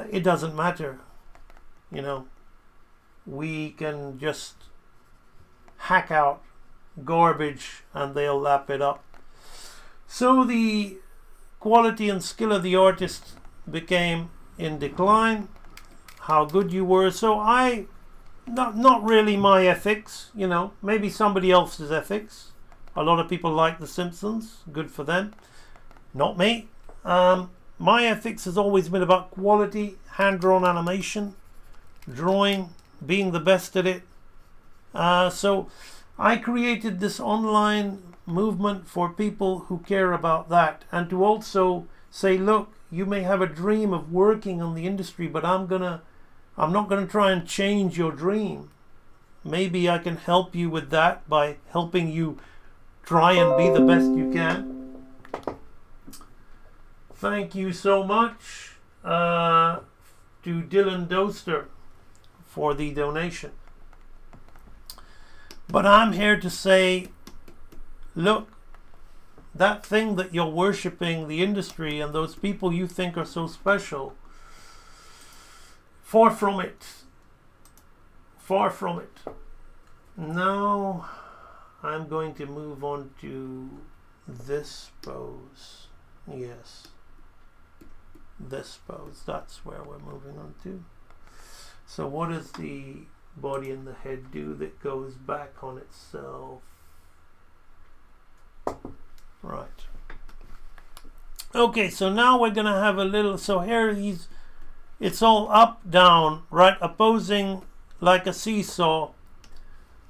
S3: it doesn't matter. We can just hack out garbage and they'll lap it up. So the quality and skill of the artist became in decline, how good you were. So not really my ethics, maybe somebody else's ethics. A lot of people like The Simpsons, good for them. Not me. My ethics has always been about quality, hand-drawn animation, drawing, being the best at it. So I created this online movement for people who care about that, and to also say, look, you may have a dream of working on the industry, but I'm not gonna try and change your dream. Maybe I can help you with that by helping you try and be the best you can. Thank you so much to Dylan Doster for the donation. But I'm here to say, look, that thing that you're worshipping, the industry and those people you think are so special, far from it. Far from it. Now I'm going to move on to this pose. Yes. This pose. That's where we're moving on to. So what does the body and the head do that goes back on itself? Right. Okay, so now we're going to have a little... So here it's all up, down, right? Opposing like a seesaw.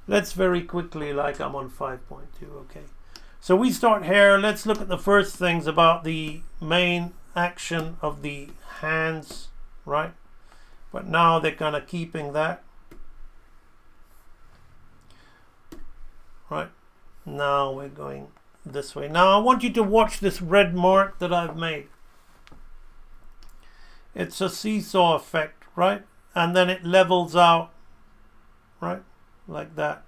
S3: Let's very quickly, like I'm on 5.2, okay. So we start here. Let's look at the first things about the main action of the hands, right? But now they're kind of keeping that. Right. Now we're going this way. Now I want you to watch this red mark that I've made. It's a seesaw effect, right? And then it levels out, right? Like that.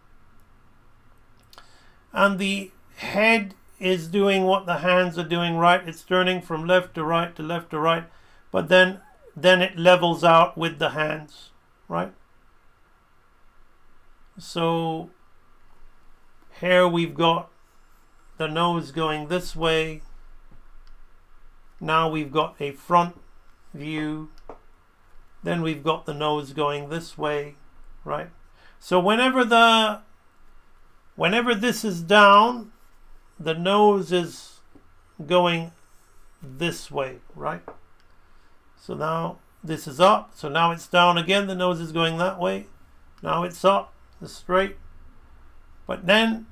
S3: And the head is doing what the hands are doing, right? It's turning from left to right to left to right. But then it levels out with the hands, right? So here we've got the nose going this way. Now we've got a front view. Then we've got the nose going this way, right? So whenever this is down, the nose is going this way, right? So now this is up. So now it's down again. The nose is going that way. Now it's up. straight, but then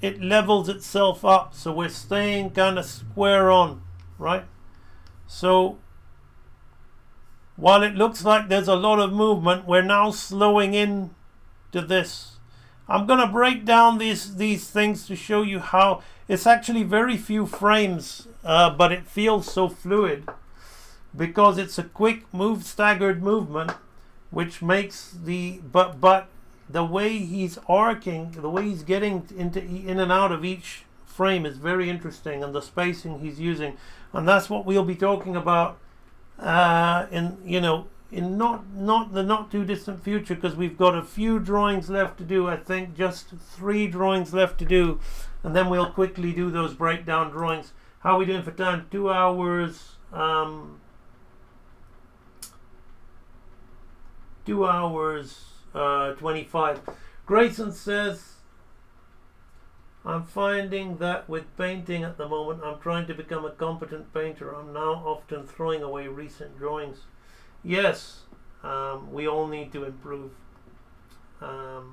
S3: it levels itself up, so we're staying kind of square on, right? So while it looks like there's a lot of movement, we're now slowing in to this. I'm going to break down these things to show you how it's actually very few frames, but it feels so fluid because it's a quick staggered movement, which makes but the way he's arcing, the way he's getting in and out of each frame is very interesting, and the spacing he's using, and that's what we'll be talking about in the not too distant future, because we've got a few drawings left to do. I think just 3 drawings left to do, and then we'll quickly do those breakdown drawings. How are we doing for time? 2 hours. 2 hours 25. Grayson says, I'm finding that with painting at the moment, I'm trying to become a competent painter. I'm now often throwing away recent drawings. Yes, we all need to improve. I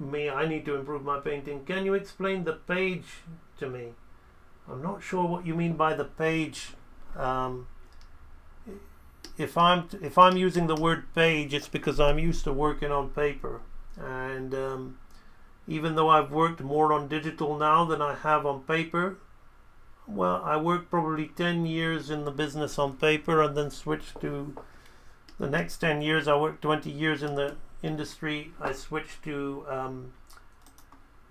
S3: need to improve my painting. Can you explain the page to me? I'm not sure what you mean by the page. If I'm using the word page, it's because I'm used to working on paper, and even though I've worked more on digital now than I have on paper, well, I worked probably 10 years in the business on paper, and then switched to the next 10 years. I worked 20 years in the industry. I switched to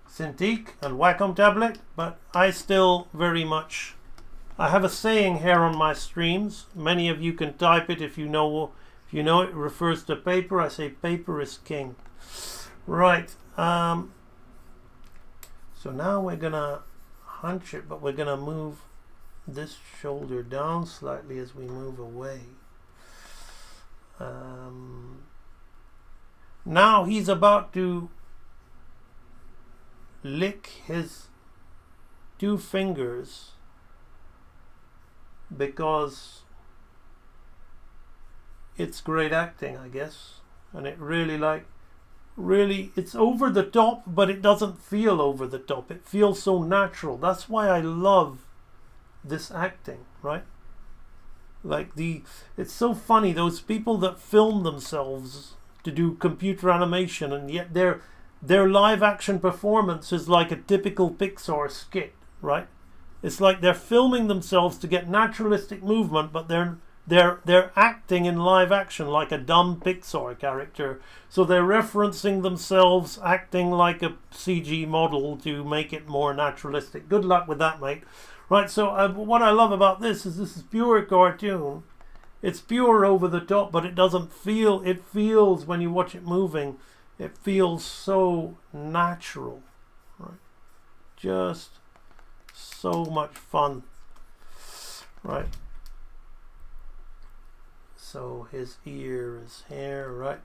S3: Cintiq and Wacom tablet, but I still very much, I have a saying here on my streams. Many of you can type it if you know it refers to paper. I say paper is king. Right. So now we're gonna hunch it, but we're gonna move this shoulder down slightly as we move away. Now he's about to lick his 2 fingers because it's great acting, I guess, and it really it's over the top, but it doesn't feel over the top. It feels so natural. That's why I love this acting, right? Like it's so funny, those people that film themselves to do computer animation, and yet their live action performance is like a typical Pixar skit, right? It's like they're filming themselves to get naturalistic movement, but they're acting in live action like a dumb Pixar character. So they're referencing themselves acting like a CG model to make it more naturalistic. Good luck with that, mate. Right, so what I love about this is pure cartoon. It's pure over the top, but it doesn't feel, it feels, when you watch it moving, it feels so natural, right? Just so much fun, right? So his ear is here, right?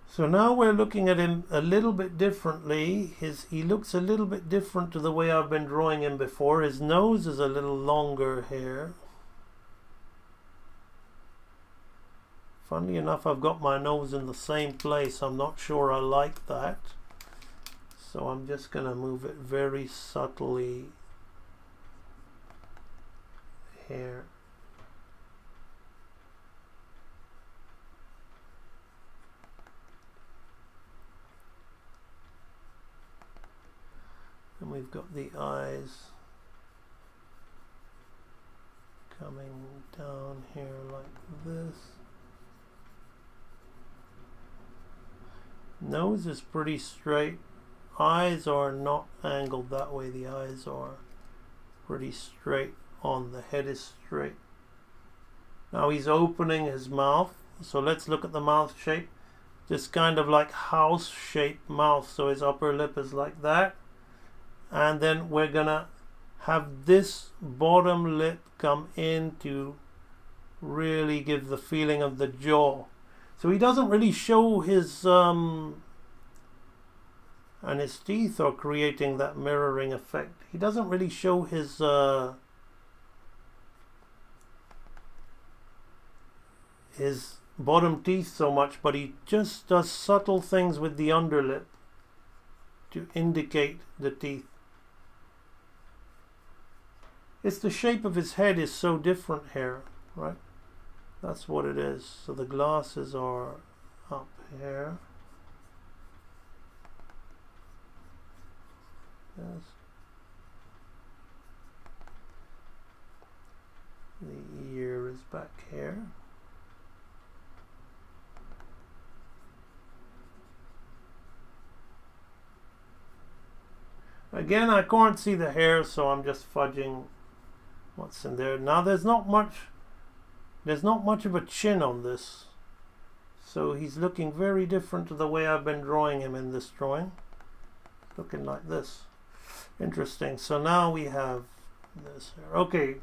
S3: So now we're looking at him a little bit differently. He looks a little bit different to the way I've been drawing him before. His nose is a little longer here. Funnily enough, I've got my nose in the same place. I'm not sure I like that. So I'm just going to move it very subtly here. And we've got the eyes coming down here like this. Nose is pretty straight. Eyes are not angled that way. The eyes are pretty straight on. The head is straight. Now he's opening his mouth. So let's look at the mouth shape. Just kind of like house-shaped mouth. So his upper lip is like that. And then we're gonna have this bottom lip come in to really give the feeling of the jaw. So he doesn't really show his and his teeth are creating that mirroring effect. He doesn't really show his his bottom teeth so much, but he just does subtle things with the underlip to indicate the teeth. It's the shape of his head is so different here, right? That's what it is. So the glasses are up here. Yes. The ear is back here. Again, I can't see the hair, so I'm just fudging what's in there. Now there's not much of a chin on this. So he's looking very different to the way I've been drawing him in this drawing. Looking like this. Interesting. So now we have this here. Okay.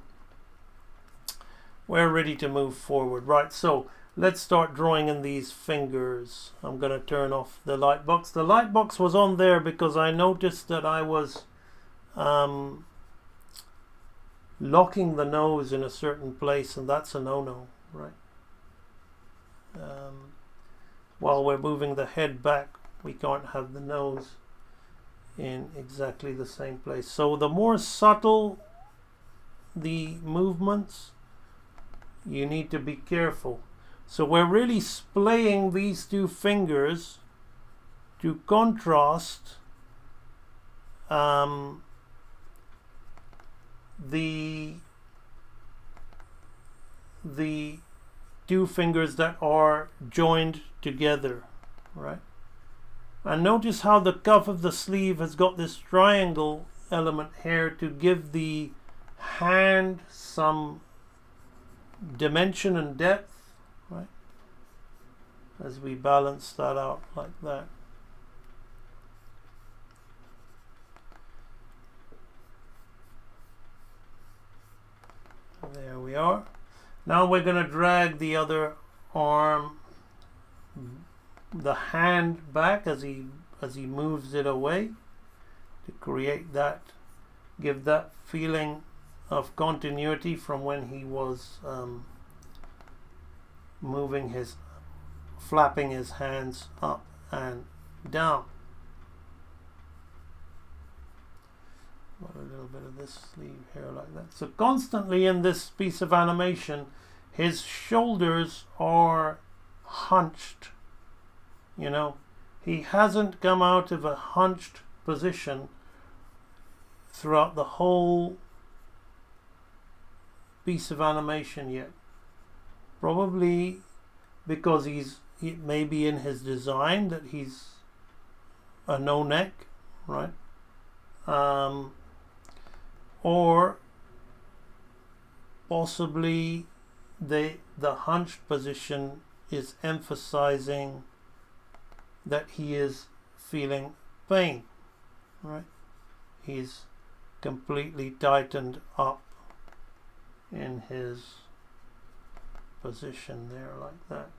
S3: We're ready to move forward. Right, so let's start drawing in these fingers. I'm going to turn off the light box. The light box was on there because I noticed that I was locking the nose in a certain place, and that's a no-no, right? While we're moving the head back, we can't have the nose in exactly the same place. So the more subtle the movements, you need to be careful. So we're really splaying these two fingers to contrast the two fingers that are joined together, right? And notice how the cuff of the sleeve has got this triangle element here to give the hand some dimension and depth, right? As we balance that out like that. There we are. Now we're going to drag the other arm, the hand back as he moves it away to create that, give that feeling of continuity from when he was flapping his hands up and down. Got a little bit of this sleeve here like that. So constantly in this piece of animation, his shoulders are hunched. You know, he hasn't come out of a hunched position throughout the whole piece of animation yet. Probably because it may be in his design that he's a no neck, right? Or possibly the hunched position is emphasizing that he is feeling pain, right? He's completely tightened up in his position there like that.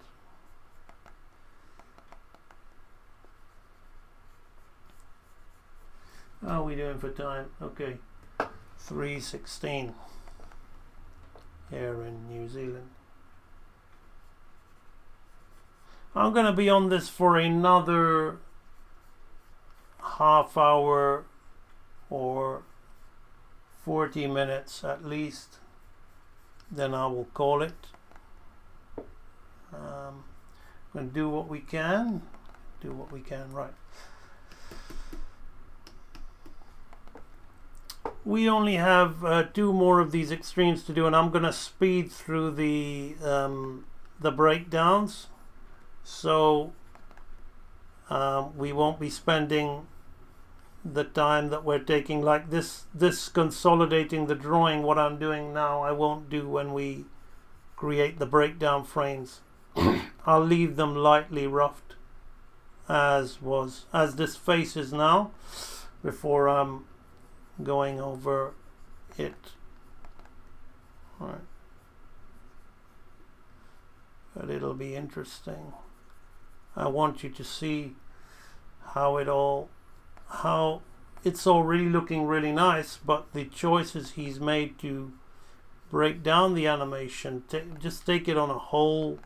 S3: How are we doing for time? Okay, 3:16 here in New Zealand. I'm going to be on this for another half hour or 40 minutes at least. Then I will call it. I'm going to do what we can. Right. We only have 2 more of these extremes to do, and I'm going to speed through the breakdowns. So we won't be spending the time that we're taking like this consolidating the drawing. What I'm doing now I won't do when we create the breakdown frames. I'll leave them lightly roughed as this face is now before I'm going over it. All right. But it'll be interesting. I want you to see how it's all really looking really nice, but the choices he's made to break down the animation, just take it on a whole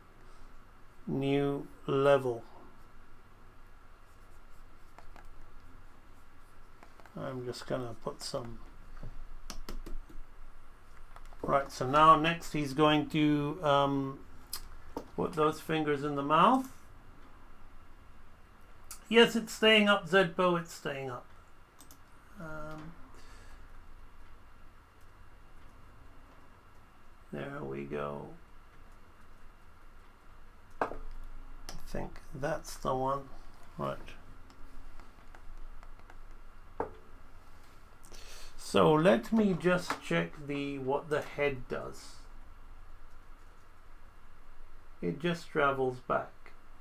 S3: new level. I'm just gonna put some. Right, so now next he's going to put those fingers in the mouth. Yes, it's staying up, Zedpo, it's staying up. There we go. I think that's the one. Right. So let me just check what the head does. It just travels back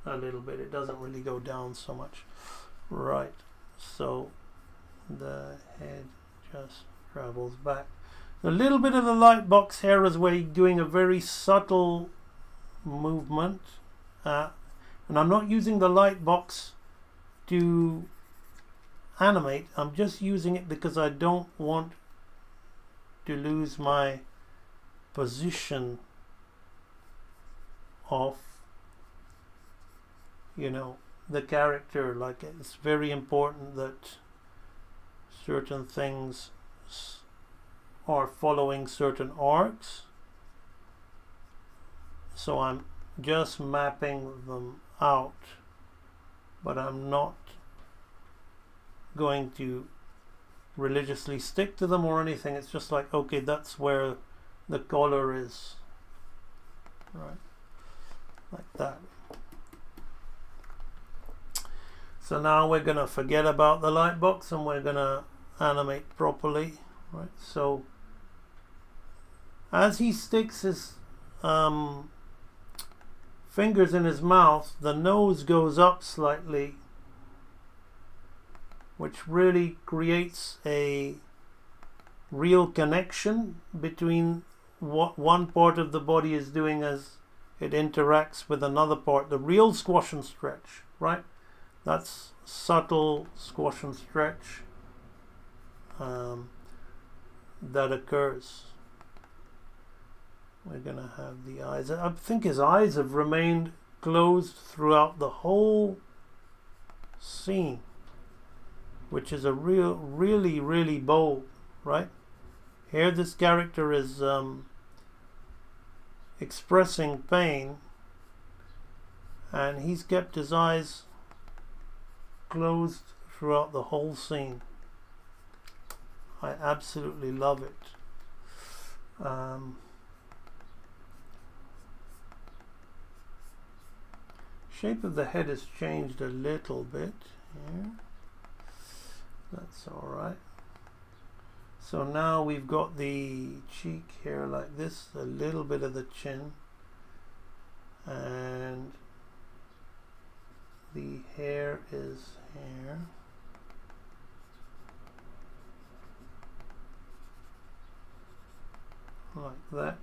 S3: a little bit. It doesn't really go down so much. Right. So the head just travels back. A little bit of the light box here is where you're doing a very subtle movement. And I'm not using the light box to animate. I'm just using it because I don't want to lose my position of, you know, the character. Like, it's very important that certain things are following certain arcs, so I'm just mapping them out, but I'm not going to religiously stick to them or anything. It's just like, okay, that's where the color is, right, like that. So now we're gonna forget about the light box and we're gonna animate properly, right? So as he sticks his fingers in his mouth, the nose goes up slightly, which really creates a real connection between what one part of the body is doing as it interacts with another part. The real squash and stretch, right? That's subtle squash and stretch that occurs. We're going to have the eyes. I think his eyes have remained closed throughout the whole scene, which is a really bold, right? Here this character is expressing pain, and he's kept his eyes closed throughout the whole scene. I absolutely love it. Shape of the head has changed a little bit here. That's all right. So now we've got the cheek here like this, a little bit of the chin, and the hair is here. Like that.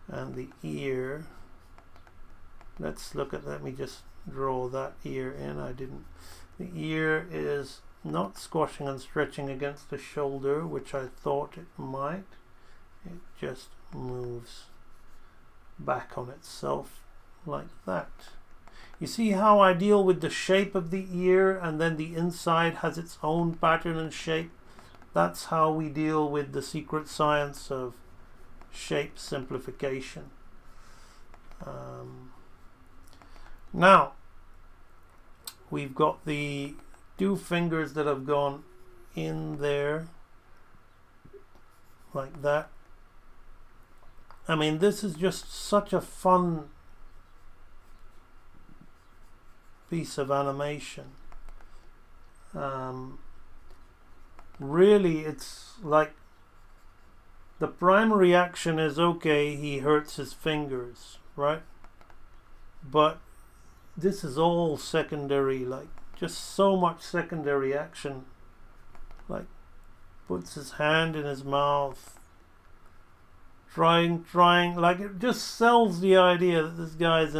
S3: And the ear, let's look at, let me just draw that ear in. I didn't. The ear is not squashing and stretching against the shoulder, which I thought it might. It just moves back on itself like that. You see how I deal with the shape of the ear, and then the inside has its own pattern and shape? That's how we deal with the secret science of shape simplification. Now we've got the two fingers that have gone in there like that. I mean, this is just such a fun piece of animation. Really, it's like the primary action is, okay, he hurts his fingers, right? But this is all secondary, like just so much secondary action. Like puts his hand in his mouth, trying, like it just sells the idea that this guy's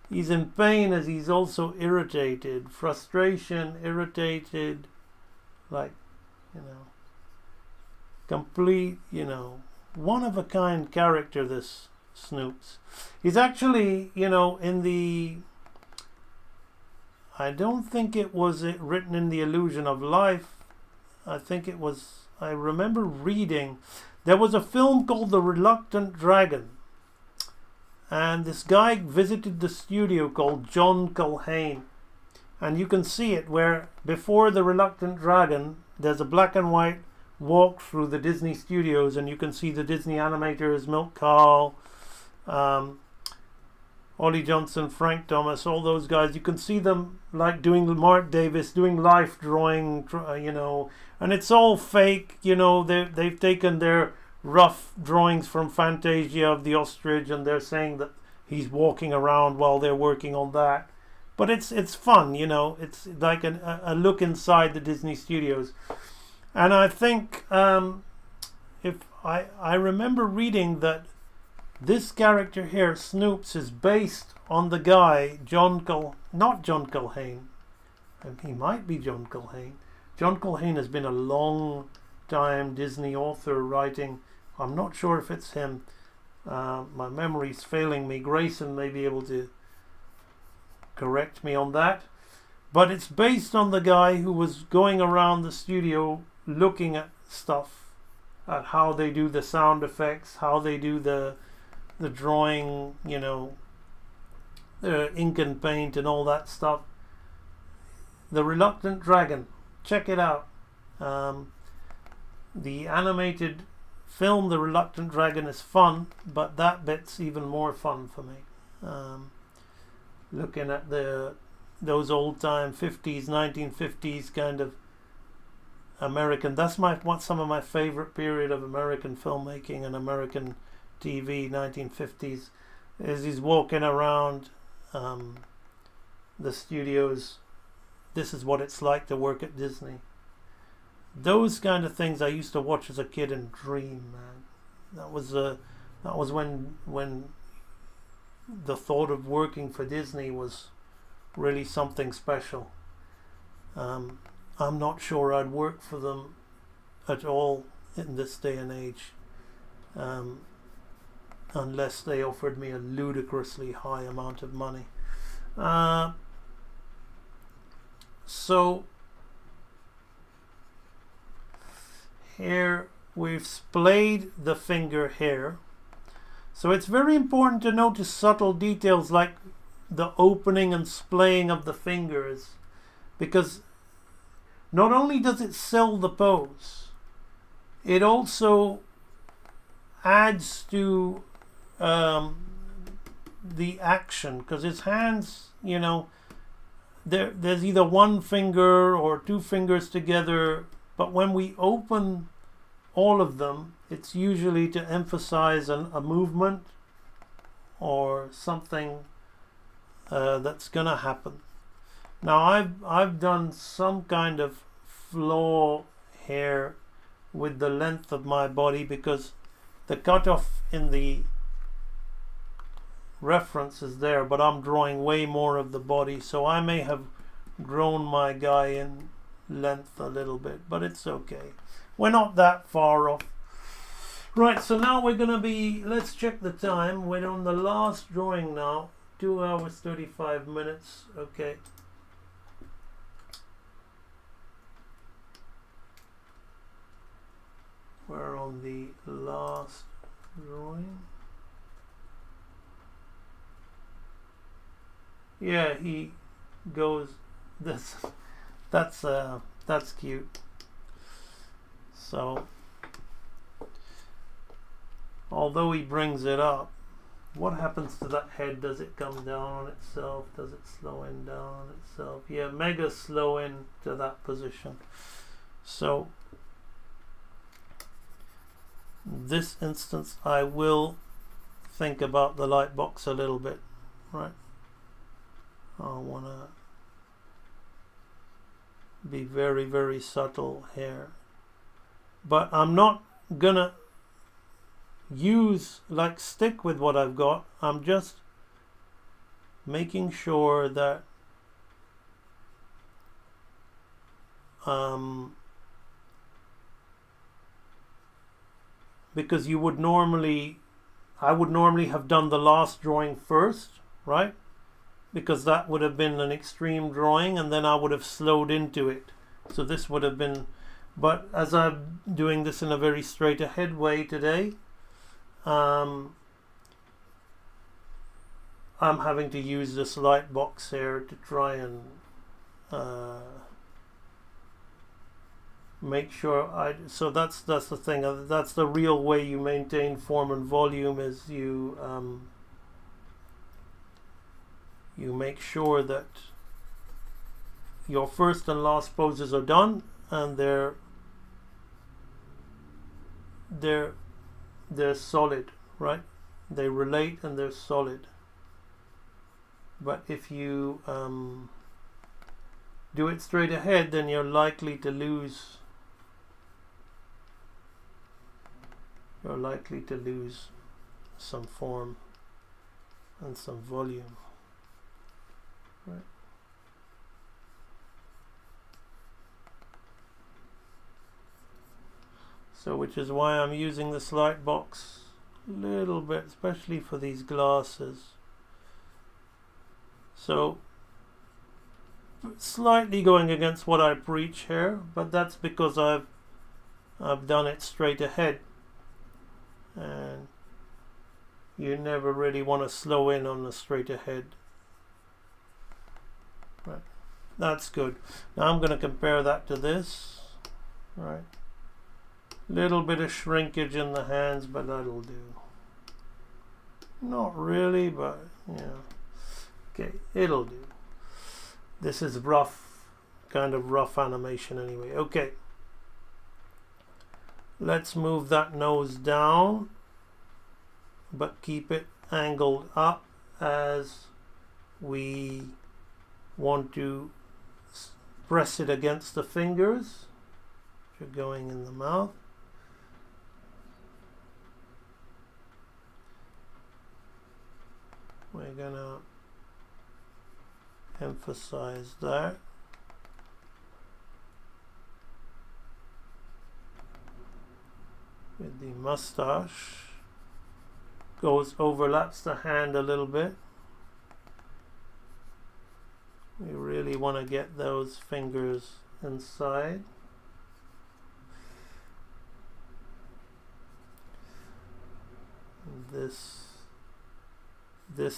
S3: he's in pain as he's also irritated, frustration, irritated, like, you know, complete, you know, one of a kind character, this Snoops. He's actually, you know, in the I don't think it was written in The Illusion of Life. I think it was, I remember reading, there was a film called The Reluctant Dragon. And this guy visited the studio called John Culhane. And you can see it where before The Reluctant Dragon, there's a black and white walk through the Disney studios, and you can see the Disney animators, Milt Kahl, Ollie Johnson, Frank Thomas, all those guys. You can see them like doing Mark Davis, doing life drawing, you know, and it's all fake. You know, they've taken their rough drawings from Fantasia of the ostrich, and they're saying that he's walking around while they're working on that. But it's fun, you know. It's like a look inside the Disney studios. And I think if I remember reading that this character here, Snoops, is based on the guy not John Culhane. He might be John Culhane. John Culhane has been a long time Disney author writing. I'm not sure if it's him. My memory's failing me. Grayson may be able to correct me on that. But it's based on the guy who was going around the studio looking at stuff, at how they do the sound effects, how they do the drawing, you know, ink and paint and all that stuff. The Reluctant Dragon, check it out. The animated film The Reluctant Dragon is fun, but that bit's even more fun for me. Looking at those old time 50s, 1950s kind of American, that's some of my favorite period of American filmmaking and American TV, 1950s, is he's walking around the studios. This is what it's like to work at Disney. Those kind of things I used to watch as a kid and dream, man. That was when the thought of working for Disney was really something special. I'm not sure I'd work for them at all in this day and age, unless they offered me a ludicrously high amount of money. So here we've splayed the finger here. So it's very important to notice subtle details like the opening and splaying of the fingers, because not only does it sell the pose, it also adds to the action, because his hands, you know, there's either one finger or two fingers together, but when we open all of them, it's usually to emphasize a movement or something that's gonna happen. Now I've done some kind of flaw here with the length of my body, because the cutoff in the reference is there, but I'm drawing way more of the body, so I may have grown my guy in length a little bit, but it's okay. We're not that far off. Right, so now we're gonna be, let's check the time. We're on the last drawing now. 2 hours 35 minutes. Okay. We're on the last drawing. Yeah, he goes this. That's cute. So although he brings it up, what happens to that head? Does it come down on itself? Does it slow in down on itself? Yeah, mega slow in to that position. So this instance I will think about the light box a little bit, right? I want to be very, very subtle here, but I'm not gonna stick with what I've got. I'm just making sure that because I would normally have done the last drawing first, right? because that would have been an extreme drawing and then I would have slowed into it. So this would have been, but as I'm doing this in a very straight ahead way today, I'm having to use this light box here to try and make sure so that's the thing. That's the real way you maintain form and volume, is you make sure that your first and last poses are done and they're solid, right? They relate and they're solid. But if you do it straight ahead, then you're likely to lose some form and some volume, right? So which is why I'm using this light box a little bit, especially for these glasses. So slightly going against what I preach here, but that's because I've done it straight ahead, and you never really want to slow in on the straight ahead. Right, that's good. Now I'm going to compare that to this. Right, little bit of shrinkage in the hands, but that'll do. Not really, but yeah. Okay, it'll do. This is rough, kind of rough animation anyway. Okay, let's move that nose down, but keep it angled up as we want to press it against the fingers, which are going in the mouth. We're gonna emphasize that. With the mustache, overlaps the hand a little bit. We really want to get those fingers inside. This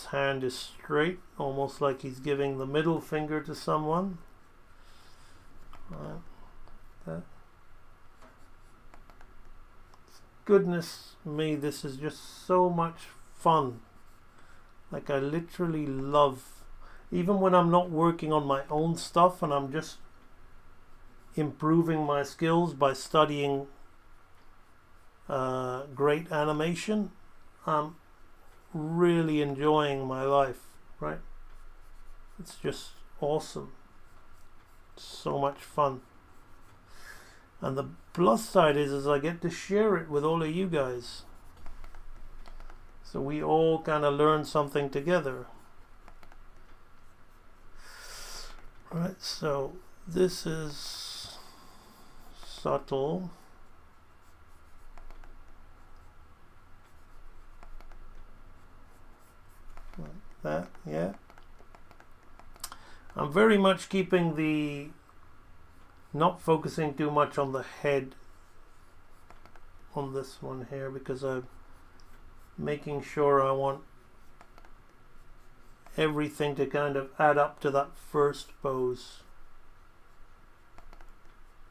S3: hand is straight, almost like he's giving the middle finger to someone. Right. That. Goodness me, this is just so much fun. Like, I literally love, even when I'm not working on my own stuff and I'm just improving my skills by studying great animation, I'm really enjoying my life, right? It's just awesome. So much fun. And the plus side is I get to share it with all of you guys. So we all kind of learn something together. Right, so this is subtle. Like that, yeah. I'm very much keeping not focusing too much on the head on this one here, because I'm making sure I want everything to kind of add up to that first pose,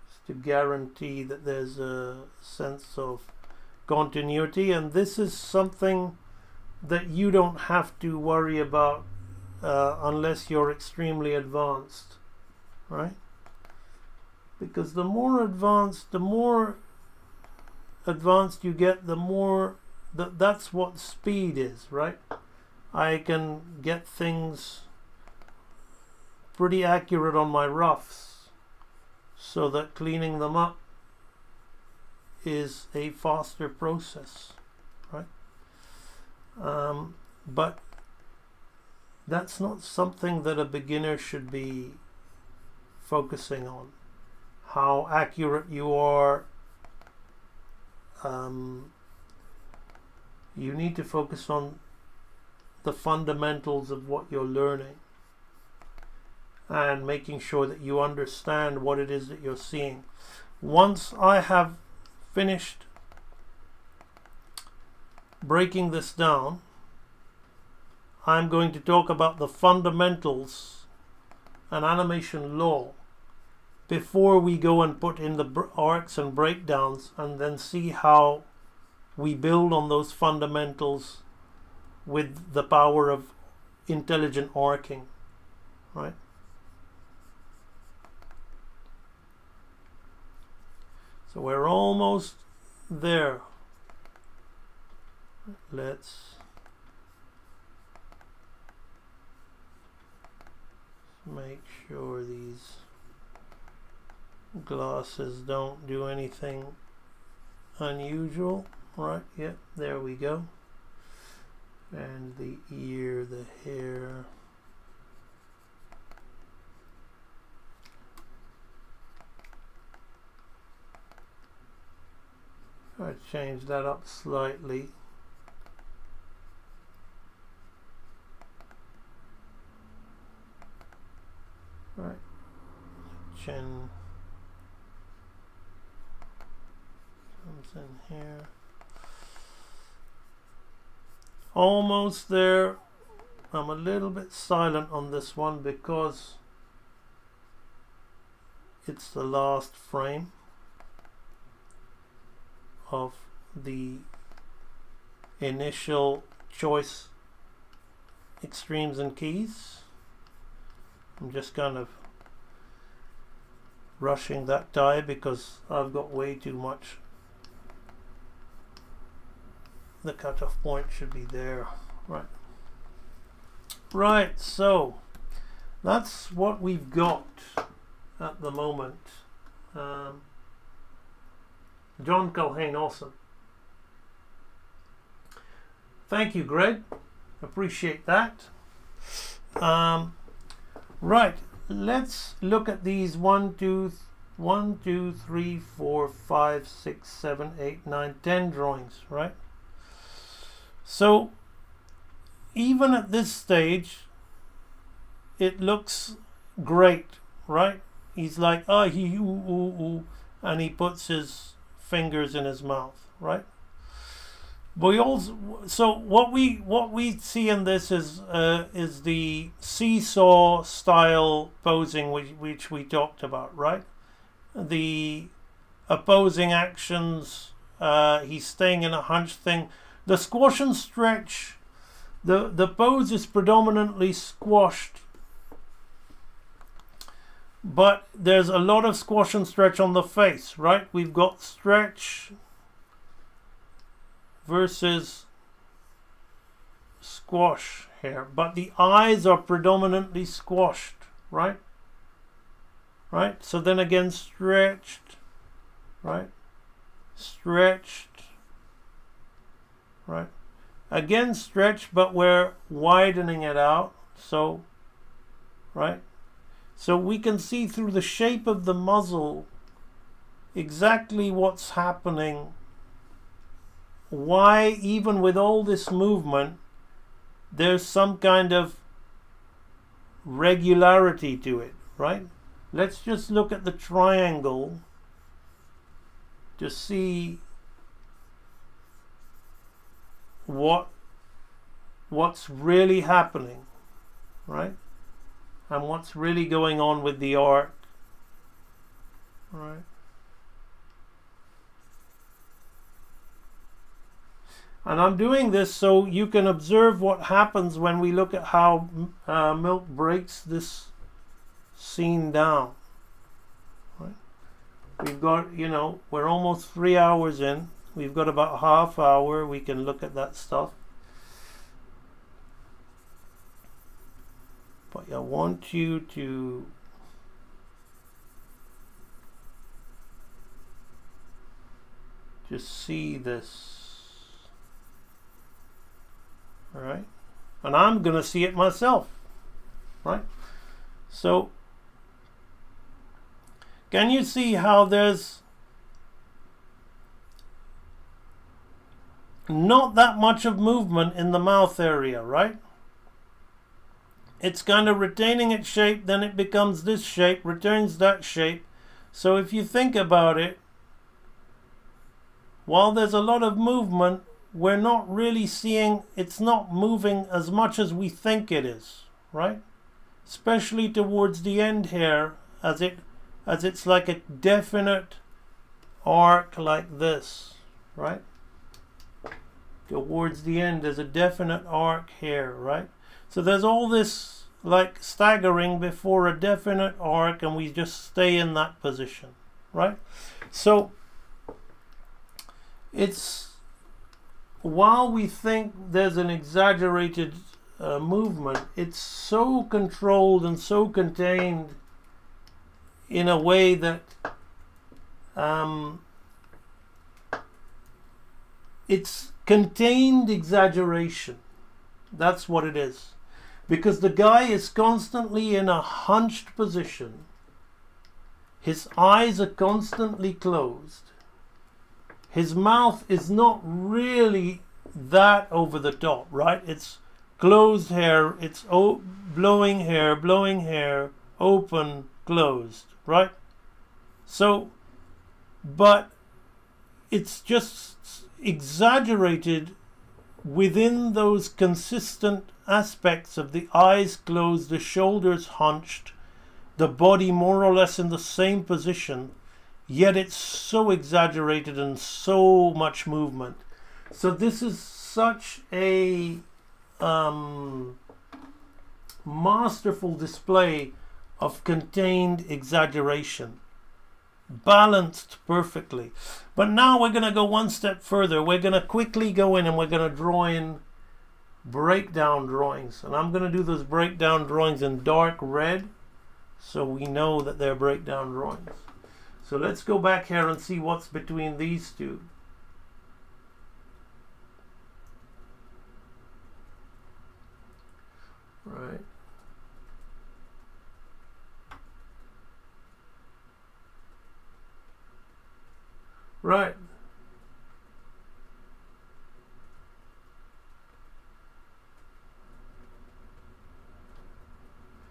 S3: just to guarantee that there's a sense of continuity. And this is something that you don't have to worry about unless you're extremely advanced, right? Because the more advanced you get, the more that's what speed is, right? I can get things pretty accurate on my roughs, so that cleaning them up is a faster process, right? But that's not something that a beginner should be focusing on. How accurate you are. You need to focus on the fundamentals of what you're learning, and making sure that you understand what it is that you're seeing. Once I have finished breaking this down, I'm going to talk about the fundamentals and animation law before we go and put in the arcs and breakdowns, and then see how we build on those fundamentals with the power of intelligent arcing, right? So we're almost there. Let's make sure these glasses don't do anything unusual. Right, yep, there we go. And the ear, the hair. I change that up slightly. Right, chin comes in here. Almost there. I'm a little bit silent on this one because it's the last frame of the initial choice extremes and keys. I'm just kind of rushing that die because I've got way too much. The cutoff point should be there. Right, so that's what we've got at the moment. John Culhane, awesome. Thank you, Greg. Appreciate that. Right, let's look at these 1, 2, 3, 4, 5, 6, 7, 8, 9, 10 drawings, right? So even at this stage, it looks great, right? He's like, oh, he ooh, ooh, ooh, and he puts his fingers in his mouth, right? But we also, so what we see in this is the seesaw style posing which we talked about, right? The opposing actions. He's staying in a hunch thing. The squash and stretch. The pose is predominantly squashed, but there's a lot of squash and stretch on the face, right? We've got stretch versus squash here, but the eyes are predominantly squashed, right? Right? So then again, stretched, right? Stretched, right? Again, stretched, but we're widening it out, so, right? So we can see through the shape of the muzzle exactly what's happening. Why, even with all this movement, there's some kind of regularity to it, right? Let's just look at the triangle to see what's really happening, right? And what's really going on with the arc, right? And I'm doing this so you can observe what happens when we look at how Milk breaks this scene down, right? We've got, we're almost 3 hours in. We've got about half hour. We can look at that stuff. But I want you to just see this. All right, and I'm gonna see it myself, right? So can you see how there's not that much of movement in the mouth area, right? it's kind of retaining its shape, then it becomes this shape, returns that shape. So if you think about it, while there's a lot of movement, we're not really seeing, it's not moving as much as we think it is, right? Especially towards the end here, as it's like a definite arc like this, right? Towards the end, there's a definite arc here, right? So there's all this like staggering before a definite arc, and we just stay in that position, right? So it's, while we think there's an exaggerated movement, it's so controlled and so contained in a way that it's contained exaggeration. That's what it is. Because the guy is constantly in a hunched position. His eyes are constantly closed. His mouth is not really that over the top, right? It's closed hair, it's blowing hair, open, closed, right? So, but it's just exaggerated within those consistent aspects of the eyes closed, the shoulders hunched, the body more or less in the same position, yet it's so exaggerated and so much movement. So this is such a masterful display of contained exaggeration, balanced perfectly. But now we're going to go one step further. We're going to quickly go in and we're going to draw in breakdown drawings, and I'm going to do those breakdown drawings in dark red so we know that they're breakdown drawings. So let's go back here and see what's between these two. Right. Right.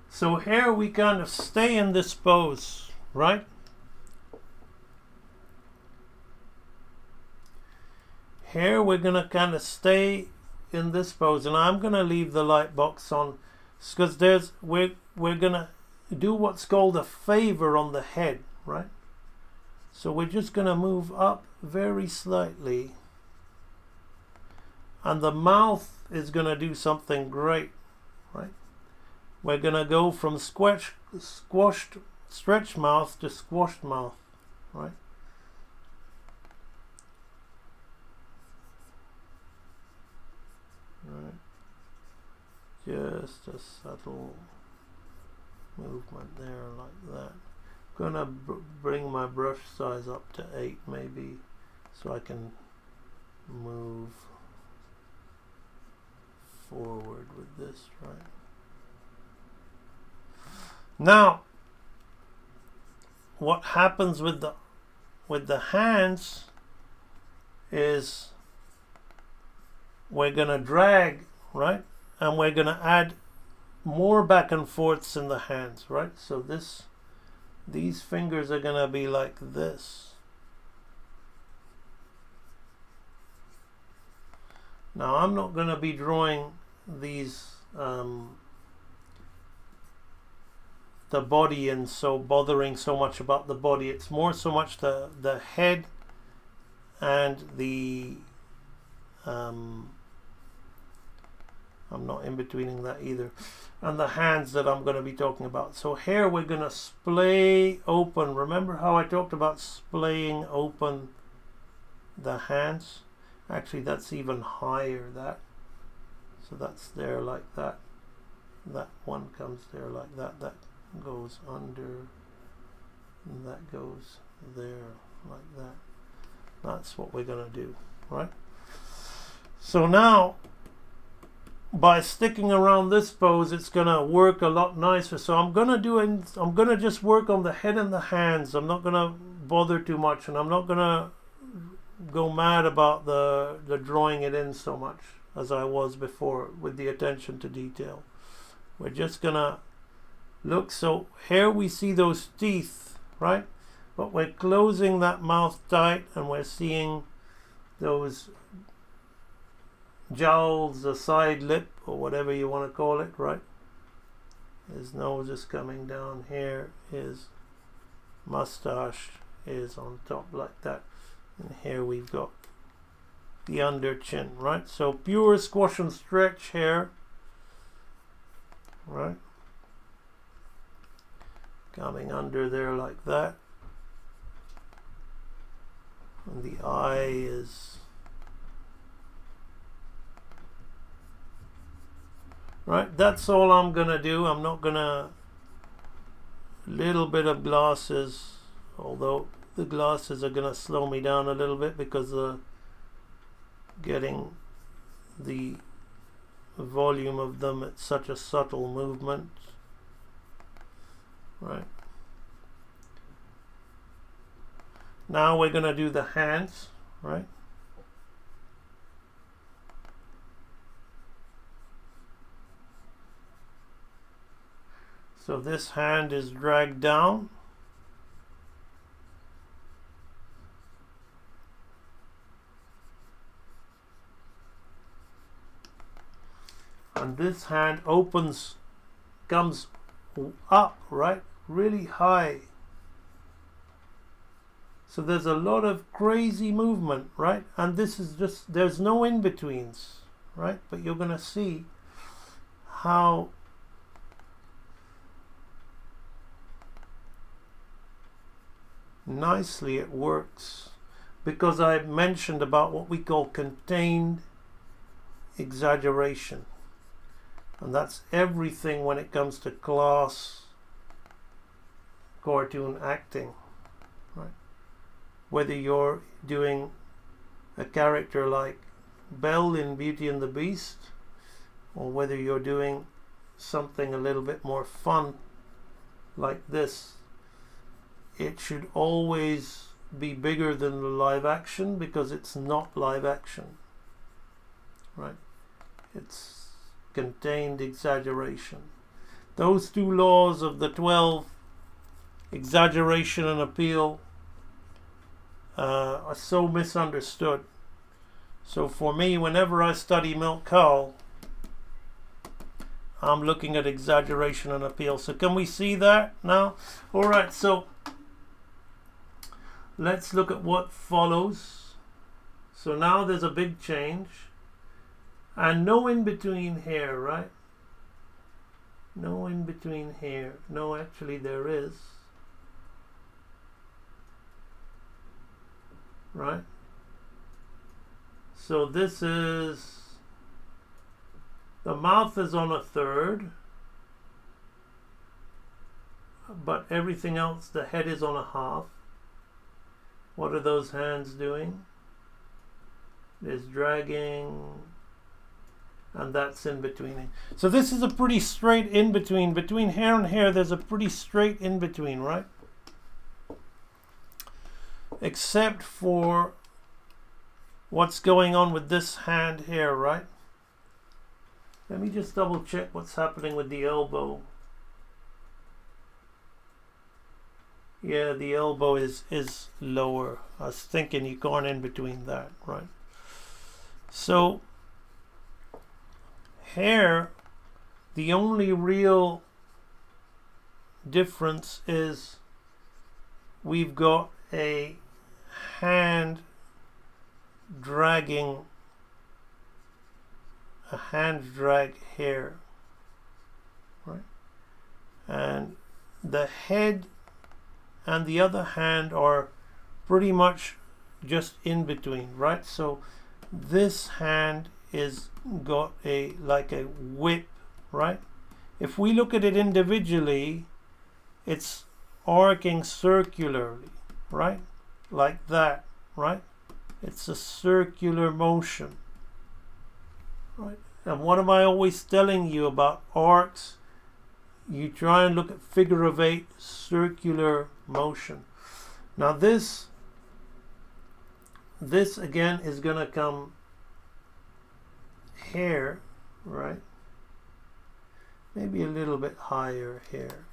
S3: So here we kind of stay in this pose, right? Here we're going to kind of stay in this pose, and I'm going to leave the light box on because we're going to do what's called a favor on the head, right? So we're just going to move up very slightly, and the mouth is going to do something great, right? We're going to go from stretched mouth to squashed mouth, right? Right. Just a subtle movement there like that. I'm going to bring my brush size up to 8 maybe, so I can move forward with this, right? Now, what happens with the hands is we're going to drag, right? And we're going to add more back and forths in the hands, right? So these fingers are going to be like this. Now, I'm not going to be drawing these the body and so bothering so much about the body. It's more so much the head and the I'm not in betweening that either, and the hands that I'm going to be talking about. So here we're going to splay open. Remember how I talked about splaying open the hands? Actually, that's even higher, that. So that's there like that. That one comes there like that. That goes under, and that goes there like that. That's what we're going to do, right? So now, by sticking around this pose, it's going to work a lot nicer. So I'm going to just work on the head and the hands. I'm not going to bother too much, and I'm not going to go mad about the drawing it in so much as I was before with the attention to detail. we're just gonna look. So here we see those teeth, right? But we're closing that mouth tight and we're seeing those jowls, the side lip, or whatever you want to call it, right? His nose is coming down here, his mustache is on top like that, and here we've got the under chin, right? So pure squash and stretch here, right? Coming under there like that, and the eye is right. That's all I'm gonna do. I'm not gonna little bit of glasses, although the glasses are gonna slow me down a little bit because getting the volume of them at such a subtle movement, right? Now we're gonna do the hands, right? So this hand is dragged down. And this hand comes up, right? Really high. So there's a lot of crazy movement, right? And this is just, there's no in-betweens, right? But you're gonna see how nicely it works, because I mentioned about what we call contained exaggeration, and that's everything when it comes to class cartoon acting, right? Whether you're doing a character like Belle in Beauty and the Beast, or whether you're doing something a little bit more fun like this, it should always be bigger than the live action, because it's not live action, right? It's contained exaggeration. Those two laws of the 12, exaggeration and appeal, are so misunderstood. So for me, whenever I study Milk Cow, I'm looking at exaggeration and appeal. So can we see that now? All right, so let's look at what follows. So now there's a big change, and no in between here, right? No in between here. No, actually there is, right? So this is, the mouth is on a third, but everything else, the head is on a half. What are those hands doing? There's dragging, and that's in between. So this is a pretty straight in between. Between hair and hair, there's a pretty straight in between, right? Except for what's going on with this hand here, right? Let me just double check what's happening with the elbow. Yeah, the elbow is lower. I was thinking you can't in between that, right? So here, the only real difference is we've got a hand dragging, a hand drag here, right? And the head and the other hand are pretty much just in between, right? So this hand is got a like a whip, right? If we look at it individually, it's arcing circularly, right? Like that, right? It's a circular motion, right? And what am I always telling you about arcs? You try and look at figure of 8 circular motion. Now this again is going to come here, right? maybe a little bit higher here.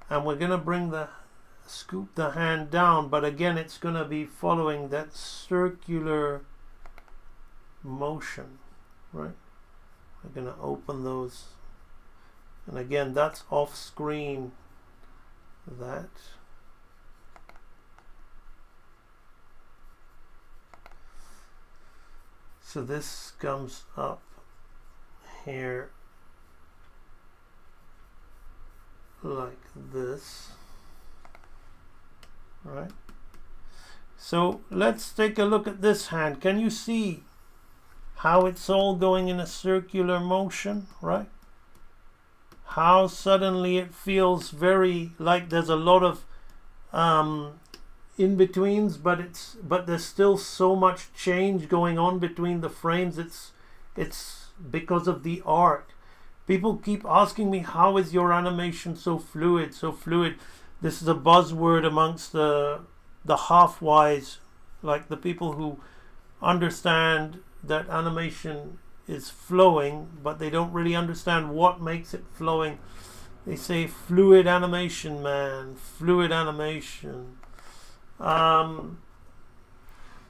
S3: And we're going to scoop the hand down, but again it's going to be following that circular motion, right? We're going to open those, and again that's off screen, that. So this comes up here like this, right? So let's take a look at this hand. Can you see how it's all going in a circular motion, right? How suddenly it feels very like there's a lot of in-betweens, but there's still so much change going on between the frames. It's because of the art. People keep asking me, how is your animation so fluid, so fluid? This is a buzzword amongst the half-wise, like the people who understand that animation is flowing, but they don't really understand what makes it flowing. They say fluid animation, man, fluid animation. Not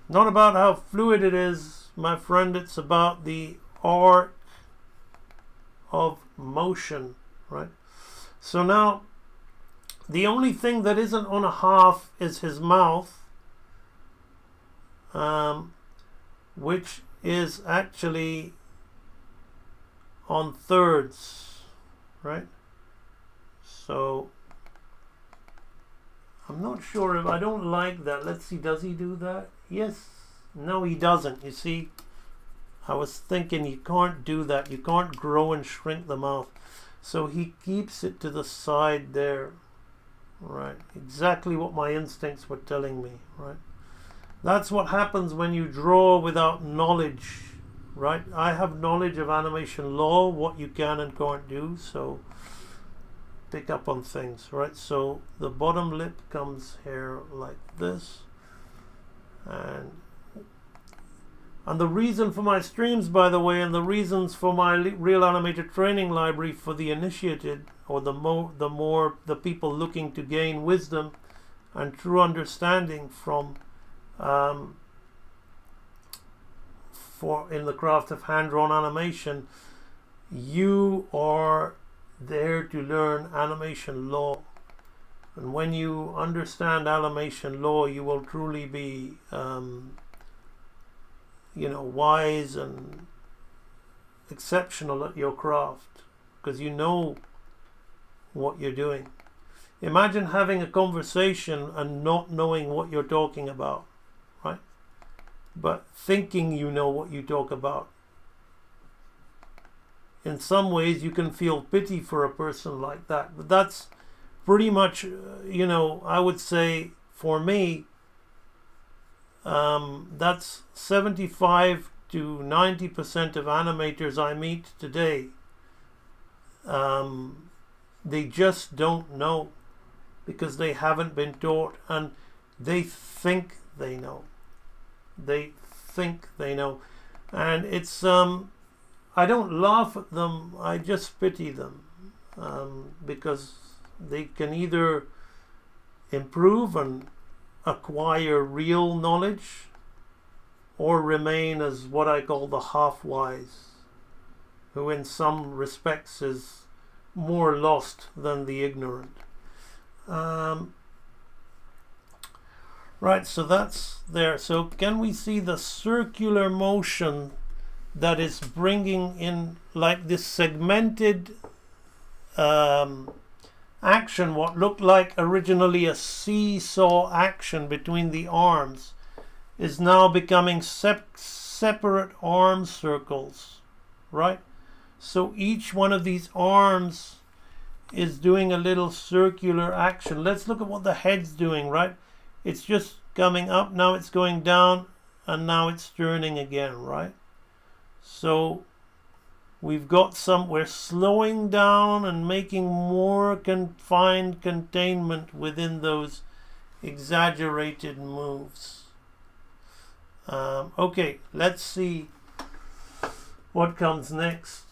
S3: about how fluid it is, my friend. It's about the art of motion, right? So now the only thing that isn't on a half is his mouth, which is actually on thirds, right? So I'm not sure if I don't like that. Let's see, does he do that? Yes. No, he doesn't. You see, I was thinking you can't do that. You can't grow and shrink the mouth. So he keeps it to the side there. Right. Exactly what my instincts were telling me. Right. That's what happens when you draw without knowledge. Right. I have knowledge of animation law, what you can and can't do. So pick up on things. Right. So the bottom lip comes here like this. And the reason for my streams, by the way, and the reasons for my Real Animator training library for the initiated, or the people looking to gain wisdom and true understanding from in the craft of hand-drawn animation, you are there to learn animation law. And when you understand animation law, you will truly be wise and exceptional at your craft, because you know what you're doing. Imagine having a conversation and not knowing what you're talking about, right? But thinking you know what you talk about. In some ways you can feel pity for a person like that, but that's pretty much, I would say for me, that's 75 to 90% of animators I meet today. They just don't know because they haven't been taught, and they think they know. They think they know. And it's, I don't laugh at them, I just pity them, because they can either improve and acquire real knowledge, or remain as what I call the half-wise, who in some respects is more lost than the ignorant. Right, so that's there. So can we see the circular motion that is bringing in, like this segmented action, what looked like originally a seesaw action between the arms is now becoming separate arm circles, right? So each one of these arms is doing a little circular action. Let's look at what the head's doing, right? It's just coming up, now it's going down, and now it's turning again, right? So we've got we're slowing down and making more confined containment within those exaggerated moves. Okay, let's see what comes next.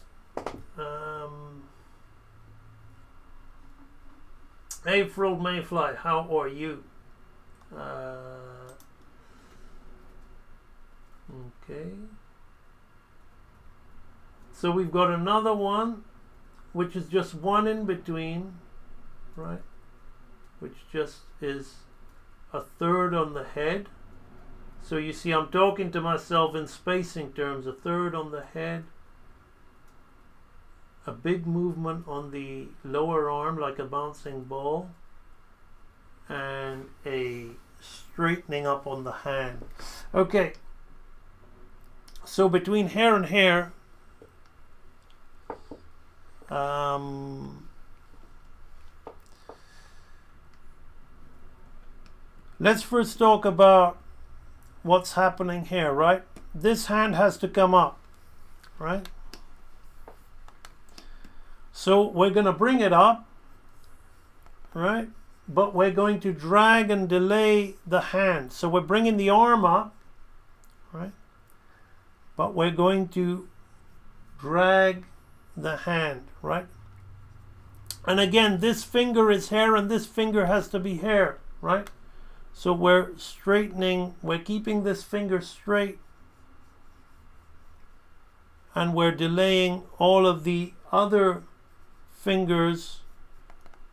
S3: April Mayfly, how are you? Okay. So we've got another one, which is just one in between, right? Which just is a third on the head. So you see, I'm talking to myself in spacing terms. A third on the head, a big movement on the lower arm like a bouncing ball, and a straightening up on the hand. Okay, so between hair and hair, let's first talk about what's happening here, right? This hand has to come up, right? So we're going to bring it up, right? But we're going to drag and delay the hand. So we're bringing the arm up, right? But we're going to drag the hand, right? And again, this finger is hair and this finger has to be hair, right? So we're straightening, we're keeping this finger straight, and we're delaying all of the other fingers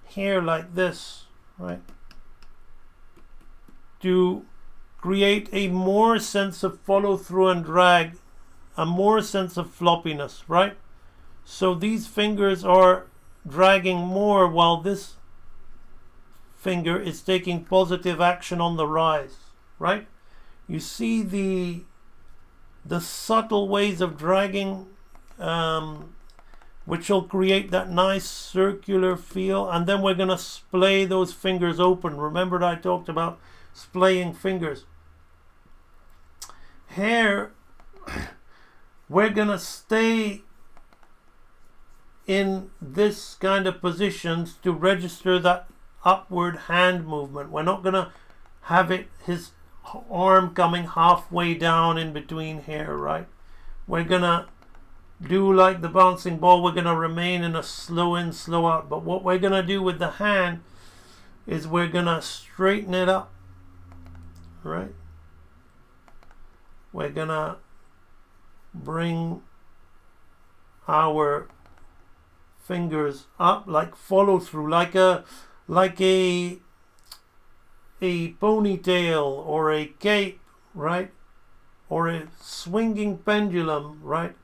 S3: here like this, right? To create a more sense of follow through and drag, a more sense of floppiness, right? So these fingers are dragging more while this finger is taking positive action on the rise, right? You see the subtle ways of dragging, which will create that nice circular feel, and then we're going to splay those fingers open. Remember that I talked about splaying fingers. Hair, we're going to stay in this kind of positions to register that upward hand movement. We're not going to have it, his arm coming halfway down in between here, right? We're going to do like the bouncing ball. We're going to remain in a slow in, slow out. But what we're going to do with the hand is we're going to straighten it up, right? We're going to bring our fingers up, like follow through, like a ponytail or a cape, right? Or a swinging pendulum, right?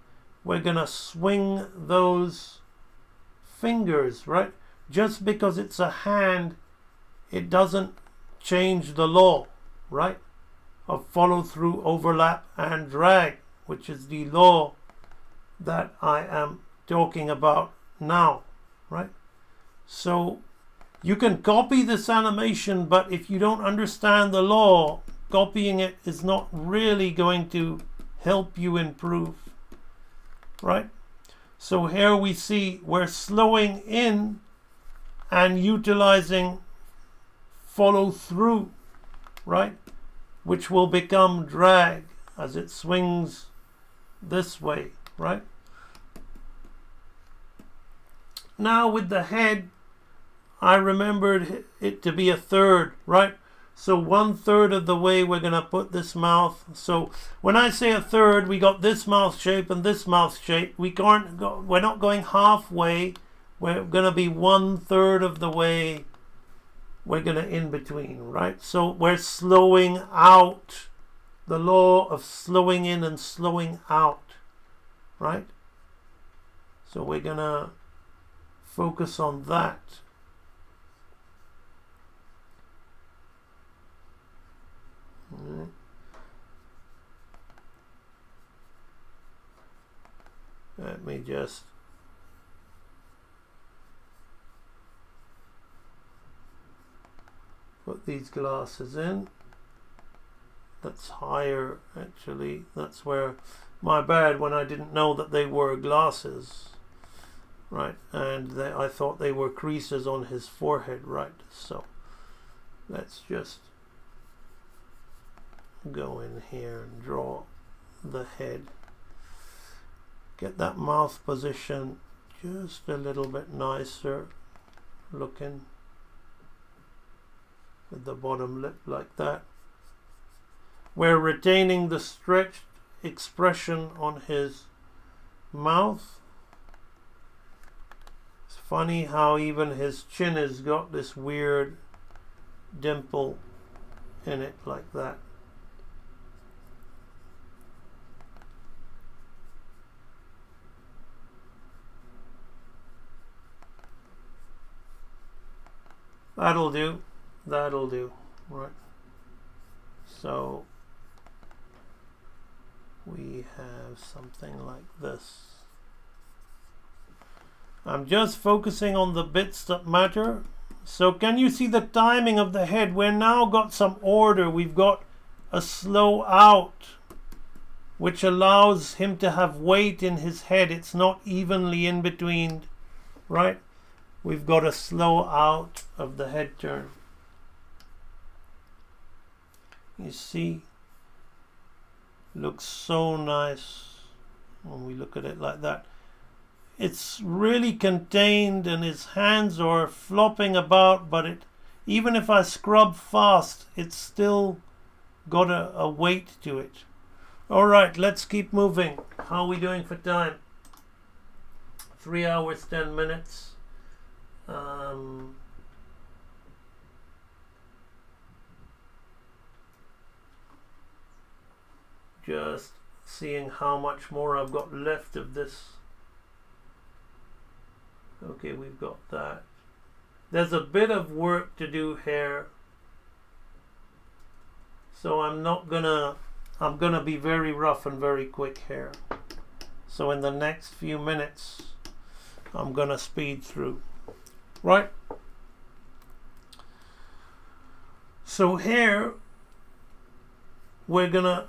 S3: We're gonna swing those fingers, right? Just because it's a hand, it doesn't change the law, right? Of follow through, overlap, and drag, which is the law that I am talking about now, right? So you can copy this animation, but if you don't understand the law, copying it is not really going to help you improve, right? So here we see we're slowing in and utilizing follow through, right? Which will become drag as it swings this way, right? Now with the head, I remembered it to be a third, right? So 1/3 of the way we're going to put this mouth. So when I say a third, we got this mouth shape and this mouth shape. We're not going halfway. We're going to be 1/3 of the way. We're going to in between, right? So we're slowing out. The law of slowing in and slowing out, right? So we're going to focus on that. Let me just put these glasses in. That's higher, actually. That's where, my bad, when I didn't know that they were glasses, right? And I thought they were creases on his forehead, right? So let's just go in here and draw the head. get that mouth position just a little bit nicer looking with the bottom lip like that. We're retaining the stretched expression on his mouth. It's funny how even his chin has got this weird dimple in it like that. That'll do. That'll do. Right. So we have something like this. I'm just focusing on the bits that matter. So can you see the timing of the head? We're now got some order. We've got a slow out, which allows him to have weight in his head. It's not evenly in between, right? We've got a slow out of the head turn. You see, looks so nice when we look at it like that. It's really contained and his hands are flopping about, but it, even if I scrub fast, it's still got a weight to it. All right, let's keep moving. How are we doing for time? 3 hours, 10 minutes. Just seeing how much more I've got left of this. Okay, we've got that. There's a bit of work to do here, so I'm gonna be very rough and very quick here. So in the next few minutes I'm gonna speed through. Right? So here we're gonna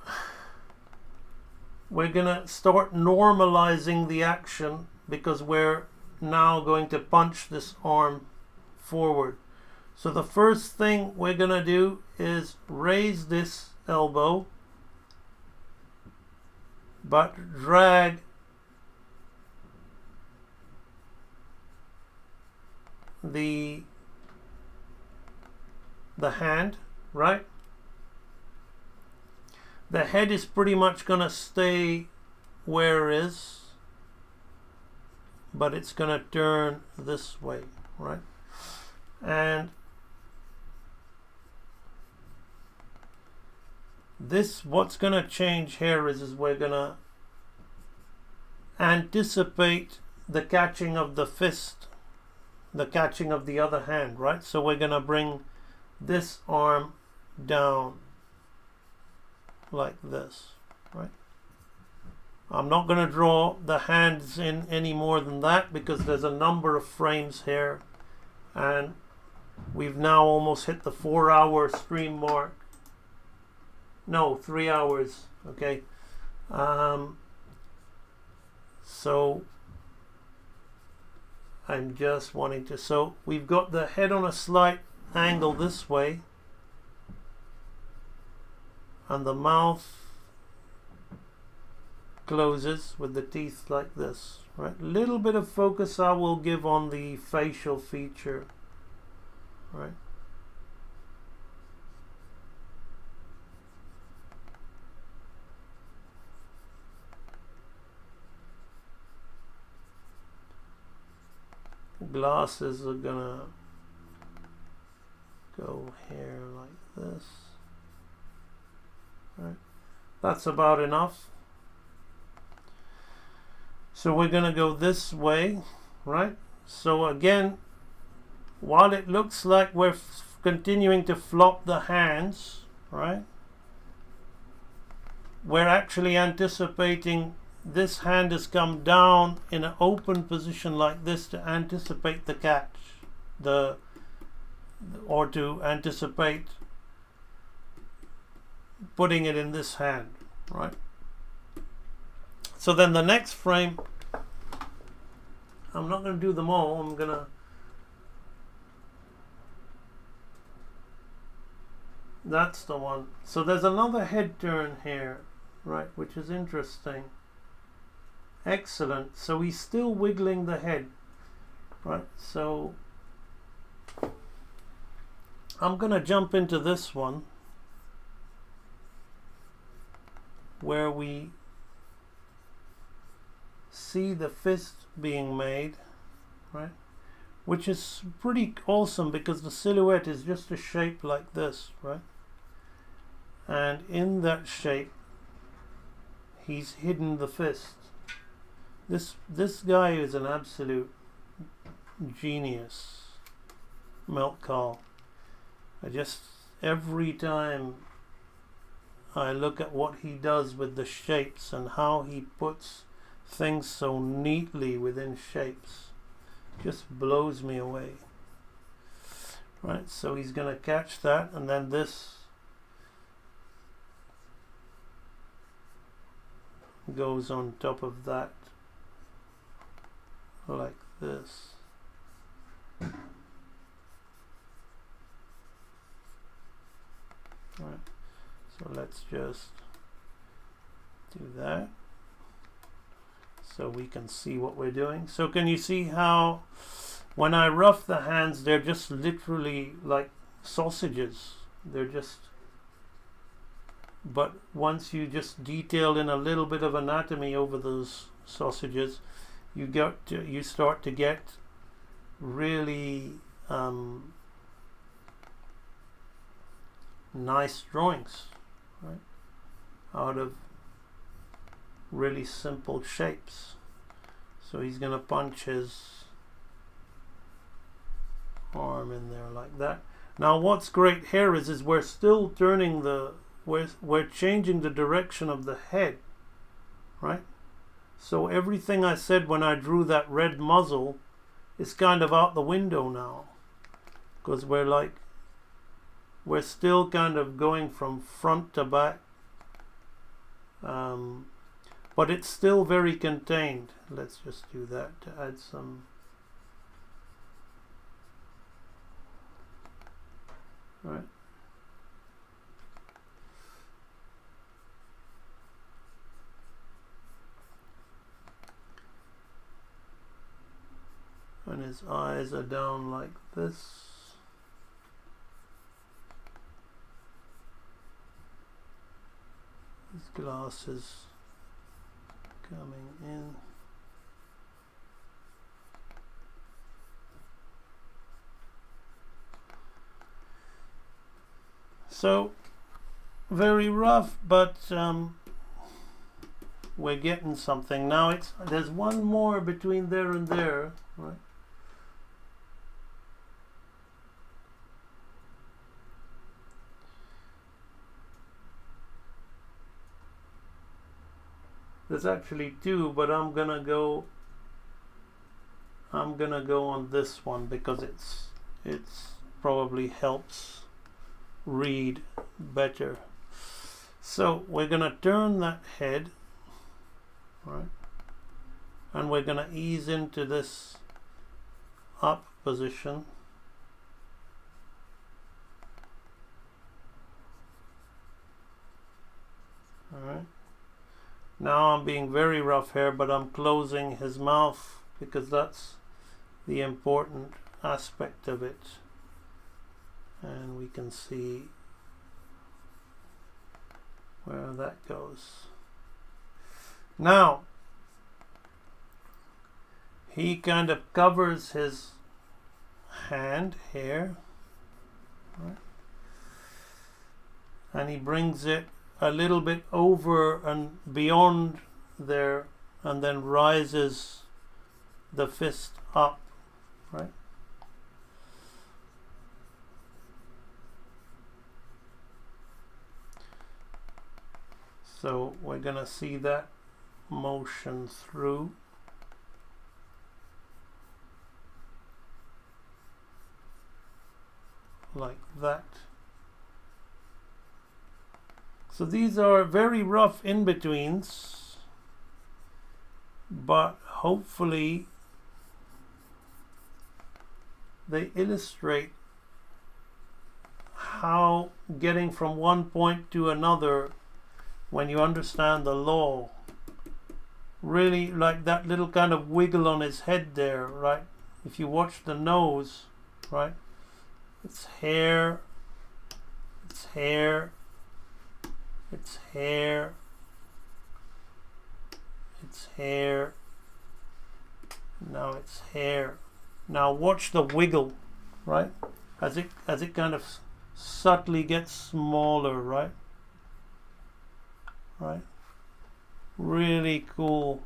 S3: start normalizing the action, because we're now going to punch this arm forward. So the first thing we're gonna do is raise this elbow, but drag the hand, right? The head is pretty much gonna stay where it is, but it's gonna turn this way, right? And this, what's gonna change here is we're gonna anticipate the catching of the fist, the catching of the other hand, right? So we're gonna bring this arm down like this, right? I'm not going to draw the hands in any more than that, because there's a number of frames here and we've now almost hit the 4-hour stream mark. No, 3 hours. Okay. So I'm just wanting to, so we've got the head on a slight angle this way, and the mouth closes with the teeth like this, right? Little bit of focus I will give on the facial feature, right? Glasses are gonna go here like this, right? That's about enough. So we're gonna go this way, right? So again, while it looks like we're continuing to flop the hands, right, we're actually anticipating this hand has come down in an open position like this to anticipate the catch, or to anticipate putting it in this hand, right? So then the next frame, I'm not going to do them all, I'm going to that's the one. So there's another head turn here, right, which is interesting. Excellent. So he's still wiggling the head, right? So I'm gonna jump into this one where we see the fist being made, right? Which is pretty awesome because the silhouette is just a shape like this, right? And in that shape he's hidden the fist. This guy is an absolute genius, Meltkal. Every time I look at what he does with the shapes and how he puts things so neatly within shapes, just blows me away. Right, so he's gonna catch that, and then this goes on top of that like this. Right, so let's just do that so we can see what we're doing. So can you see how when I rough the hands, they're just literally like sausages. They're just, but once you just detail in a little bit of anatomy over those sausages, you start to get really nice drawings, right, out of really simple shapes. So he's gonna punch his arm in there like that. Now what's great here is we're still turning we're changing the direction of the head, right? So everything I said when I drew that red muzzle is kind of out the window now, because we're still kind of going from front to back, but it's still very contained. Let's just do that to add some. Right. And his eyes are down like this. His glasses coming in. So very rough, but we're getting something. Now there's one more between there and there, right? There's actually two, but I'm gonna go on this one because it's probably helps read better. So we're gonna turn that head, right, and we're gonna ease into this up position. All right. Now I'm being very rough here, but I'm closing his mouth because that's the important aspect of it. And we can see where that goes. Now, he kind of covers his hand here, right? And he brings it a little bit over and beyond there, and then rises the fist up, right? So we're gonna see that motion through. Like that. So these are very rough in-betweens, but hopefully they illustrate how getting from one point to another, when you understand the law, Really like that little kind of wiggle on his head there, right? If you watch the nose, right? It's hair, it's hair, it's hair, it's hair. Now it's hair. Now watch the wiggle, right? As it kind of subtly gets smaller, right? Right? Really cool.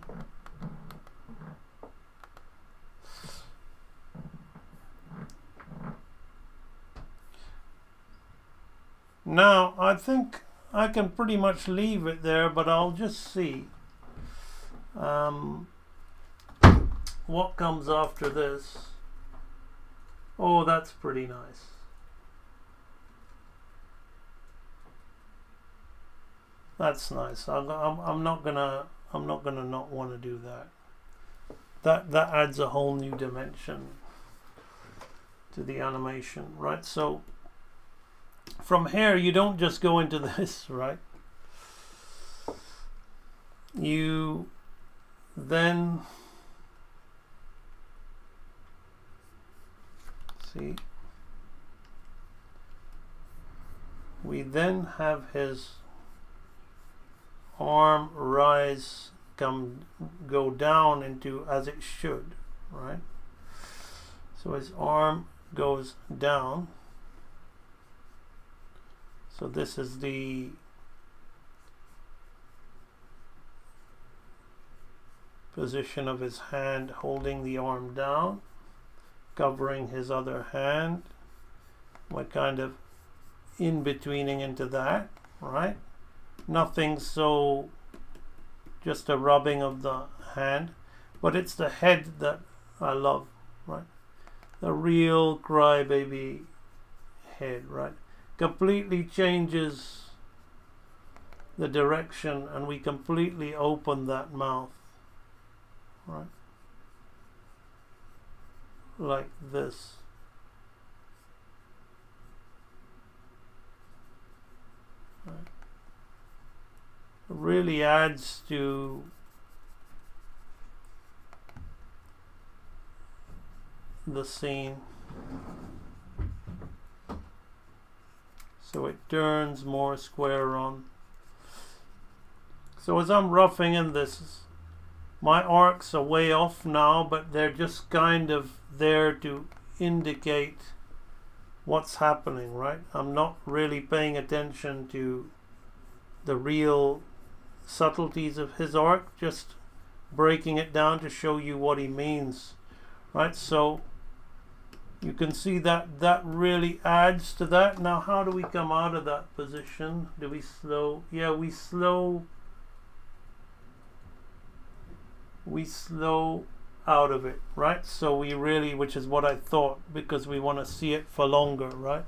S3: Now I think I can pretty much leave it there, but I'll just see what comes after this. Oh, that's pretty nice. That's nice. I'm not gonna not want to do that. That adds a whole new dimension to the animation, right? So from here, you don't just go into this, right? You then see, we then have his arm rise, go down into as it should, right? So his arm goes down. So this is the position of his hand holding the arm down, covering his other hand. We're kind of in-betweening into that, right? Nothing so, just a rubbing of the hand, but it's the head that I love, right? The real crybaby head, right? Completely changes the direction and we completely open that mouth, right? Like this. Right. It really adds to the scene. So it turns more square on. So as I'm roughing in this, my arcs are way off now, but they're just kind of there to indicate what's happening, right? I'm not really paying attention to the real subtleties of his arc, just breaking it down to show you what he means, right? So you can see that that really adds to that. Now how do we come out of that position? Do we slow? Yeah, we slow out of it, right? So we really, which is what I thought, because we want to see it for longer, right?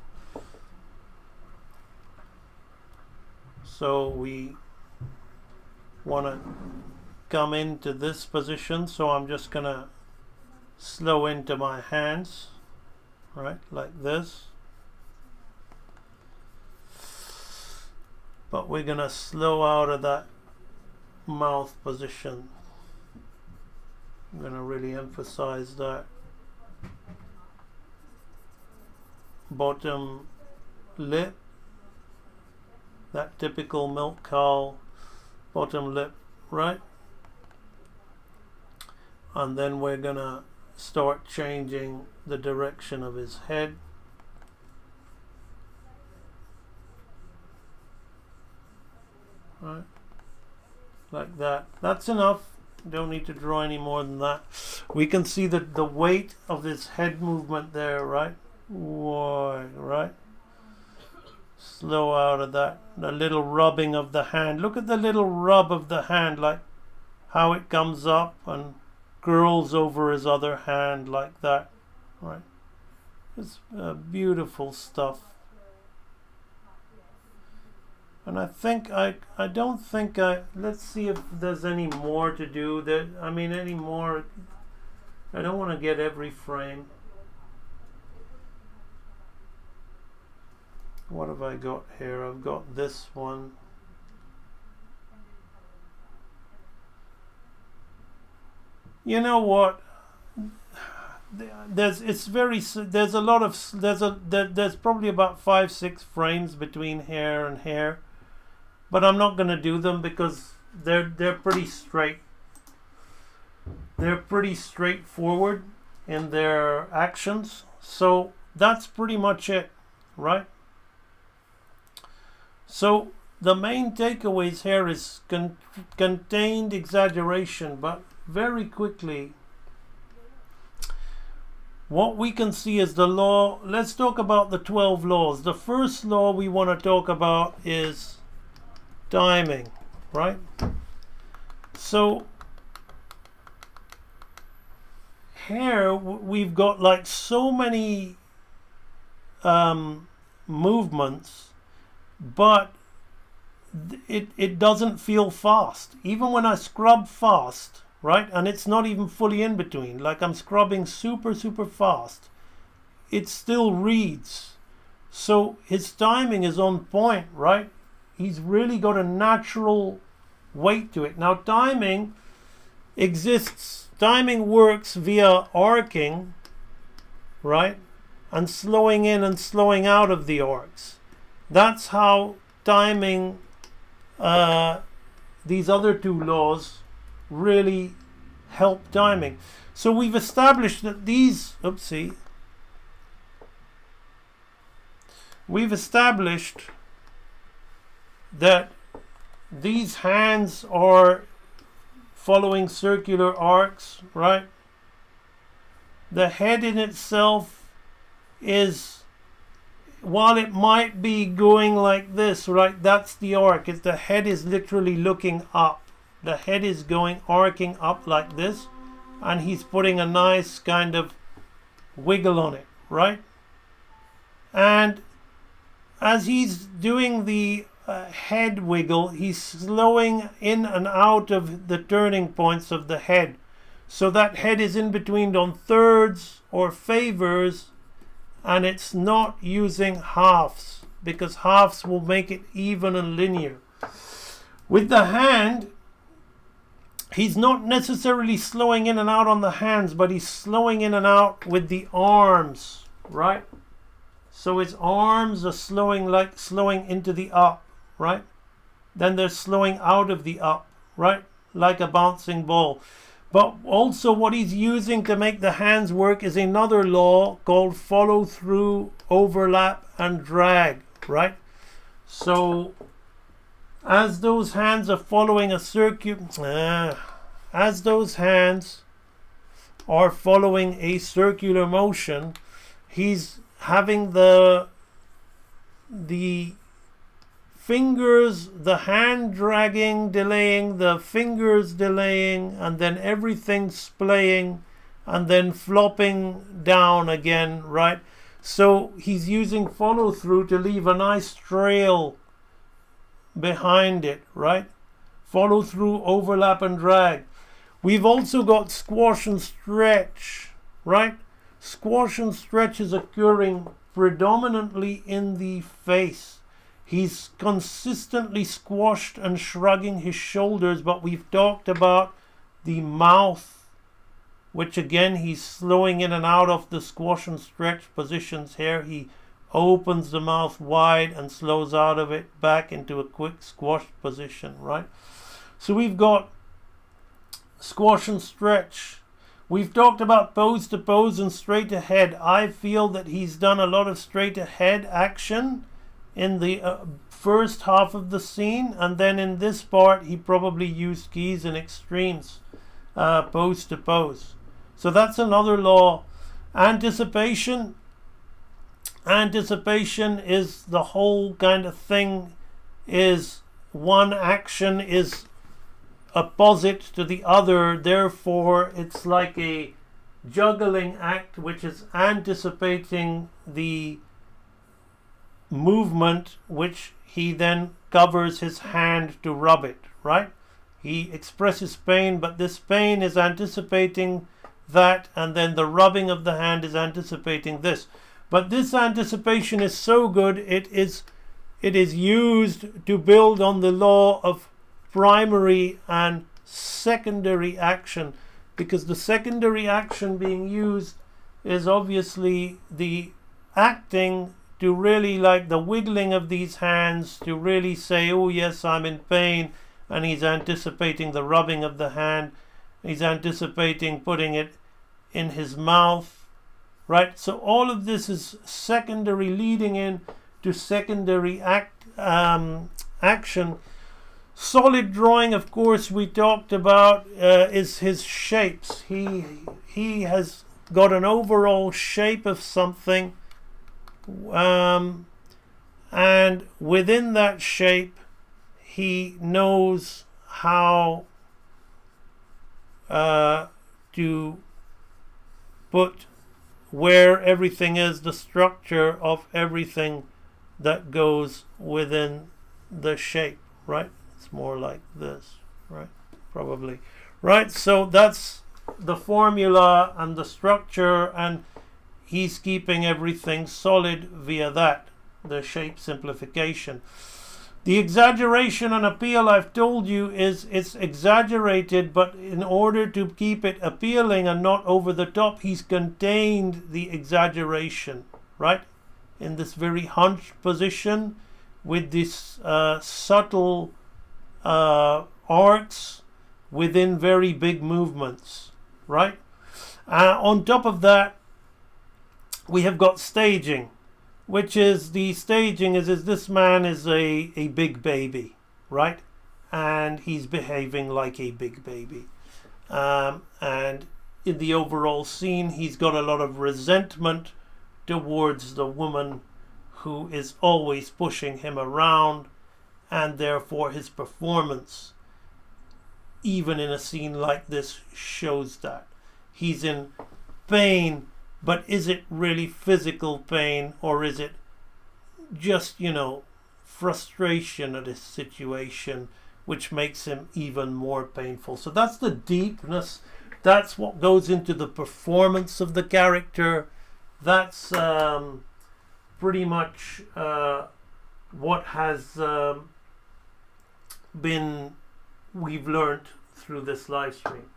S3: So we want to come into this position, so I'm just gonna slow into my hands, right, like this. But we're gonna slow out of that mouth position. I'm gonna really emphasize that. Bottom lip, that typical milk cow bottom lip, right? And then we're gonna start changing the direction of his head. Right? Like that. That's enough. Don't need to draw any more than that. We can see the weight of this head movement there, right? Why, right? Slow out of that. The little rubbing of the hand. Look at the little rub of the hand, like how it comes up and curls over his other hand like that, right? It's beautiful stuff. And I think I don't think let's see if there's any more to do. That, I mean, any more. I don't want to get every frame. What have I got here? I've got this one. You know what? There's probably about 5-6 frames between hair and hair, but I'm not going to do them because they're pretty straight. They're pretty straightforward in their actions. So that's pretty much it, right? So the main takeaways here is contained exaggeration, but very quickly what we can see is the law. Let's talk about the 12 laws. The first law we want to talk about is timing, right? So here we've got like so many movements, but it doesn't feel fast. Even when I scrub fast, right, and it's not even fully in between, like I'm scrubbing super fast, it still reads. So his timing is on point, right? He's really got a natural weight to it. Now timing works via arcing, right, and slowing in and slowing out of the arcs. That's how timing, these other two laws really help timing. So we've established that these hands are following circular arcs, right? The head in itself is, while it might be going like this, right, that's the arc. The head is literally looking up. The head is arcing up like this, and he's putting a nice kind of wiggle on it, right? And as he's doing the head wiggle, he's slowing in and out of the turning points of the head. So that head is in between on thirds or favors, and it's not using halves, because halves will make it even and linear. With the hand, he's not necessarily slowing in and out on the hands, but he's slowing in and out with the arms, right? So his arms are slowing into the up, right? Then they're slowing out of the up, right? Like a bouncing ball. But also what he's using to make the hands work is another law called follow through, overlap, and drag, right? So as those hands are following a circular motion, he's having the fingers, the hand dragging, delaying, the fingers delaying, and then everything splaying, and then flopping down again, right? So he's using follow through to leave a nice trail behind it, right? Follow through, overlap, and drag. We've also got squash and stretch, right? Squash and stretch is occurring predominantly in the face. He's consistently squashed and shrugging his shoulders, but we've talked about the mouth, which again he's slowing in and out of the squash and stretch positions here. He opens the mouth wide and slows out of it back into a quick squash position, right? So we've got squash and stretch. We've talked about pose to pose and straight ahead. I feel that he's done a lot of straight ahead action in the first half of the scene, and then in this part he probably used keys and extremes, pose to pose. So that's another law. Anticipation is the whole kind of thing, is one action is opposite to the other, therefore it's like a juggling act which is anticipating the movement, which he then covers his hand to rub it, right? He expresses pain, but this pain is anticipating that, and then the rubbing of the hand is anticipating this. But this anticipation is so good, it is used to build on the law of primary and secondary action. because the secondary action being used is obviously the acting to really like the wiggling of these hands to really say, oh yes, I'm in pain, and he's anticipating the rubbing of the hand, he's anticipating putting it in his mouth, right? So all of this is secondary, leading in to secondary action. Solid drawing, of course, we talked about is his shapes. He has got an overall shape of something, and within that shape he knows how to put where everything is, the structure of everything that goes within the shape, right? It's more like this, right? Probably, right? So that's the formula and the structure, and he's keeping everything solid via that, the shape simplification. The exaggeration and appeal, I've told you, is it's exaggerated, but in order to keep it appealing and not over the top, he's contained the exaggeration, right? In this very hunched position with this subtle arcs within very big movements, right? On top of that, we have got staging, which is the staging is this man is a big baby, right? And he's behaving like a big baby. And in the overall scene, he's got a lot of resentment towards the woman who is always pushing him around, and therefore his performance, even in a scene like this, shows that. He's in pain, but is it really physical pain, or is it just, frustration at his situation, which makes him even more painful? So that's the deepness. That's what goes into the performance of the character. That's pretty much what has we've learned through this live stream.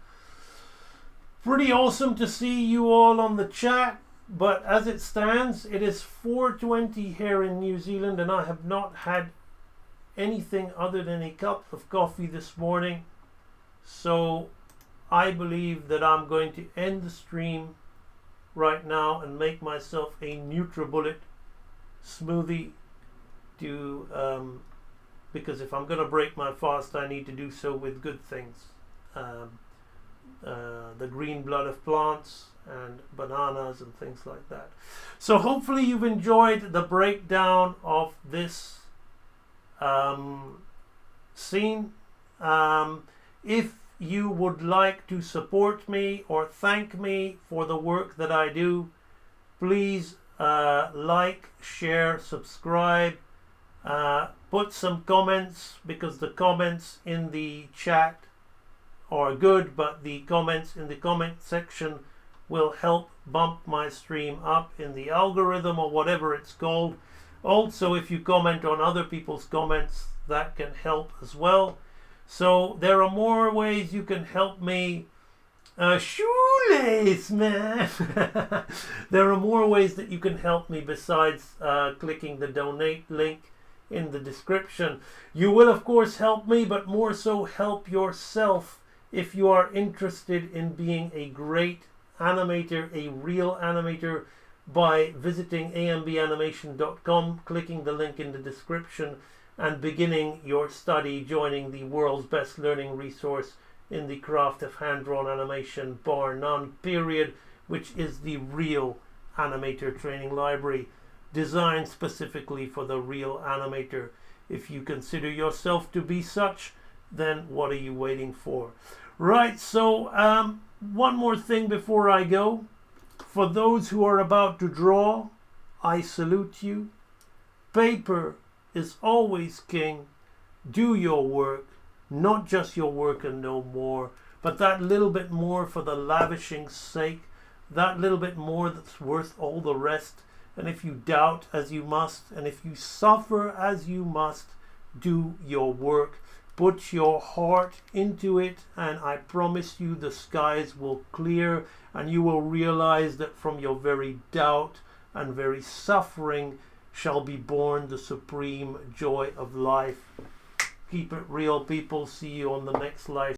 S3: Pretty awesome to see you all on the chat, but as it stands, it is 4:20 here in New Zealand, and I have not had anything other than a cup of coffee this morning. So I believe that I'm going to end the stream right now and make myself a NutriBullet smoothie to because if I'm going to break my fast, I need to do so with good things. The green blood of plants and bananas and things like that. So hopefully you've enjoyed the breakdown of this scene. If you would like to support me or thank me for the work that I do, please like, share, subscribe, put some comments, because the comments in the chat are good, but the comments in the comment section will help bump my stream up in the algorithm or whatever it's called. Also, if you comment on other people's comments, that can help as well. So there are more ways you can help me. Shoelace man. There are more ways that you can help me besides clicking the donate link in the description. You will of course help me, but more so help yourself if you are interested in being a great animator, a real animator, by visiting ambanimation.com, clicking the link in the description, and beginning your study, joining the world's best learning resource in the craft of hand-drawn animation, bar none, period, which is the real animator training library, designed specifically for the real animator. If you consider yourself to be such, then what are you waiting for? Right, so one more thing before I go. For those who are about to draw, I salute you. Paper is always king. Do your work, not just your work and no more, but that little bit more for the lavishing's sake, that little bit more that's worth all the rest. And if you doubt, as you must, and if you suffer, as you must, do your work. Put your heart into it, and I promise you the skies will clear, and you will realize that from your very doubt and very suffering shall be born the supreme joy of life. Keep it real, people. See you on the next live